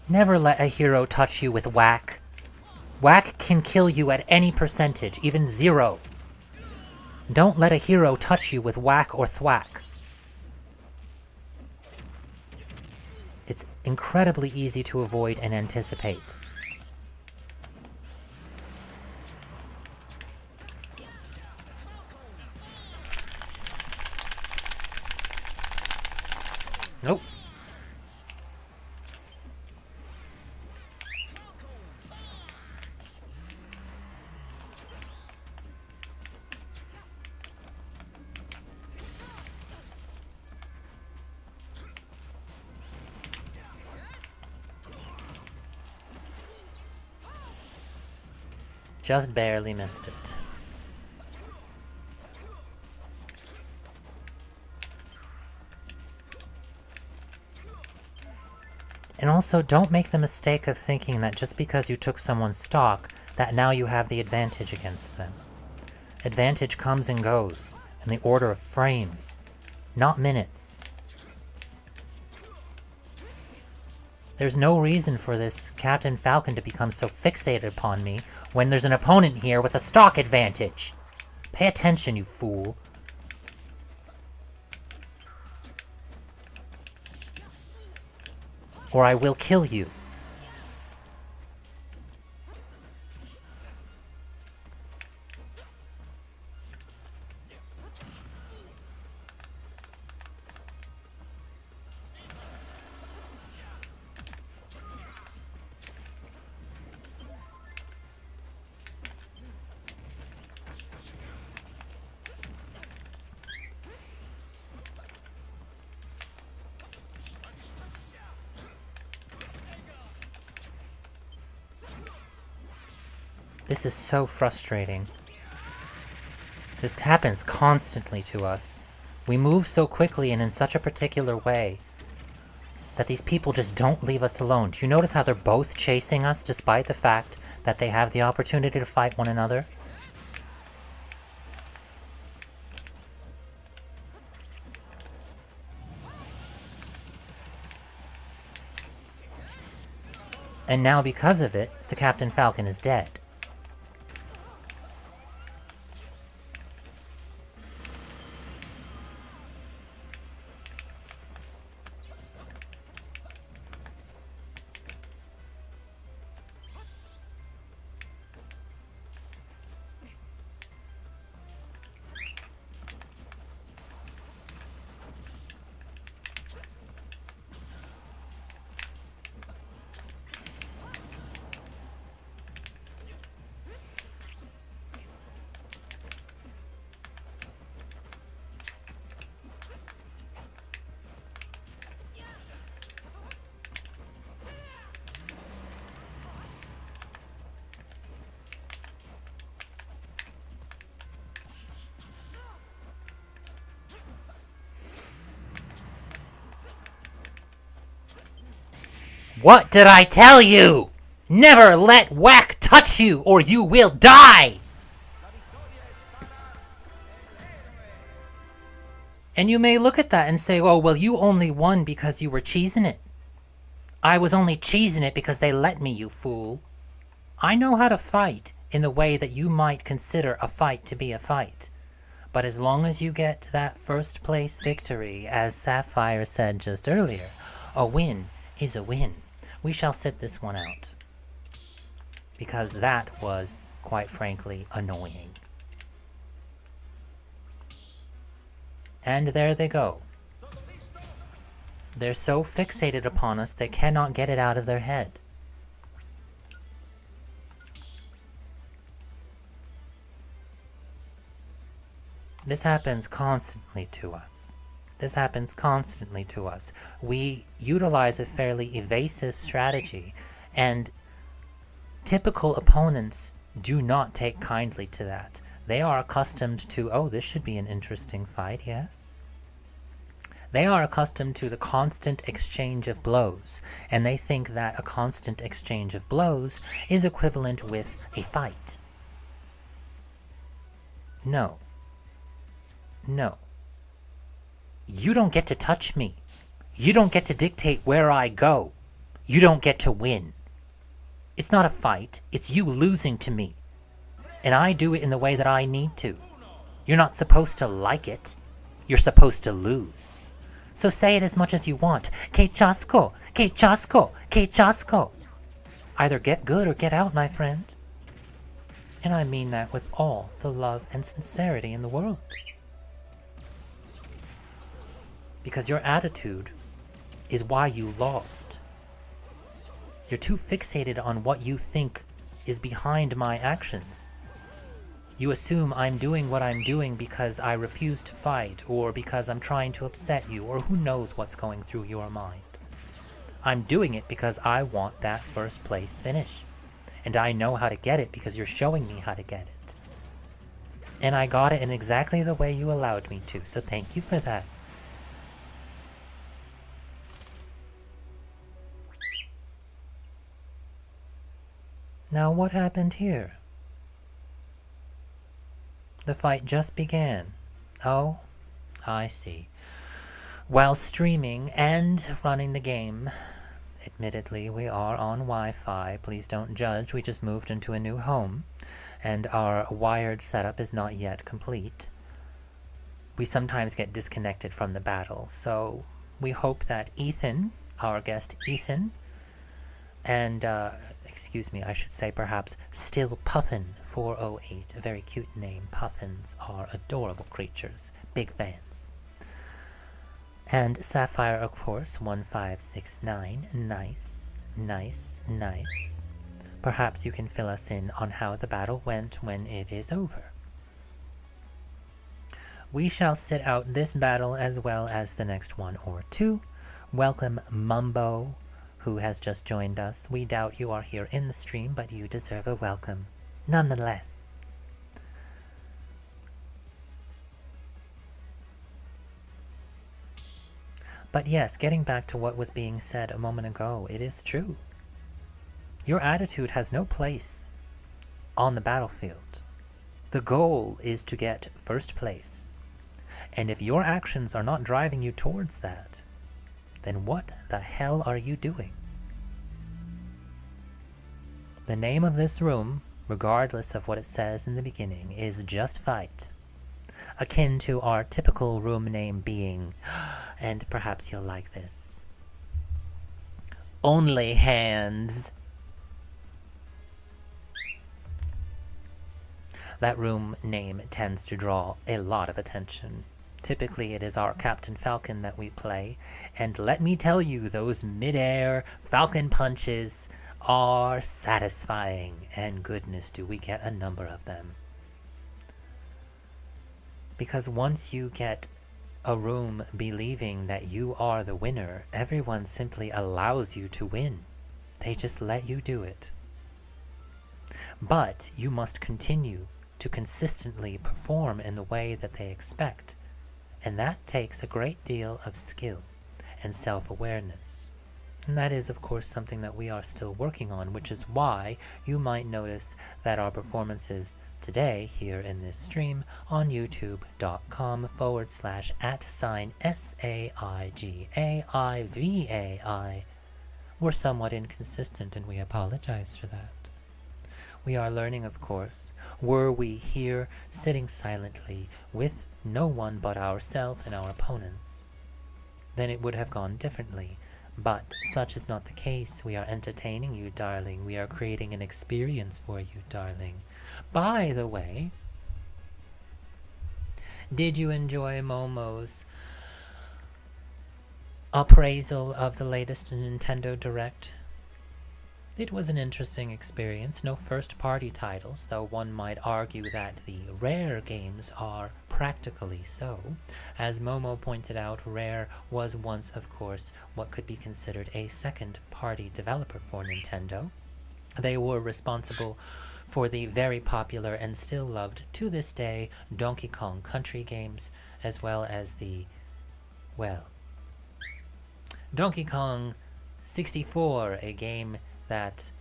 Never let a hero touch you with whack. Whack can kill you at any percentage, even 0. Don't let a hero touch you with whack or thwack. It's incredibly easy to avoid and anticipate. Nope. Just barely missed it. And also, don't make the mistake of thinking that just because you took someone's stock, that now you have the advantage against them. Advantage comes and goes in the order of frames, not minutes. There's no reason for this Captain Falcon to become so fixated upon me when there's an opponent here with a stock advantage. Pay attention, you fool. Or I will kill you. This is so frustrating. This happens constantly to us. We move so quickly and in such a particular way that these people just don't leave us alone. Do you notice how they're both chasing us despite the fact that they have the opportunity to fight one another? And now because of it, the Captain Falcon is dead. What did I tell you? Never let whack touch you or you will die! And you may look at that and say, oh, well, you only won because you were cheesing it. I was only cheesing it because they let me, you fool. I know how to fight in the way that you might consider a fight to be a fight. But as long as you get that first place victory, as Sapphire said just earlier, a win is a win. We shall sit this one out. Because that was, quite frankly, annoying. And there they go. They're so fixated upon us, they cannot get it out of their head. This happens constantly to us. This happens constantly to us. We utilize a fairly evasive strategy, and typical opponents do not take kindly to that. They are accustomed to, oh, this should be an interesting fight, yes? They are accustomed to the constant exchange of blows, and they think that a constant exchange of blows is equivalent with a fight. No. No. You don't get to touch me. You don't get to dictate where I go. You don't get to win. It's not a fight. It's you losing to me. And I do it in the way that I need to. You're not supposed to like it. You're supposed to lose. So say it as much as you want. Que chasco, que chasco, que chasco. Either get good or get out, my friend. And I mean that with all the love and sincerity in the world. Because your attitude is why you lost. You're too fixated on what you think is behind my actions. You assume I'm doing what I'm doing because I refuse to fight, or because I'm trying to upset you, or who knows what's going through your mind. I'm doing it because I want that first place finish. And I know how to get it because you're showing me how to get it. And I got it in exactly the way you allowed me to, so thank you for that. Now what happened here? The fight just began. Oh, I see. While streaming and running the game, admittedly we are on Wi-Fi, please don't judge, we just moved into a new home, and our wired setup is not yet complete. We sometimes get disconnected from the battle, so we hope that Ethan, our guest Ethan, and, excuse me, I should say perhaps Still Puffin 408, a very cute name. Puffins are adorable creatures, big fans. And Sapphire, of course, 1569, nice, nice, nice. Perhaps you can fill us in on how the battle went when it is over. We shall sit out this battle as well as the next one or two. Welcome Mumbo, who has just joined us. We doubt you are here in the stream, but you deserve a welcome nonetheless. But yes, getting back to what was being said a moment ago, it is true. Your attitude has no place on the battlefield. The goal is to get first place. And if your actions are not driving you towards that, then what the hell are you doing? The name of this room, regardless of what it says in the beginning, is Just Fight. Akin to our typical room name being, and perhaps you'll like this, Only Hands. That room name tends to draw a lot of attention. Typically it is our Captain Falcon that we play, and let me tell you, those mid-air Falcon punches are satisfying, and goodness do we get a number of them. Because once you get a room believing that you are the winner, everyone simply allows you to win. They just let you do it. But you must continue to consistently perform in the way that they expect. And that takes a great deal of skill and self-awareness. And that is, of course, something that we are still working on, which is why you might notice that our performances today here in this stream on youtube.com/@SAIGAIVAI were somewhat inconsistent, and we apologize for that. We are learning, of course. Were we here sitting silently with no one but ourselves and our opponents, then it would have gone differently. But such is not the case. We are entertaining you, darling. We are creating an experience for you, darling. By the way, did you enjoy Momo's appraisal of the latest Nintendo Direct? It was an interesting experience. No first-party titles, though one might argue that the Rare games are practically so. As Momo pointed out, Rare was once, of course, what could be considered a second-party developer for Nintendo. They were responsible for the very popular and still loved to this day Donkey Kong Country games, as well as the, well, Donkey Kong 64, a game that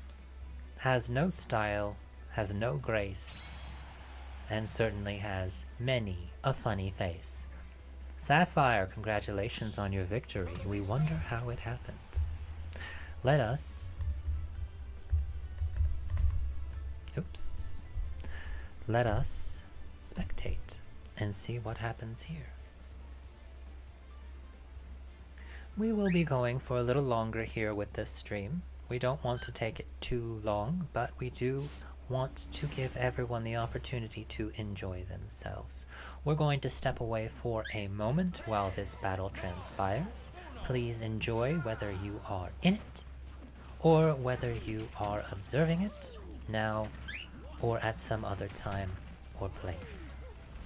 has no style, has no grace, and certainly has many a funny face. Sapphire, congratulations on your victory. We wonder how it happened. Let us... Let us spectate and see what happens here. We will be going for a little longer here with this stream. We don't want to take it too long, but we do want to give everyone the opportunity to enjoy themselves. We're going to step away for a moment while this battle transpires. Please enjoy whether you are in it, or whether you are observing it now, or at some other time or place.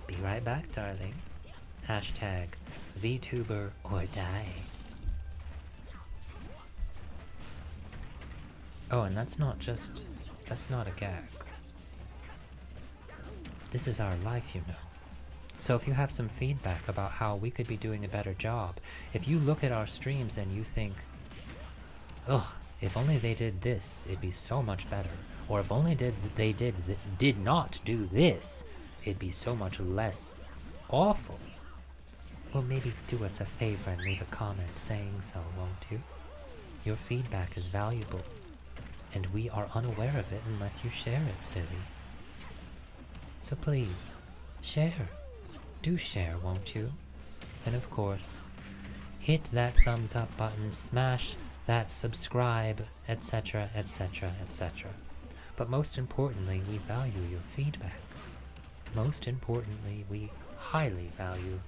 Be right back, darling. Hashtag VTuber or die. Oh, and that's not just That's not a gag. This is our life, you know. So if you have some feedback about how we could be doing a better job, if you look at our streams and you think, ugh, if only they did this, it'd be so much better. Or if only they did not do this, it'd be so much less awful. Well, maybe do us a favor and leave a comment saying so, won't you? Your feedback is valuable, and we are unaware of it unless you share it, silly. So please, share. Do share, won't you? And of course, hit that thumbs up button, smash that subscribe, etc, etc, etc. But most importantly, we value your feedback. Most importantly, we highly value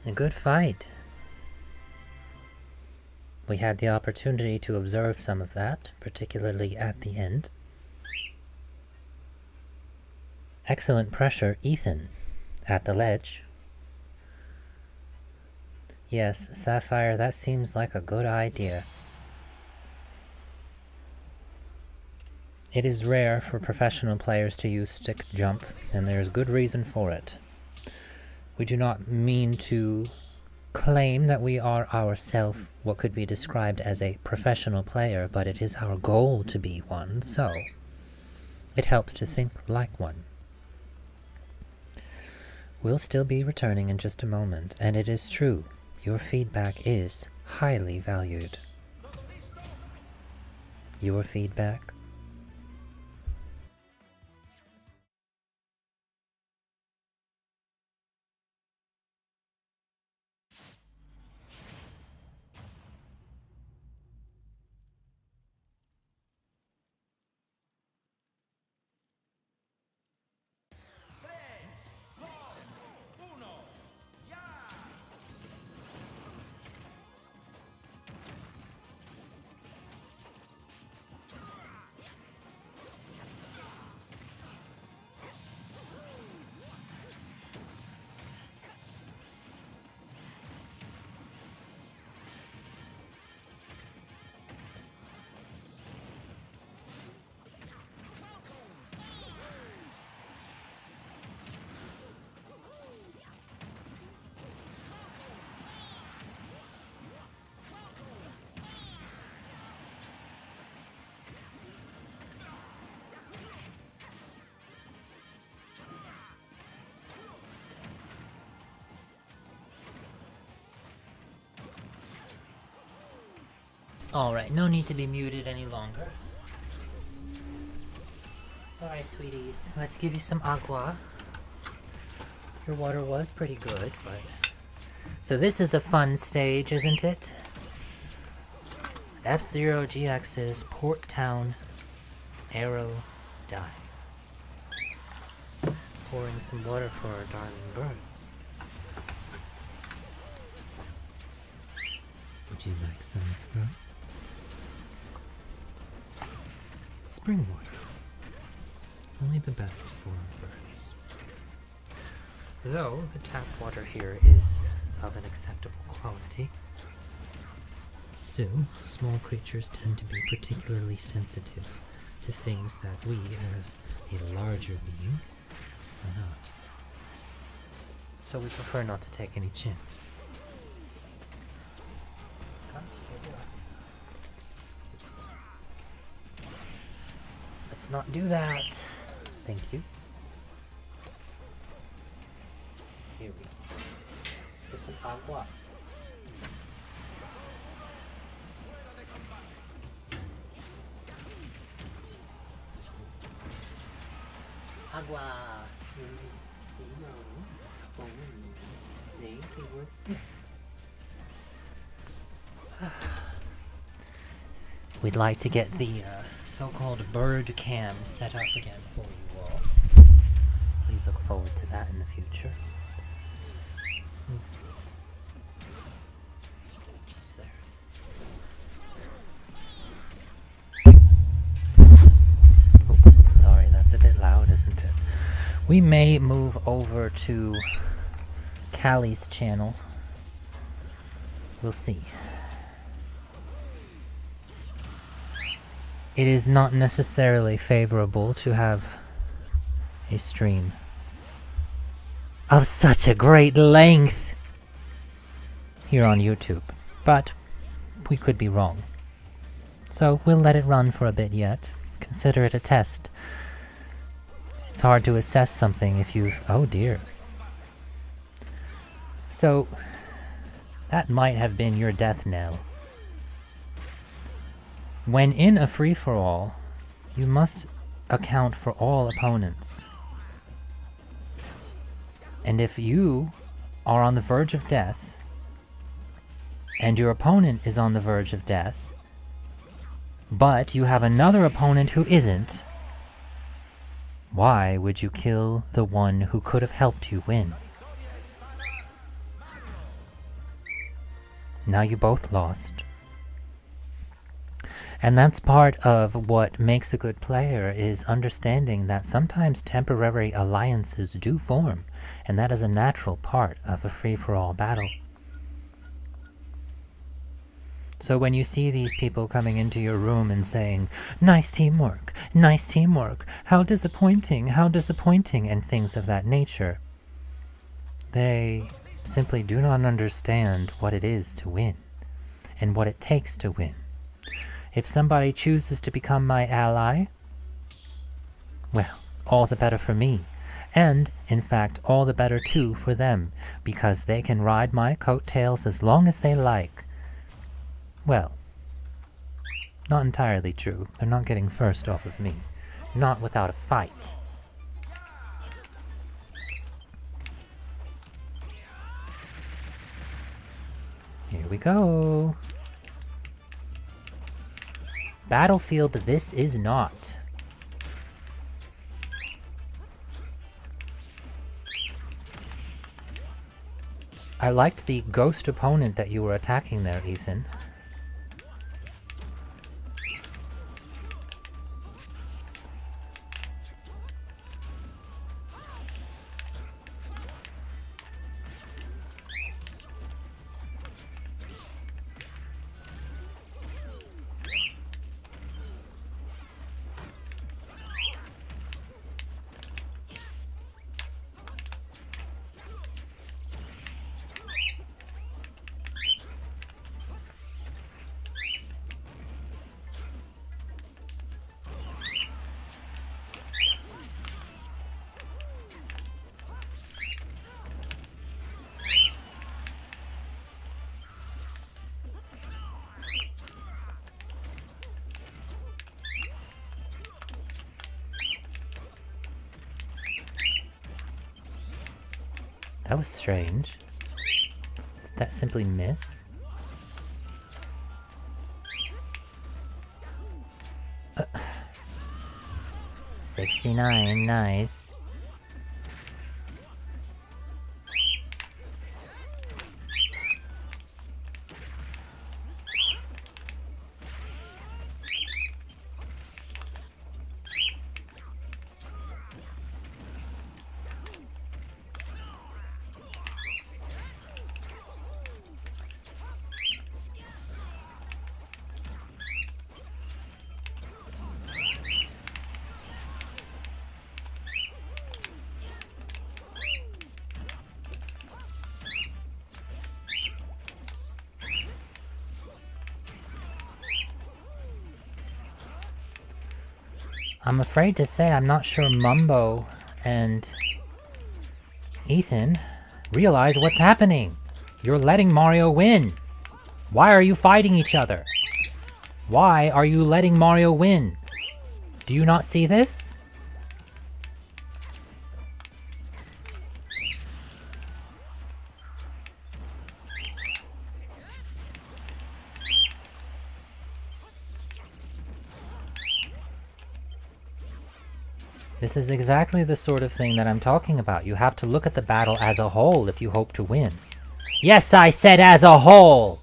a good fight. We had the opportunity to observe some of that, particularly at the end. Excellent pressure, Ethan, at the ledge. Yes, Sapphire, that seems like a good idea. It is rare for professional players to use stick jump, and there is good reason for it. We do not mean to claim that we are ourselves what could be described as a professional player, but it is our goal to be one, so it helps to think like one. We'll still be returning in just a moment, and it is true, your feedback is highly valued. Your feedback Alright, no need to be muted any longer. Alright, sweeties, let's give you some agua. Your water was pretty good, but... So this is a fun stage, isn't it? F-Zero GX's Port Town Aero Dive. Pouring some water for our darling birds. Would you like some as well? It's spring water. Only the best for our birds. Though the tap water here is of an acceptable quality, still, small creatures tend to be particularly sensitive to things that we, as a larger being, are not. So we prefer not to take any chances. Let's not do that. Thank you. Here we go. Get some agua. Agua. We'd like to get the so-called bird cam set up again for you all. Please look forward to that in the future. Let's move this. Just there. Oh, sorry, that's a bit loud, isn't it? We may move over to Callie's channel. We'll see. It is not necessarily favorable to have a stream of such a great length here on YouTube, but we could be wrong. So we'll let it run for a bit yet. Consider it a test. It's hard to assess something if you've... Oh dear. So, that might have been your death knell. When in a free-for-all, you must account for all opponents. And if you are on the verge of death, and your opponent is on the verge of death, but you have another opponent who isn't, why would you kill the one who could have helped you win? Now you both lost. And that's part of what makes a good player, is understanding that sometimes temporary alliances do form, and that is a natural part of a free-for-all battle. So when you see these people coming into your room and saying, nice teamwork, how disappointing, and things of that nature, they simply do not understand what it is to win, and what it takes to win. If somebody chooses to become my ally, well, all the better for me. And, in fact, all the better too for them, because they can ride my coattails as long as they like. Well, not entirely true. They're not getting first off of me. Not without a fight. Here we go. Battlefield, this is not. I liked the ghost opponent that you were attacking there, Ethan. That was strange. Did that simply miss? 69, nice. I'm afraid to say I'm not sure Mumbo and Ethan realize what's happening. You're letting Mario win. Why are you fighting each other? Why are you letting Mario win? Do you not see this? This is exactly the sort of thing that I'm talking about. You have to look at the battle as a whole if you hope to win. Yes, I said as a whole!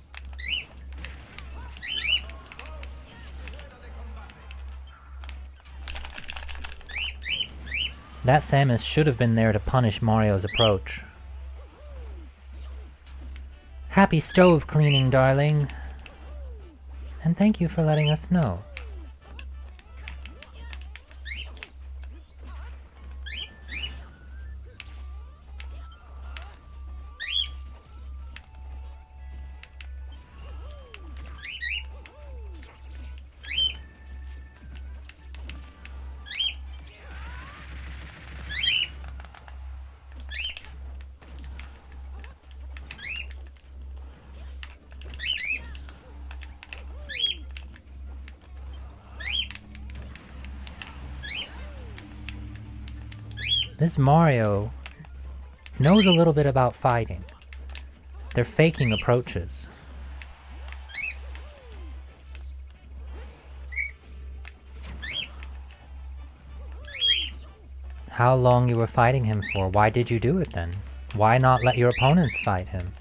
That Samus should have been there to punish Mario's approach. Happy stove cleaning, darling. And thank you for letting us know. This Mario knows a little bit about fighting. They're faking approaches. How long you were fighting him for? Why did you do it then? Why not let your opponents fight him?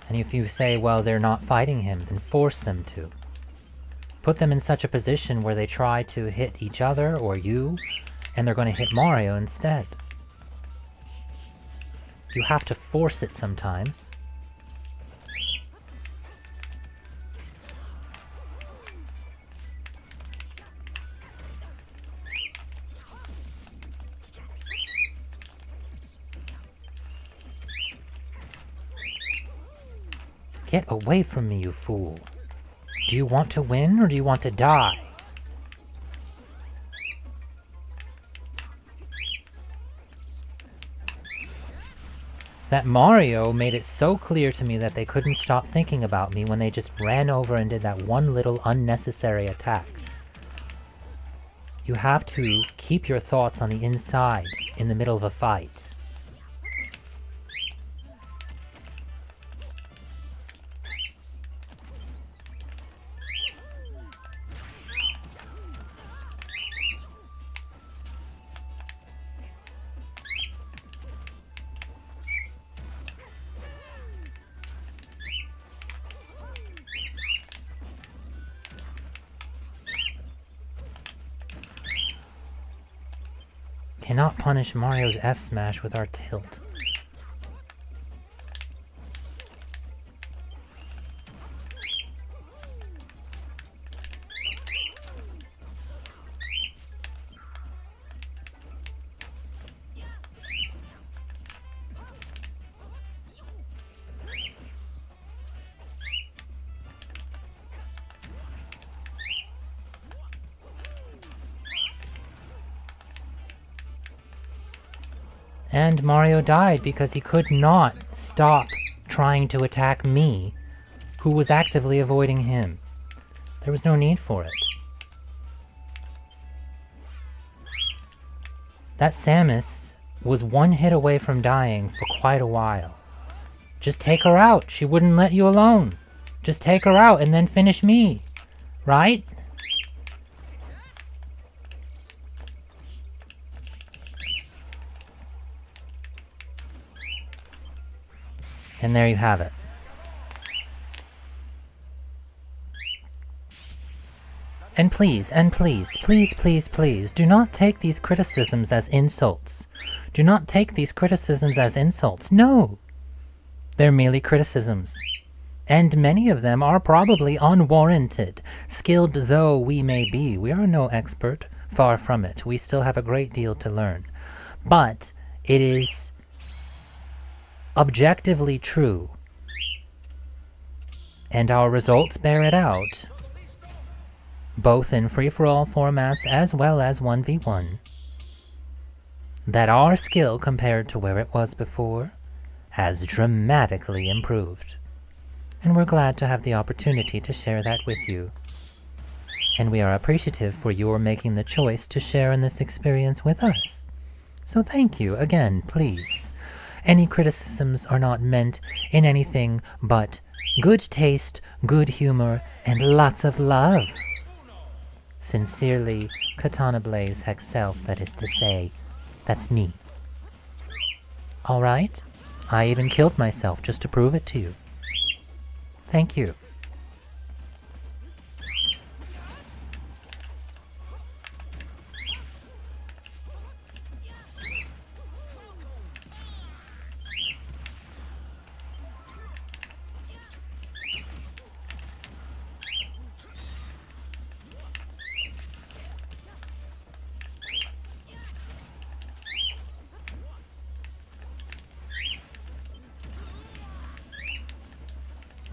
And if you say, well, they're not fighting him, then force them to. Put them in such a position where they try to hit each other or you, and they're going to hit Mario instead. You have to force it sometimes. Get away from me, you fool. Do you want to win or do you want to die? That Mario made it so clear to me that they couldn't stop thinking about me when they just ran over and did that one little unnecessary attack. You have to keep your thoughts on the inside in the middle of a fight. Cannot punish Mario's F smash with our tilt. And Mario died because he could not stop trying to attack me, who was actively avoiding him. There was no need for it. That Samus was one hit away from dying for quite a while. Just take her out. She wouldn't let you alone. Just take her out and then finish me. Right? And there you have it. And please, please, do not take these criticisms as insults. Do not take these criticisms as insults. No! They're merely criticisms. And many of them are probably unwarranted. Skilled though we may be, we are no expert. Far from it. We still have a great deal to learn. But it is objectively true. And our results bear it out. Both in free-for-all formats as well as 1v1, that our skill compared to where it was before has dramatically improved. And we're glad to have the opportunity to share that with you. And we are appreciative for your making the choice to share in this experience with us. So thank you again, please. Any criticisms are not meant in anything but good taste, good humor, and lots of love. Sincerely, Katanna Blaze Hexself, that is to say, that's me. Alright? I even killed myself just to prove it to you. Thank you.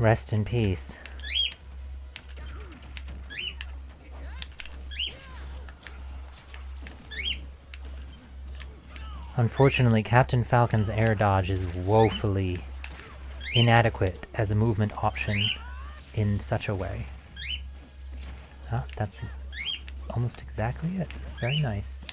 Rest in peace. Unfortunately, Captain Falcon's air dodge is woefully inadequate as a movement option in such a way. Ah, that's almost exactly it. Very nice.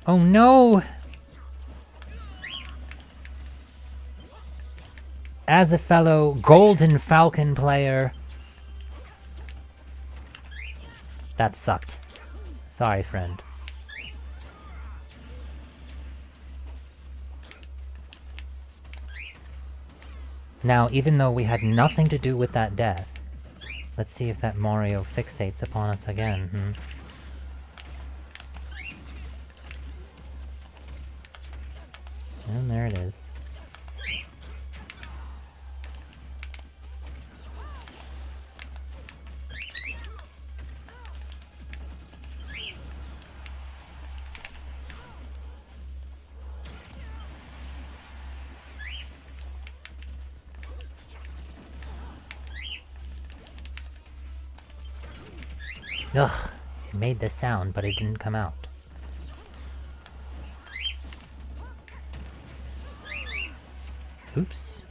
Oh no! As a fellow Golden Falcon player, that sucked. Sorry, friend. Now, even though we had nothing to do with that death, let's see if that Mario fixates upon us again. And there it is. Ugh, it made the sound, but it didn't come out. Oops.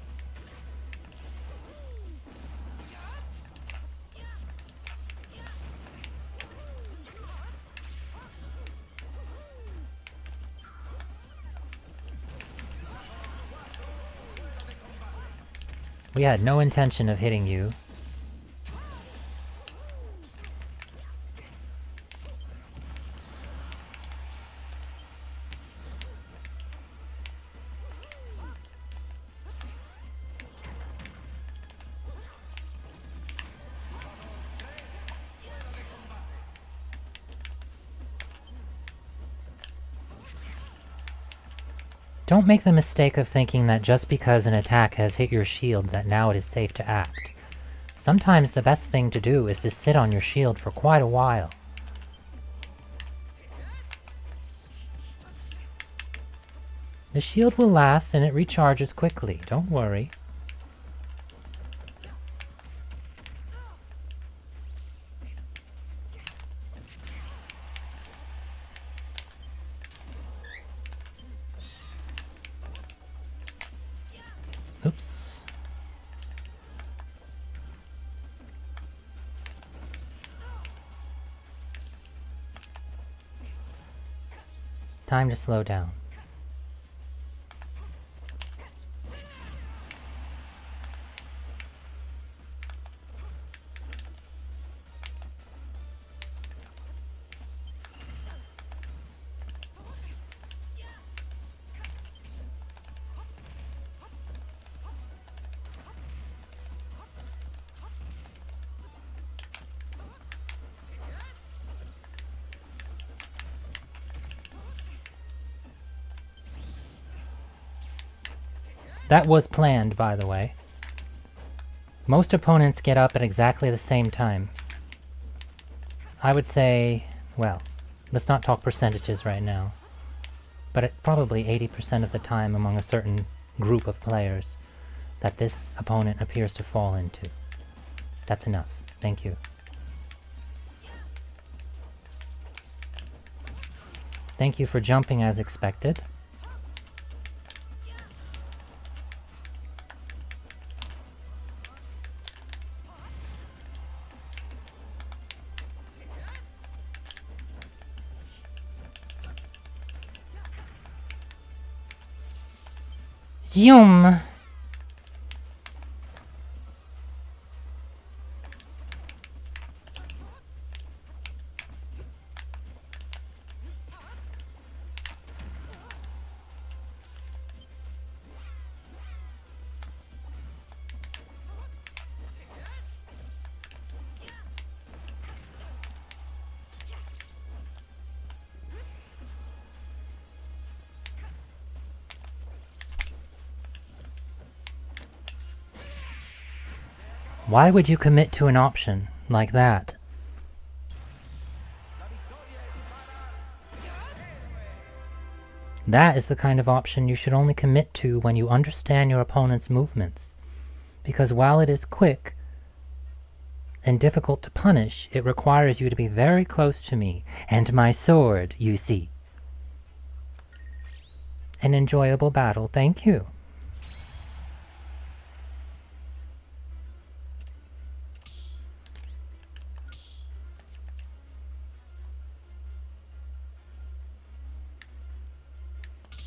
We had no intention of hitting you. Don't make the mistake of thinking that just because an attack has hit your shield that now it is safe to act. Sometimes the best thing to do is to sit on your shield for quite a while. The shield will last and it recharges quickly, don't worry. Time to slow down. That was planned, by the way. Most opponents get up at exactly the same time. I would say, well, let's not talk percentages right now, but at probably 80% of the time among a certain group of players that this opponent appears to fall into. That's enough. Thank you. Thank you for jumping as expected. Yum! Why would you commit to an option like that? That is the kind of option you should only commit to when you understand your opponent's movements. Because while it is quick and difficult to punish, it requires you to be very close to me and my sword, you see. An enjoyable battle, thank you.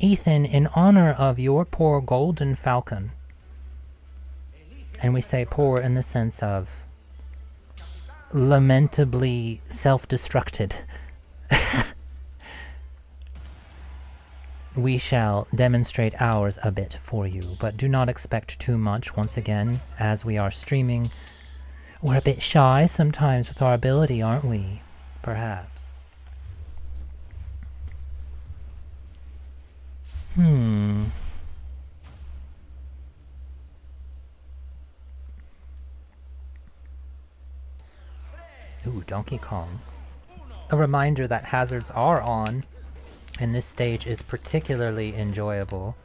Ethan, in honor of your poor golden falcon, and we say poor in the sense of lamentably self-destructed, we shall demonstrate ours a bit for you, but do not expect too much. Once again, as we are streaming, we're a bit shy sometimes with our ability, aren't we? Perhaps. Ooh, Donkey Kong. A reminder that hazards are on, and this stage is particularly enjoyable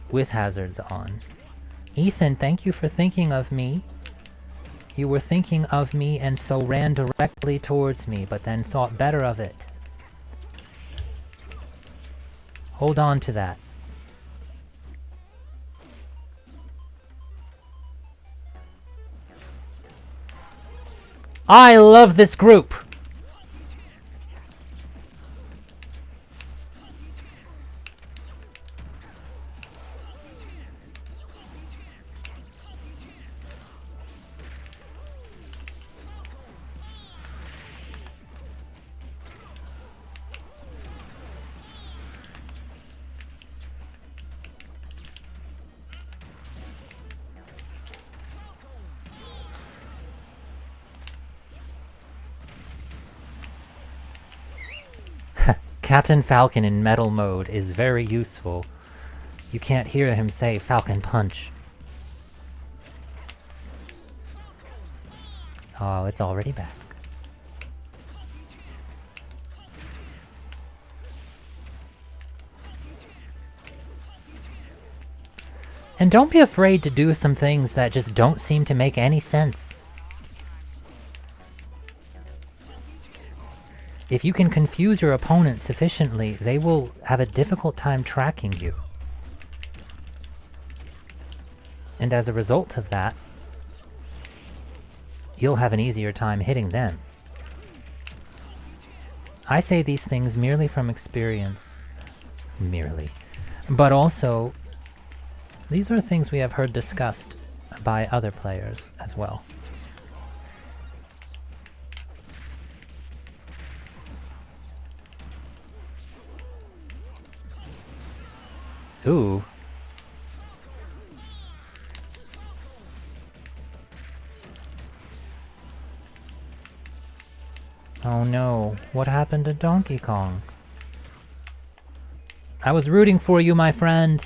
with hazards on. Ethan, thank you for thinking of me. You were thinking of me and so ran directly towards me, but then thought better of it. Hold on to that. I love this group! Captain Falcon in metal mode is very useful. You can't hear him say Falcon Punch. Oh, it's already back. And don't be afraid to do some things that just don't seem to make any sense. If you can confuse your opponent sufficiently, they will have a difficult time tracking you. And as a result of that, you'll have an easier time hitting them. I say these things merely from experience. Merely. But also, these are things we have heard discussed by other players as well. Ooh. Oh no, what happened to Donkey Kong? I was rooting for you, my friend.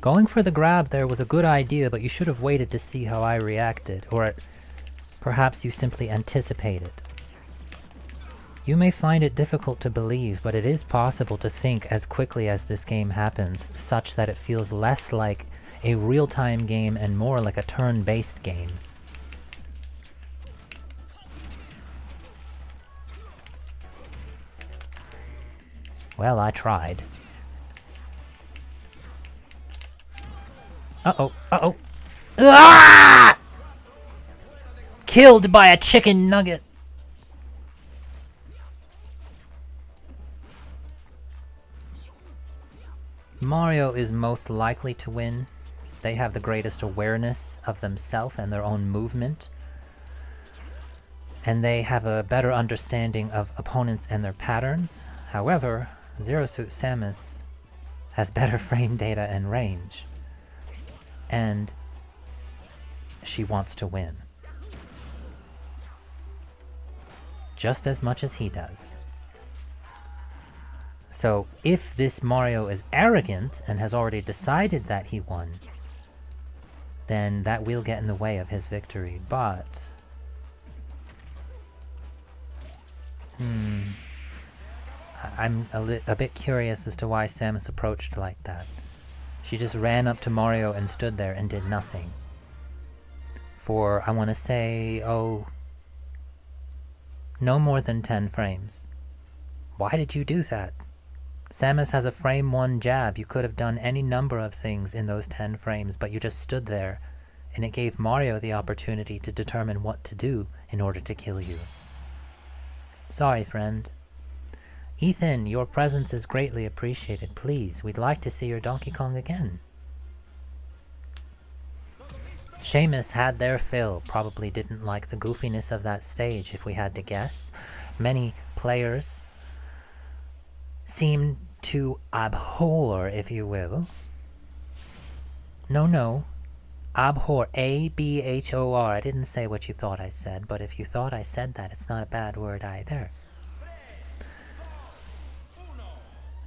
Going for the grab there was a good idea, but you should have waited to see how I reacted, or perhaps you simply anticipated. You may find it difficult to believe, but it is possible to think as quickly as this game happens, such that it feels less like a real-time game and more like a turn-based game. Well, I tried. Uh-oh, uh-oh. Ah! Killed by a chicken nugget. Mario is most likely to win. They have the greatest awareness of themselves and their own movement. And they have a better understanding of opponents and their patterns. However, Zero Suit Samus has better frame data and range. And she wants to win. Just as much as he does. So if this Mario is arrogant and has already decided that he won, then that will get in the way of his victory, but... I'm a bit curious as to why Samus approached like that. She just ran up to Mario and stood there and did nothing. For, I want to say, oh... no more than 10 frames. Why did you do that? Samus has a frame 1 jab. You could have done any number of things in those 10 frames, but you just stood there, and it gave Mario the opportunity to determine what to do in order to kill you. Sorry, friend. Ethan, your presence is greatly appreciated. Please, we'd like to see your Donkey Kong again. Seamus had their fill. Probably didn't like the goofiness of that stage, if we had to guess. Many players seem to abhor, if you will. No. Abhor. A-B-H-O-R. I didn't say what you thought I said, but if you thought I said that, it's not a bad word either.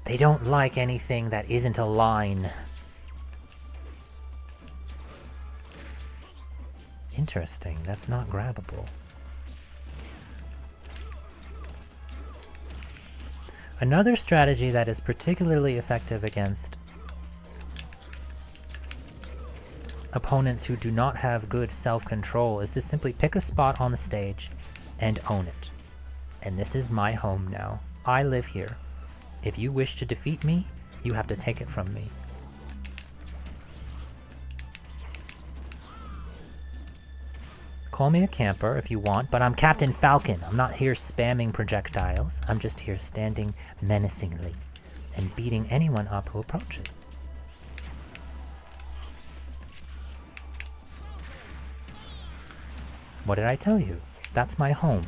They don't like anything that isn't a line. Interesting, that's not grabbable. Another strategy that is particularly effective against opponents who do not have good self-control is to simply pick a spot on the stage and own it. And this is my home now. I live here. If you wish to defeat me, you have to take it from me. Call me a camper if you want, but I'm Captain Falcon. I'm not here spamming projectiles. I'm just here standing menacingly and beating anyone up who approaches. What did I tell you? That's my home.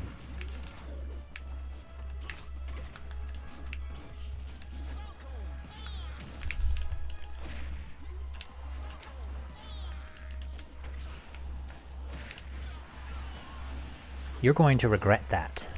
You're going to regret that.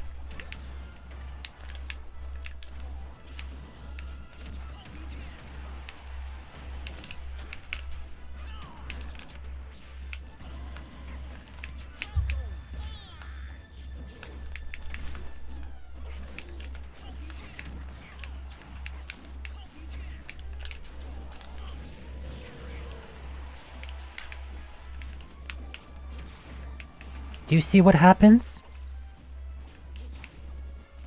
Do you see what happens?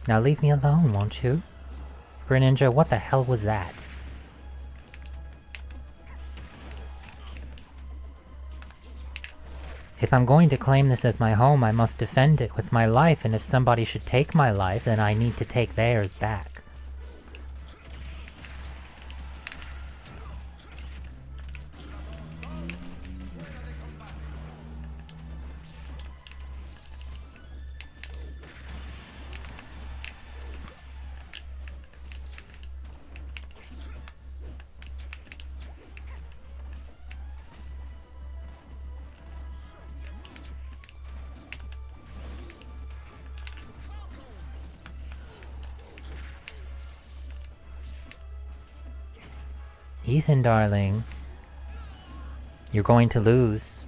Now leave me alone, won't you? Greninja, what the hell was that? If I'm going to claim this as my home, I must defend it with my life, and if somebody should take my life, then I need to take theirs back. Ethan, darling, you're going to lose,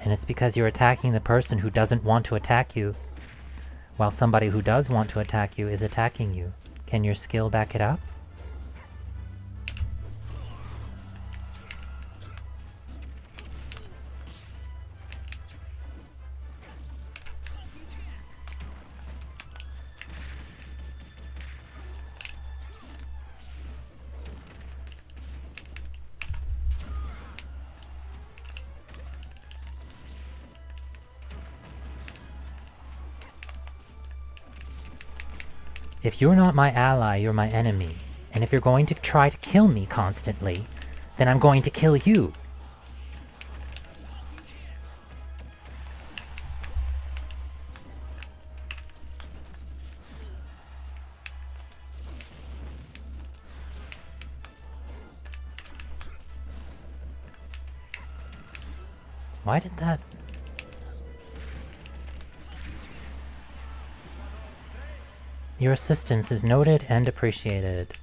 and it's because you're attacking the person who doesn't want to attack you, while somebody who does want to attack you is attacking you. Can your skill back it up? If you're not my ally, you're my enemy. And if you're going to try to kill me constantly, then I'm going to kill you. Why did that... Your assistance is noted and appreciated.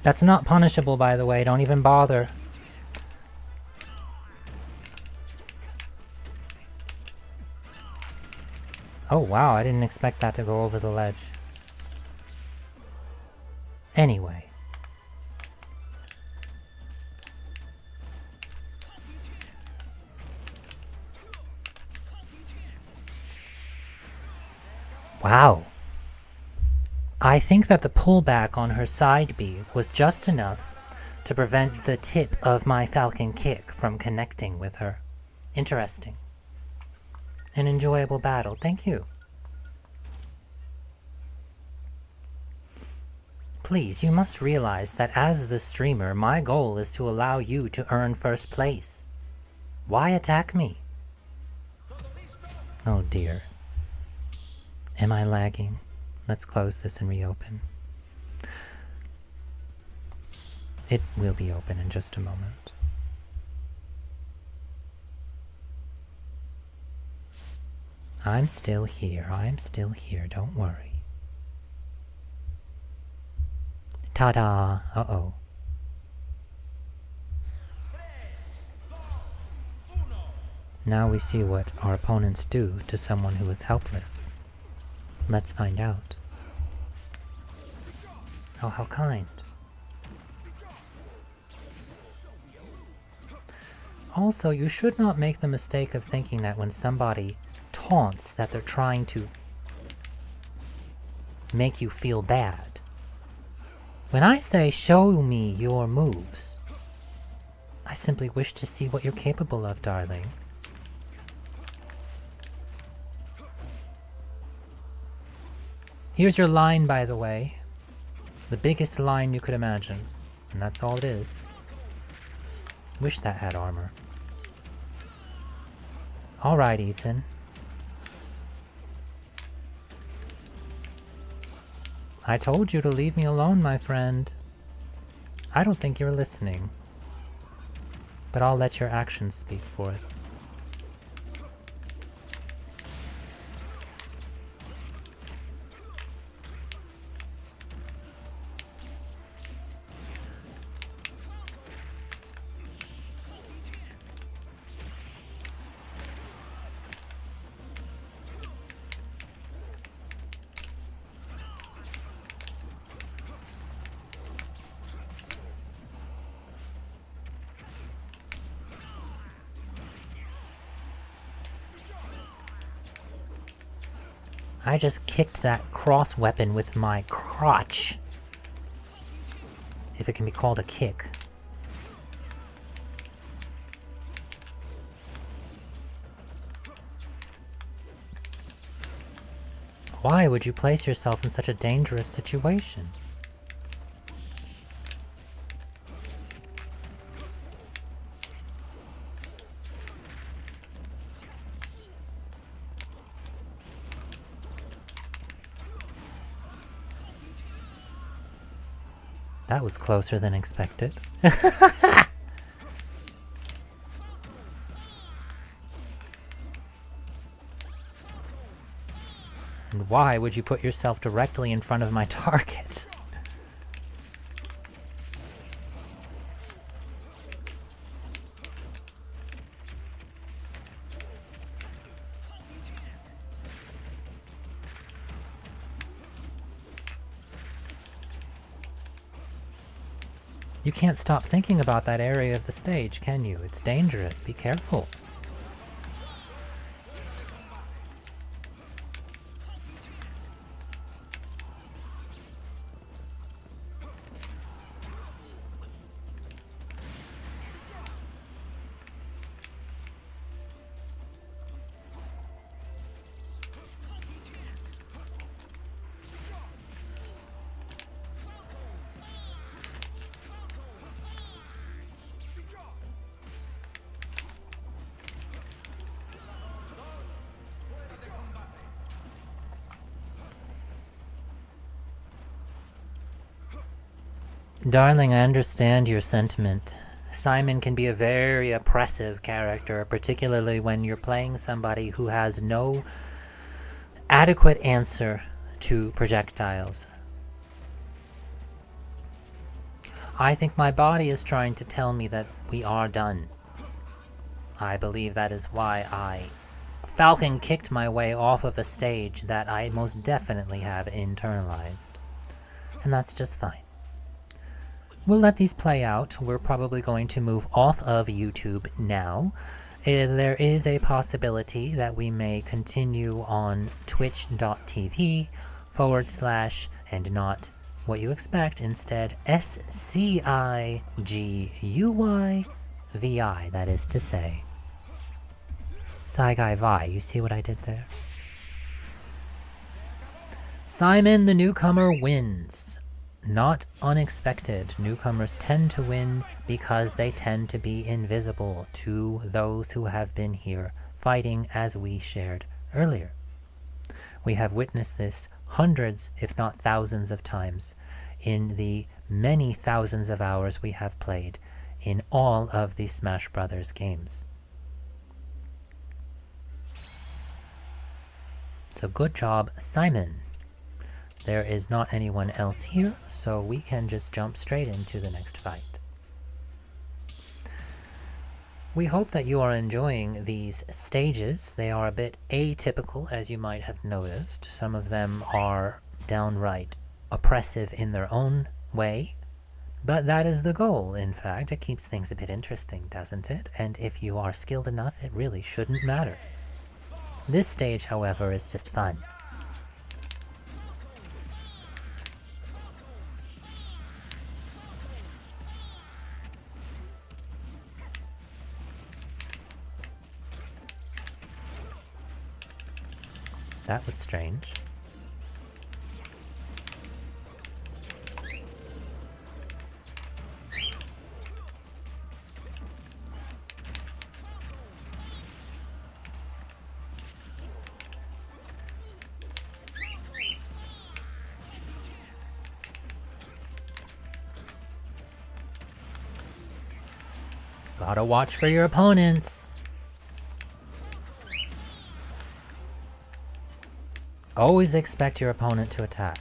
That's not punishable, by the way. Don't even bother. Oh wow, I didn't expect that to go over the ledge. Anyway. Wow. I think that the pullback on her side B was just enough to prevent the tip of my falcon kick from connecting with her. Interesting. An enjoyable battle. Thank you. Please, you must realize that as the streamer, my goal is to allow you to earn first place. Why attack me? Oh dear. Am I lagging? Let's close this and reopen. It will be open in just a moment. I'm still here. I'm still here. Don't worry. Ta-da! Uh-oh. Now we see what our opponents do to someone who is helpless. Let's find out. Oh, how kind. Also, you should not make the mistake of thinking that when somebody taunts that they're trying to make you feel bad. When I say show me your moves, I simply wish to see what you're capable of, darling. Here's your line, by the way. The biggest line you could imagine. And that's all it is. Wish that had armor. Alright, Ethan. I told you to leave me alone, my friend. I don't think you're listening. But I'll let your actions speak for it. I just kicked that cross weapon with my crotch. If it can be called a kick. Why would you place yourself in such a dangerous situation? That was closer than expected. And why would you put yourself directly in front of my target? You can't stop thinking about that area of the stage, can you? It's dangerous. Be careful. Darling, I understand your sentiment. Simon can be a very oppressive character, particularly when you're playing somebody who has no adequate answer to projectiles. I think my body is trying to tell me that we are done. I believe that is why I Falcon kicked my way off of a stage that I most definitely have internalized. And that's just fine. We'll let these play out. We're probably going to move off of YouTube now. There is a possibility that we may continue on twitch.tv / and not what you expect, instead saigaivai, that is to say saigaivai. You see what I did there? Simon the newcomer wins. Not unexpected. Newcomers tend to win because they tend to be invisible to those who have been here fighting, as we shared earlier. We have witnessed this hundreds, if not thousands of times in the many thousands of hours we have played in all of the Smash Brothers games. So good job, Simon. There is not anyone else here, so we can just jump straight into the next fight. We hope that you are enjoying these stages. They are a bit atypical, as you might have noticed. Some of them are downright oppressive in their own way, but that is the goal. In fact, it keeps things a bit interesting, doesn't it? And if you are skilled enough, it really shouldn't matter. This stage, however, is just fun. That was strange. Gotta watch for your opponents. Always expect your opponent to attack.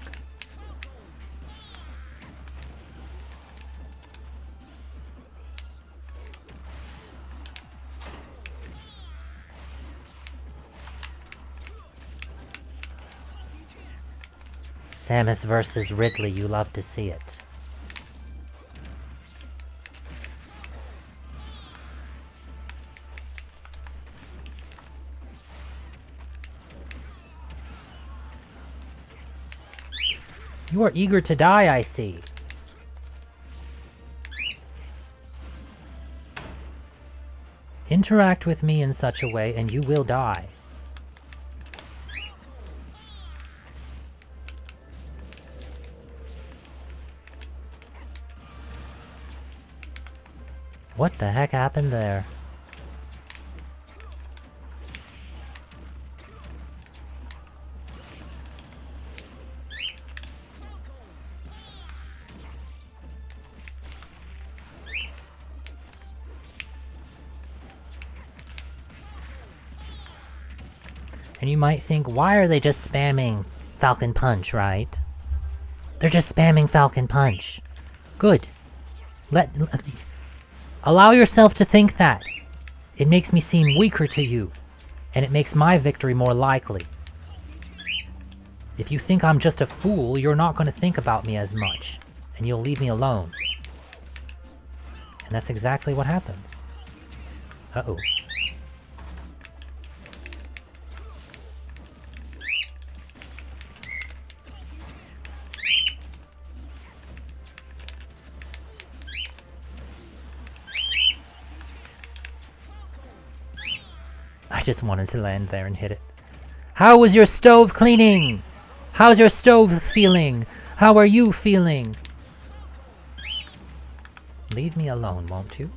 Samus versus Ridley, you love to see it. You are eager to die, I see. Interact with me in such a way and you will die. What the heck happened there? And you might think, why are they just spamming Falcon Punch, right? They're just spamming Falcon Punch. Good. Allow yourself to think that. It makes me seem weaker to you, and it makes my victory more likely. If you think I'm just a fool, you're not going to think about me as much, and you'll leave me alone. And that's exactly what happens. Uh-oh. I just wanted to land there and hit it. How was your stove cleaning? How's your stove feeling? How are you feeling? Leave me alone, won't you?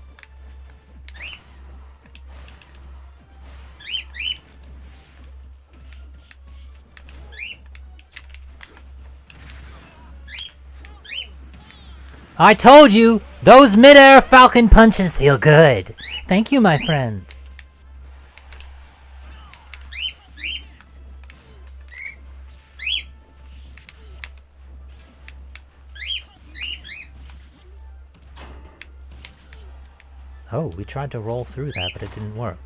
I told you! Those mid-air Falcon punches feel good! Thank you, my friend. Oh, we tried to roll through that, but it didn't work.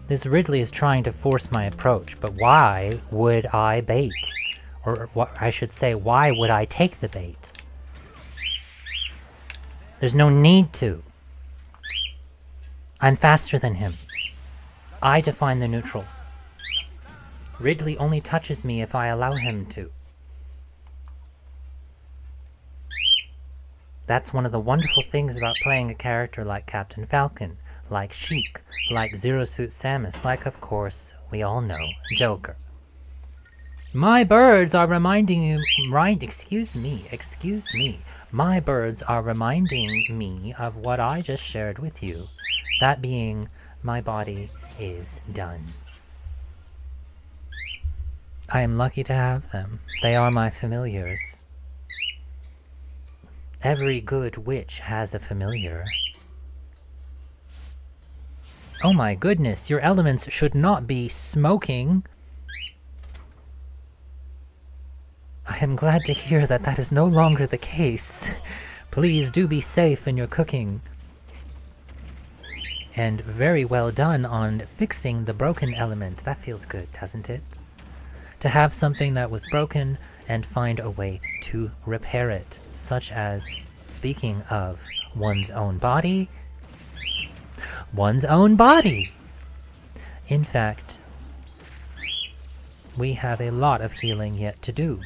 This Ridley is trying to force my approach, but why would I bait? Or what I should say, why would I take the bait? There's no need to. I'm faster than him. I define the neutral. Ridley only touches me if I allow him to. That's one of the wonderful things about playing a character like Captain Falcon, like Sheik, like Zero Suit Samus, like, of course, we all know, Joker. My birds are reminding you, excuse me. My birds are reminding me of what I just shared with you. That being, my body is done. I am lucky to have them. They are my familiars. Every good witch has a familiar. Oh my goodness, your elements should not be smoking. I am glad to hear that that is no longer the case. Please do be safe in your cooking. And very well done on fixing the broken element. That feels good, doesn't it? To have something that was broken and find a way to repair it, such as, speaking of one's own body, In fact, we have a lot of healing yet to do,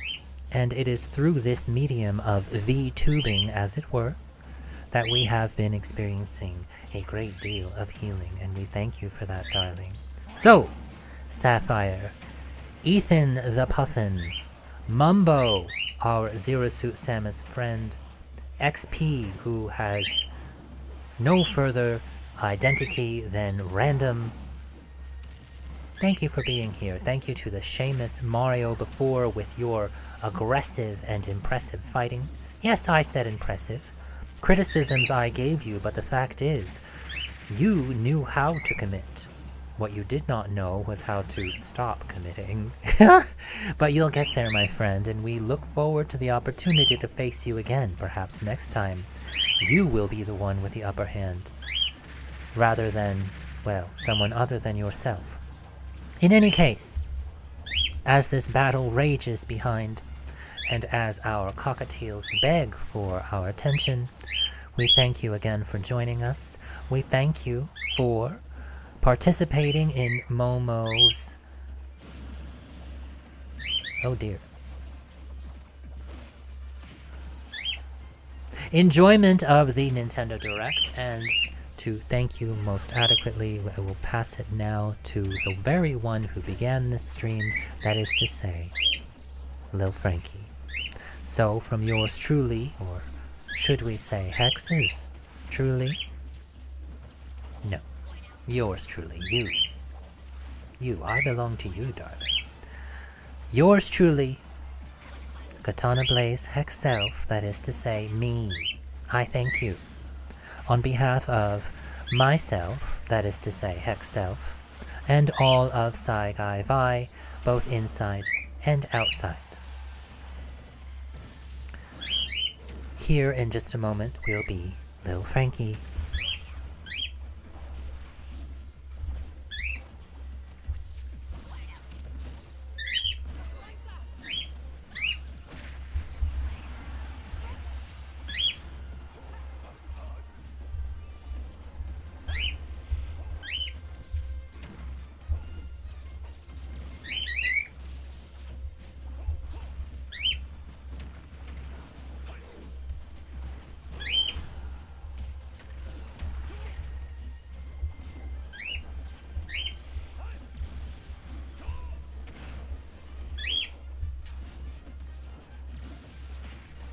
and it is through this medium of VTubing, as it were, that we have been experiencing a great deal of healing, and we thank you for that, darling. So, Sapphire, Ethan the Puffin, Mumbo, our Zero Suit Samus friend, XP, who has no further identity than random. Thank you for being here. Thank you to the Seamus Mario before with your aggressive and impressive fighting. Yes, I said impressive. Criticisms I gave you, but the fact is, you knew how to commit. What you did not know was how to stop committing. But you'll get there, my friend, and we look forward to the opportunity to face you again, perhaps next time. You will be the one with the upper hand. rather than, well, someone other than yourself. In any case, as this battle rages behind, and as our cockatiels beg for our attention, we thank you again for joining us. We thank you for participating in Momo's... oh dear. Enjoyment of the Nintendo Direct, and to thank you most adequately, I will pass it now to the very one who began this stream, that is to say, Lil Frankie. So, from yours truly, or should we say Hex's truly? No. Yours truly, you. You, I belong to you, darling. Yours truly, Katanna Blaze Hexself, that is to say, me. I thank you. On behalf of myself, that is to say, Hexself, and all of saigaivai, both inside and outside. Here in just a moment will be Lil Frankie.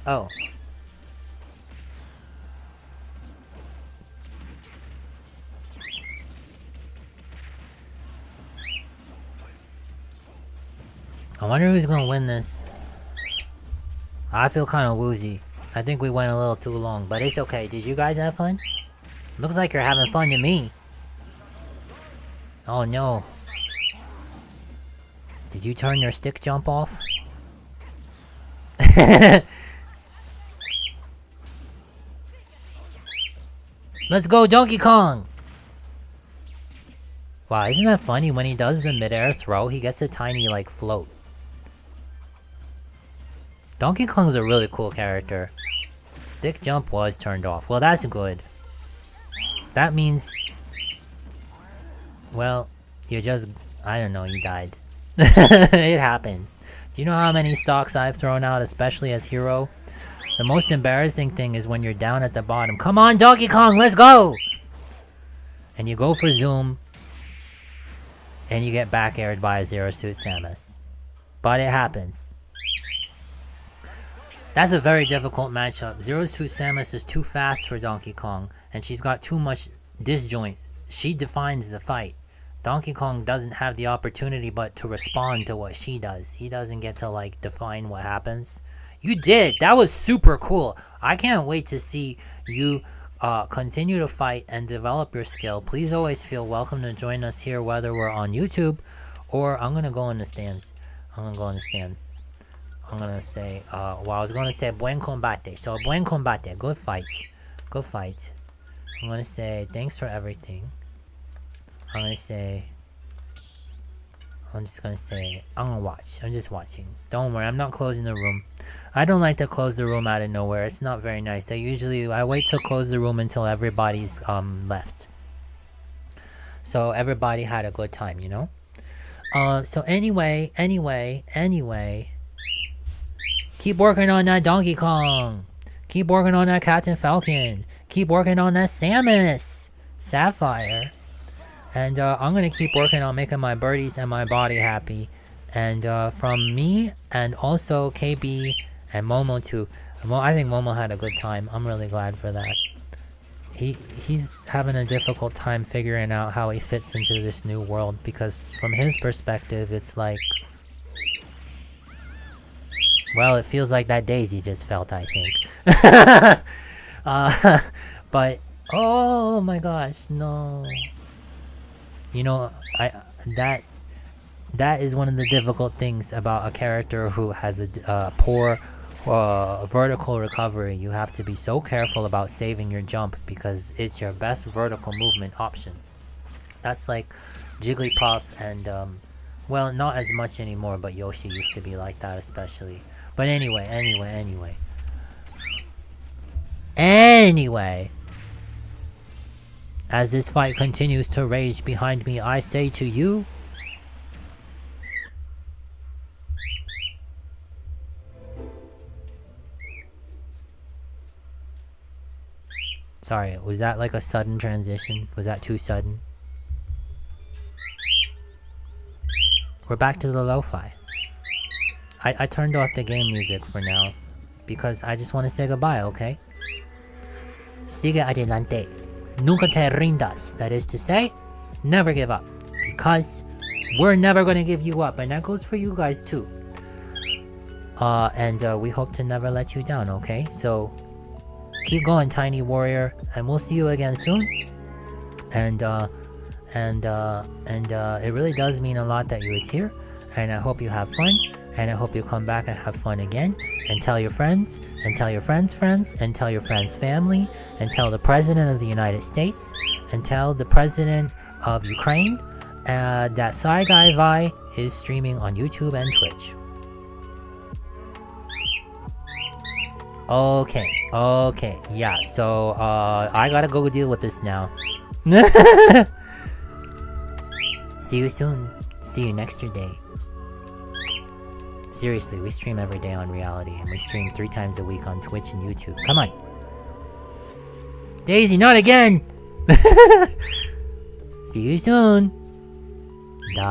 Oh. I wonder who's gonna win this. I feel kind of woozy. I think we went a little too long, but it's okay. Did you guys have fun? Looks like you're having fun to me. Oh no. Did you turn your stick jump off? Let's go, Donkey Kong! Wow, isn't that funny? When he does the mid-air throw, he gets a tiny, like, float. Donkey Kong's a really cool character. Stick jump was turned off. Well, that's good. That means... well, you just... I don't know, you died. It happens. Do you know how many stocks I've thrown out, especially as hero? The most embarrassing thing is when you're down at the bottom. Come on, Donkey Kong, let's go! And you go for zoom, and you get back aired by a Zero Suit Samus. But it happens. That's a very difficult matchup. Zero Suit Samus is too fast for Donkey Kong, and she's got too much disjoint. She defines the fight. Donkey Kong doesn't have the opportunity but to respond to what she does. He doesn't get to, like, define what happens. You did! That was super cool! I can't wait to see you continue to fight and develop your skill. Please always feel welcome to join us here, whether we're on YouTube or I'm gonna go in the stands. I'm gonna say, well, I was gonna say buen combate. So, buen combate. Good fight. Good fight. I'm gonna say thanks for everything. I'm just gonna say, I'm gonna watch. I'm just watching. Don't worry, I'm not closing the room. I don't like to close the room out of nowhere. It's not very nice. I wait to close the room until everybody's left. So everybody had a good time, you know? So anyway. Keep working on that Donkey Kong. Keep working on that Captain Falcon. Keep working on that Samus. Sapphire. And I'm gonna keep working on making my birdies and my body happy. And from me, and also KB and Momo too. I think Momo had a good time. I'm really glad for that. He's having a difficult time figuring out how he fits into this new world, because from his perspective, it's like... well, it feels like that Daisy just felt, I think. But... oh my gosh, no... You know, that is one of the difficult things about a character who has a poor vertical recovery, you have to be so careful about saving your jump because it's your best vertical movement option. That's like Jigglypuff and well, not as much anymore, but Yoshi used to be like that especially. But anyway, as this fight continues to rage behind me, I say to you, sorry, was that like a sudden transition? Was that too sudden? We're back to the lo-fi. I turned off the game music for now because I just want to say goodbye, okay? Sigue adelante. Nunca te rindas. That is to say, never give up. Because we're never going to give you up. And that goes for you guys too. And we hope to never let you down, okay? So, keep going, Tiny Warrior. And we'll see you again soon. And it really does mean a lot that you was here. And I hope you have fun. And I hope you come back and have fun again. And tell your friends. And tell your friends' friends. And tell your friends' family. And tell the President of the United States. And tell the President of Ukraine. That saigaivai is streaming on YouTube and Twitch. Okay. Yeah, so, I gotta go deal with this now. See you soon. See you next day. Seriously, we stream every day on Reality, and we stream 3 times a week on Twitch and YouTube. Come on! Daisy, not again! See you soon!